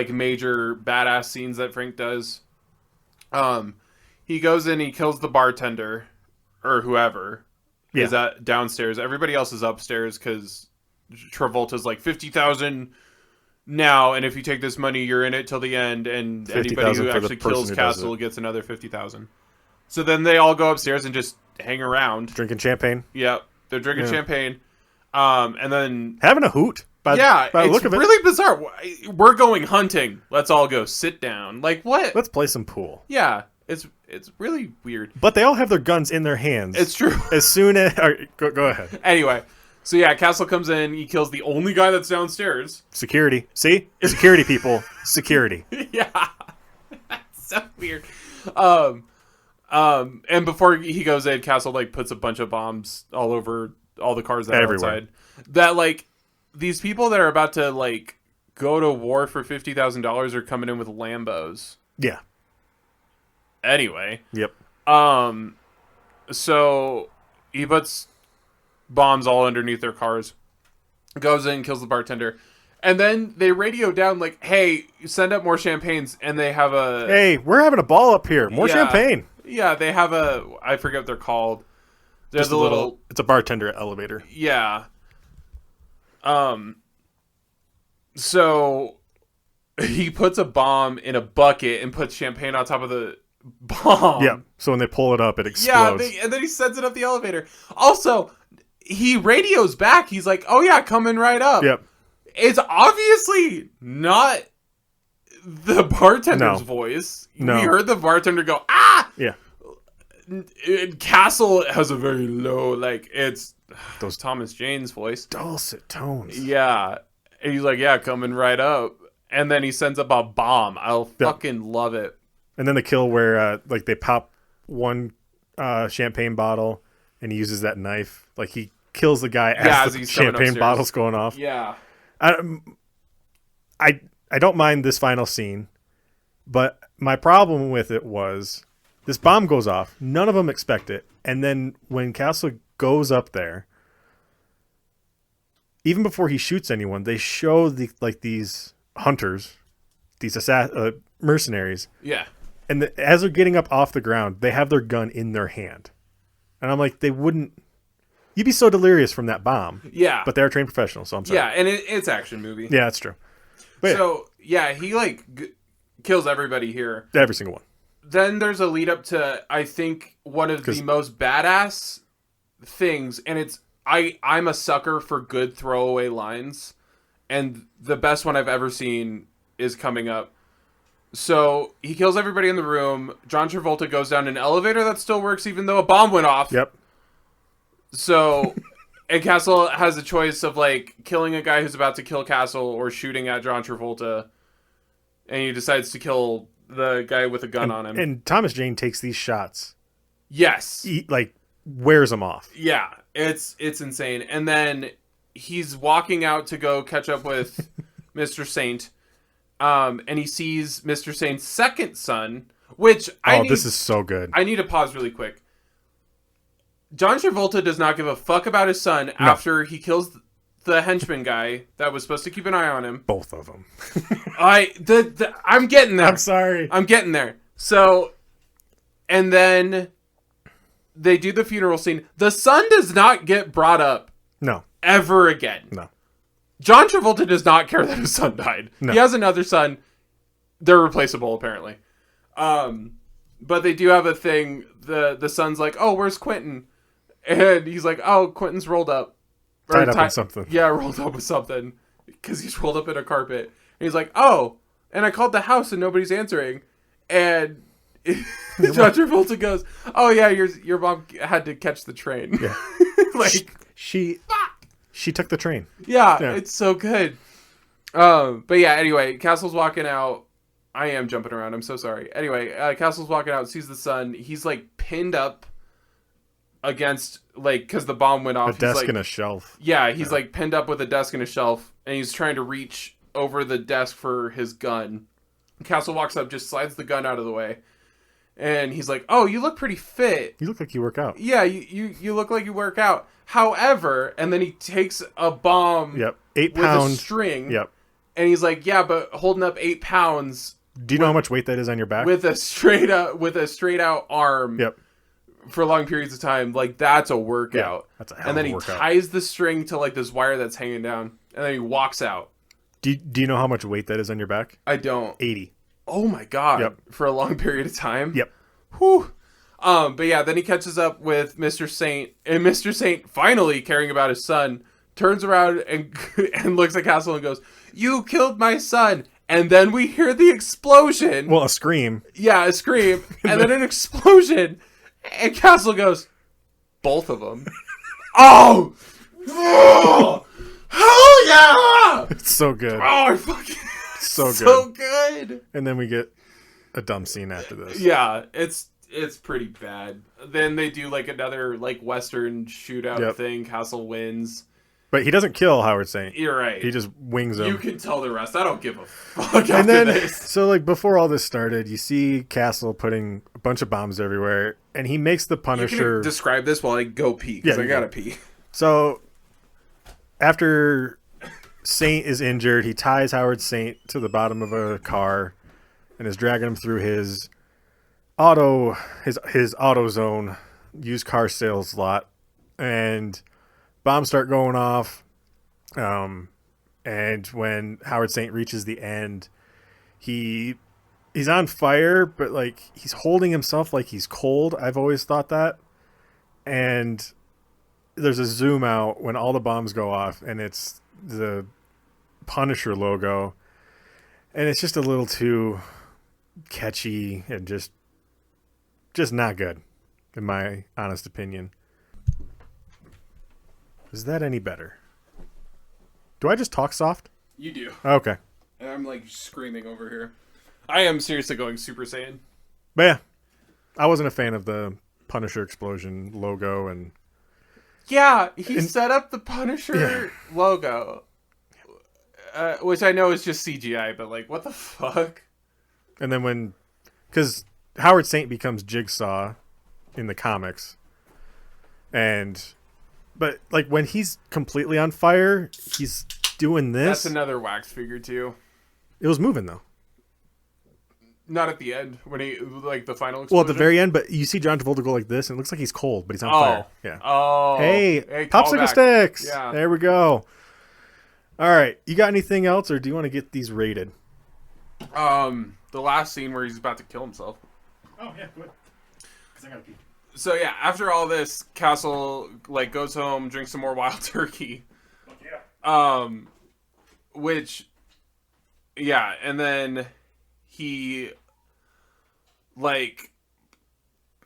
major badass scenes that Frank does. He goes in, he kills the bartender or whoever is at downstairs. Everybody else is upstairs because Travolta's like 50,000 now, and if you take this money, you're in it till the end, and anybody who actually kills Castle gets another 50,000. So then they all go upstairs and just hang around, drinking champagne. Yep, they're drinking champagne, and then having a hoot. By the it's look of it. really bizarre. We're going hunting. Let's all go sit down. Like what? Let's play some pool. Yeah, it's really weird. But they all have their guns in their hands. It's true. As soon as go ahead. Anyway, so Castle comes in. He kills the only guy that's downstairs. Security. See? Security people. Security. Yeah, that's so weird. And before he goes in, Castle puts a bunch of bombs all over all the cars that are everywhere. outside. That these people that are about to go to war for $50,000 are coming in with Lambos. Yeah. Anyway. Yep. So he puts bombs all underneath their cars, goes in, kills the bartender, and then they radio down hey, send up more champagnes, and they have a... Hey, we're having a ball up here. More champagne. Yeah, they have I forget what they're called. There's Just a little... It's a bartender elevator. Yeah. So he puts a bomb in a bucket and puts champagne on top of the bomb. Yeah. So when they pull it up, it explodes. Yeah, and then he sends it up the elevator. Also, he radios back. He's like, "Oh yeah, coming right up." Yep. It's obviously not the bartender's voice. No. We heard the bartender go, "Ah!" Yeah. Castle has a very low, it's those Thomas Jane's voice. Dulcet tones. Yeah. And he's like, "Yeah, coming right up." And then he sends up a bomb. I'll fucking love it. And then the kill where they pop one champagne bottle and he uses that knife. He kills the guy as the champagne bottle's going off. Yeah. I don't mind this final scene, but my problem with it was this bomb goes off. None of them expect it. And then when Castle goes up there, even before he shoots anyone, they show these hunters, these mercenaries, Yeah. and as they're getting up off the ground, they have their gun in their hand, and I'm like, they wouldn't. You'd be so delirious from that bomb. Yeah. But they're trained professionals, so I'm sorry. Yeah, and it's action movie. Yeah, that's true. But so yeah, he like kills everybody here. every single one. Then there's a lead up to, I think, one of the most badass things, and it's I'm a sucker for good throwaway lines, and the best one I've ever seen is coming up. So he kills everybody in the room. John Travolta goes down an elevator that still works even though a bomb went off. Yep. So, and Castle has a choice of like killing a guy who's about to kill Castle or shooting at John Travolta, and he decides to kill the guy with a gun on him. And Thomas Jane takes these shots. Yes. Wears them off. Yeah, it's insane. And then he's walking out to go catch up with Mr. Saint, and he sees Mr. Saint's second son, which this is so good. I need to pause really quick. John Travolta does not give a fuck about his son after he kills the henchman guy that was supposed to keep an eye on him. Both of them. I'm getting there. I'm sorry. I'm getting there. So, and then they do the funeral scene. The son does not get brought up. No. Ever again. No. John Travolta does not care that his son died. No. He has another son. They're replaceable, apparently. But they do have a thing. The son's like, oh, where's Quentin? And he's like, oh, Quentin's rolled up. Tied up in something. Yeah, rolled up with something. Because he's rolled up in a carpet. And he's like, oh, and I called the house and nobody's answering. And John Travolta goes, oh, yeah, your mom had to catch the train. Yeah. Like, she took the train. Yeah, it's so good. But yeah, anyway, Castle's walking out. I am jumping around. I'm so sorry. Anyway, Castle's walking out, sees the son. He's like pinned up against, like, because the bomb went off. A desk like, and a shelf. Yeah, he's like pinned up with a desk and a shelf, and he's trying to reach over the desk for his gun. Castle walks up, just slides the gun out of the way, and he's like, "Oh, you look pretty fit. You look like you work out." Yeah, you look like you work out. However, and then he takes a bomb. Yep, 8 with pounds. a string. Yep. And he's like, "Yeah, but holding up 8 pounds." Do you know how much weight that is on your back? With a straight out arm. Yep. For long periods of time, like, that's a workout. Yeah, that's a hell and then of a he workout. ties the string to like this wire that's hanging down, and then he walks out. Do you know how much weight that is on your back? I don't. 80. Oh my god! Yep. For a long period of time. Yep. Whew. But yeah, then he catches up with Mr. Saint, and Mr. Saint, finally caring about his son, turns around and and looks at Castle and goes, "You killed my son." And then we hear the explosion. Well, a scream. Yeah, a scream, and then an explosion. And Castle goes, "Both of them." Oh! Oh! Hell yeah! It's so good. Oh, I fucking So good. so good. And then we get a dumb scene after this. Yeah, it's pretty bad. Then they do like another like Western shootout thing. Castle wins. But he doesn't kill Howard Saint. You're right. He just wings him. You can tell the rest. I don't give a fuck. And then, this. so like before all this started, you see Castle putting a bunch of bombs everywhere, and he makes the Punisher. You can describe this while I go pee, because I gotta pee. So after Saint is injured, he ties Howard Saint to the bottom of a car and is dragging him through his auto zone used car sales lot, and bombs start going off. And when Howard Saint reaches the end, he's on fire, but like he's holding himself like he's cold. I've always thought that. And there's a zoom out when all the bombs go off, and it's the Punisher logo, and it's just a little too catchy and just not good, in my honest opinion. Is that any better? Do I just talk soft? You do. Okay. And I'm like screaming over here. I am seriously going Super Saiyan. But yeah, I wasn't a fan of the Punisher explosion logo, and yeah, he set up the Punisher logo, which I know is just CGI, but like, what the fuck? And then because Howard Saint becomes Jigsaw in the comics, and But like when he's completely on fire, he's doing this. That's another wax figure too. It was moving though. Not at the end when he like the final explosion. Well, at the very end, but you see John Travolta go like this, and it looks like he's cold, but he's on fire. Yeah. Oh. Hey, popsicle callback. sticks. Yeah. There we go. All right, you got anything else, or do you want to get these rated? The last scene where he's about to kill himself. Oh yeah, good. Because I gotta pee. So yeah, after all this, Castle like goes home, drinks some more wild turkey. Yeah. Which, yeah, and then he like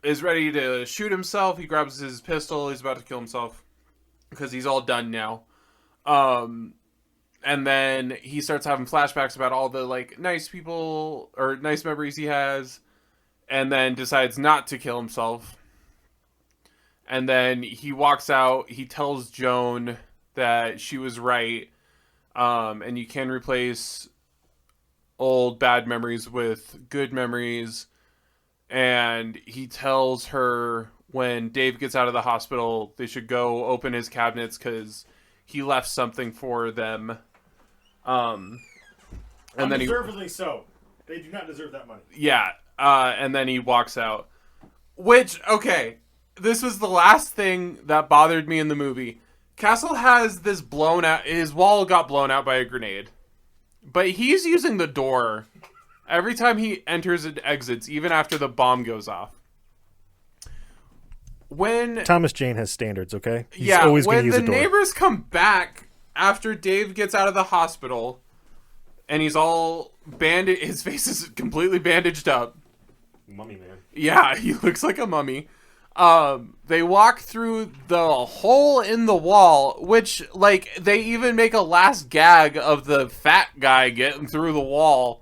is ready to shoot himself. He grabs his pistol. He's about to kill himself because he's all done now. And then he starts having flashbacks about all the like nice people or nice memories he has, and then decides not to kill himself. And then he walks out. He tells Joan that she was right, and you can replace old bad memories with good memories. And he tells her when Dave gets out of the hospital, they should go open his cabinets because he left something for them. And then Undeservedly so. They do not deserve that money. yeah, and then he walks out. Which, okay, this was the last thing that bothered me in the movie. Castle has this blown out, his wall got blown out by a grenade. But he's using the door every time he enters and exits, even after the bomb goes off. When Thomas Jane has standards, okay? He's always going to when use the a door. neighbors come back after Dave gets out of the hospital, and he's all bandaged, his face is completely bandaged up. Mummy man. Yeah, he looks like a mummy. They walk through the hole in the wall, which, like, they even make a last gag of the fat guy getting through the wall.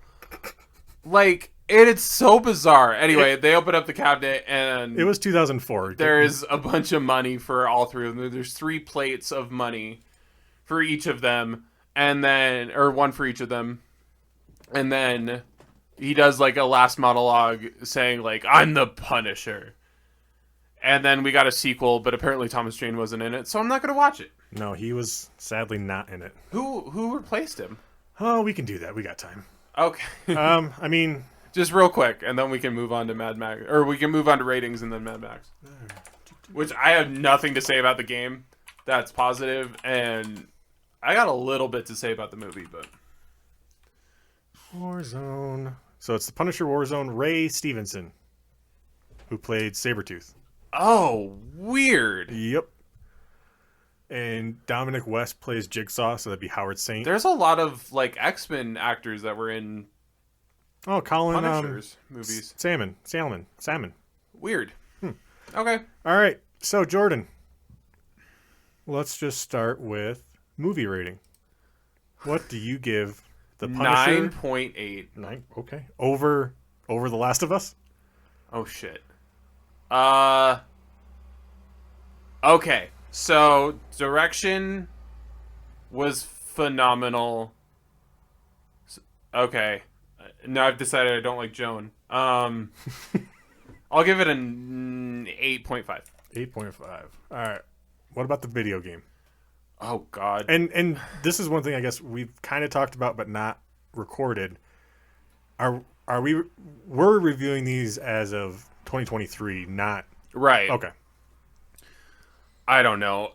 Like, it's so bizarre. Anyway, they open up the cabinet, and It was 2004. there's a bunch of money for all three of them. There's 3 plates of money for each of them, and then, or one for each of them. And then he does, like, a last monologue saying, like, I'm the Punisher. And then we got a sequel, but apparently Thomas Jane wasn't in it, so I'm not going to watch it. No, he was sadly not in it. Who replaced him? Oh, we can do that. We got time. Okay. I mean, Just real quick, and then we can move on to Mad Max. Or we can move on to ratings and then Mad Max. Which I have nothing to say about the game. That's positive, and I got a little bit to say about the movie, but... Warzone. So it's the Punisher Warzone, Ray Stevenson, who played Sabretooth. Oh, weird. Yep. And Dominic West plays Jigsaw, so that'd be Howard Saint. There's a lot of, like, X-Men actors that were in Oh, Colin Punishers movies. Salmon. Weird. Okay. All right. So, Jordan, let's just start with movie rating. What do you give the Punisher? 9.8. 9. Okay. Over The Last of Us? Oh, shit. Okay. So, direction was phenomenal. Okay. Now I've decided I don't like Joan. I'll give it an 8.5. 8.5. All right. What about the video game? Oh, God. And this is one thing I guess we've kind of talked about but not recorded. We're reviewing these as of 2023, not Right. okay. I don't know.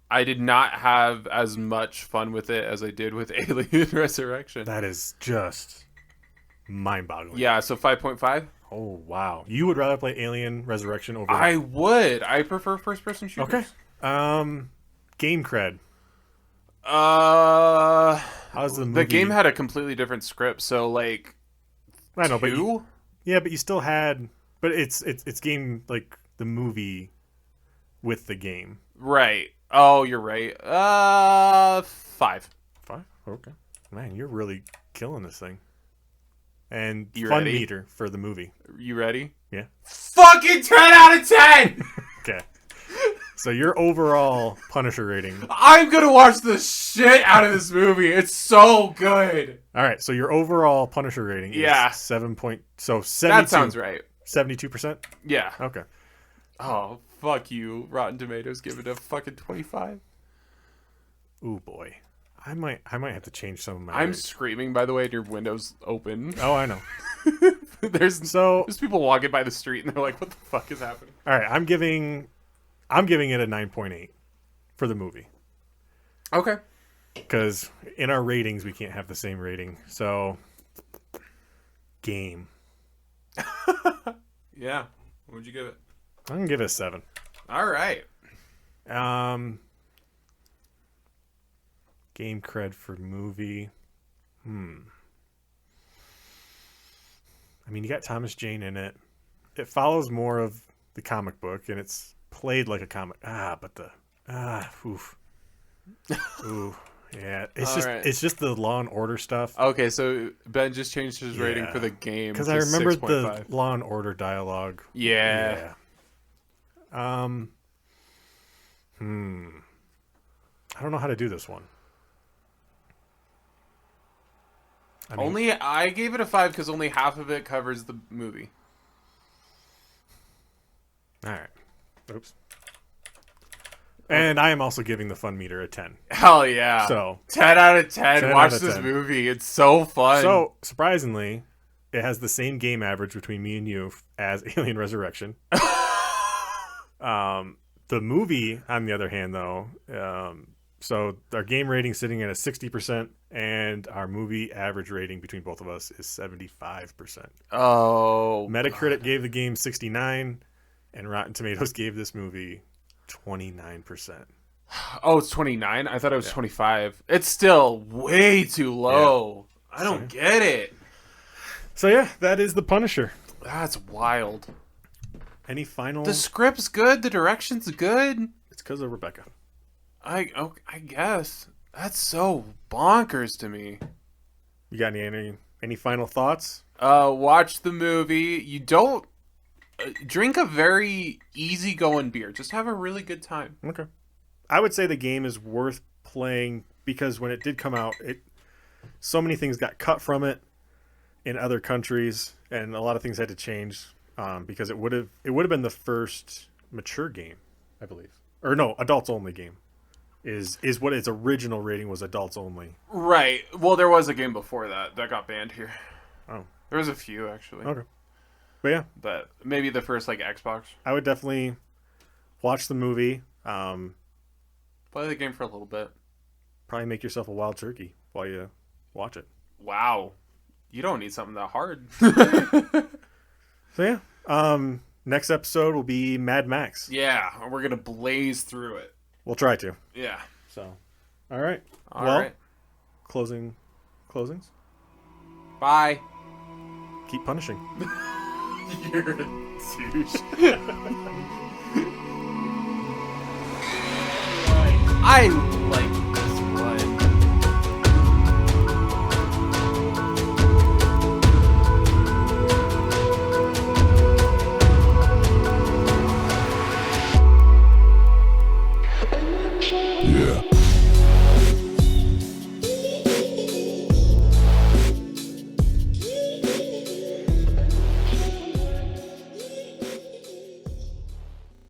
I did not have as much fun with it as I did with Alien Resurrection. That is just mind-boggling. Yeah, so 5.5? Oh, wow. You would rather play Alien Resurrection over... I would. I prefer first-person shooters. Okay. Game cred. How's the movie? The game had a completely different script, so, like, I know, but 2? but you still had... But it's game, like, the movie with the game. Right. Oh, you're right. 5. 5? Okay. Man, you're really killing this thing. And You fun ready? meter for the movie. You ready? Yeah. Fucking 10 out of 10! Okay. So your overall Punisher rating. I'm gonna watch the shit out of this movie. It's so good. All right. So your overall Punisher rating Yeah. is 7 point. So 72, That sounds right. 72%? Yeah. Okay. Oh, Fuck you, Rotten Tomatoes. Give it a fucking 25. Ooh boy, I might have to change some of my. I'm ratings. screaming, by the way, and your window's open. Oh, I know. there's people walking by the street, and they're like, "What the fuck is happening?" All right, I'm giving it a 9.8 for the movie Okay. because in our ratings we can't have the same rating. So, game. Yeah. What'd you give it? I'm gonna give it a 7. All right. Game cred for movie. I mean, you got Thomas Jane in it. It follows more of the comic book, and it's played like a comic. Oof. Ooh, yeah. It's just the Law and Order stuff. Okay, so Ben just changed his rating for the game Because to I remember 6.5. the Law and Order dialogue. Yeah. I don't know how to do this one. I mean, I gave it a 5 because only half of it covers the movie. all right. Oops. And I am also giving the fun meter a 10. Hell yeah. So 10 out of 10. 10 Watch out of this 10. movie. It's so fun. So surprisingly, it has the same game average between me and you as Alien Resurrection. The movie, on the other hand, though, so our game rating sitting at a 60%, and our movie average rating between both of us is 75%. Oh. Metacritic gave the game 69, and Rotten Tomatoes gave this movie 29%. Oh, it's 29? I thought it was 25. It's still way too low. I don't get it. So yeah, that is The Punisher. That's wild. Any final? The script's good. The direction's good. It's because of Rebecca. I guess. That's so bonkers to me. You got any final thoughts? Watch the movie. You don't drink a very easygoing beer. Just have a really good time. Okay. I would say the game is worth playing because when it did come out, so many things got cut from it in other countries, and a lot of things had to change because it would have been the first mature game, I believe, or no, adults only game. Is what its original rating was, adults only. Right. Well, there was a game before that got banned here. Oh. There was a few actually. Okay. But yeah, But maybe the first like Xbox. I would definitely watch the movie. Play the game for a little bit. Probably make yourself a wild turkey while you watch it. Wow. You don't need something that hard. So yeah, next episode will be Mad Max. Yeah, we're gonna blaze through it. We'll try to. Yeah. So, all right. All right. Closings. Bye. Keep punishing. You're a douche. I like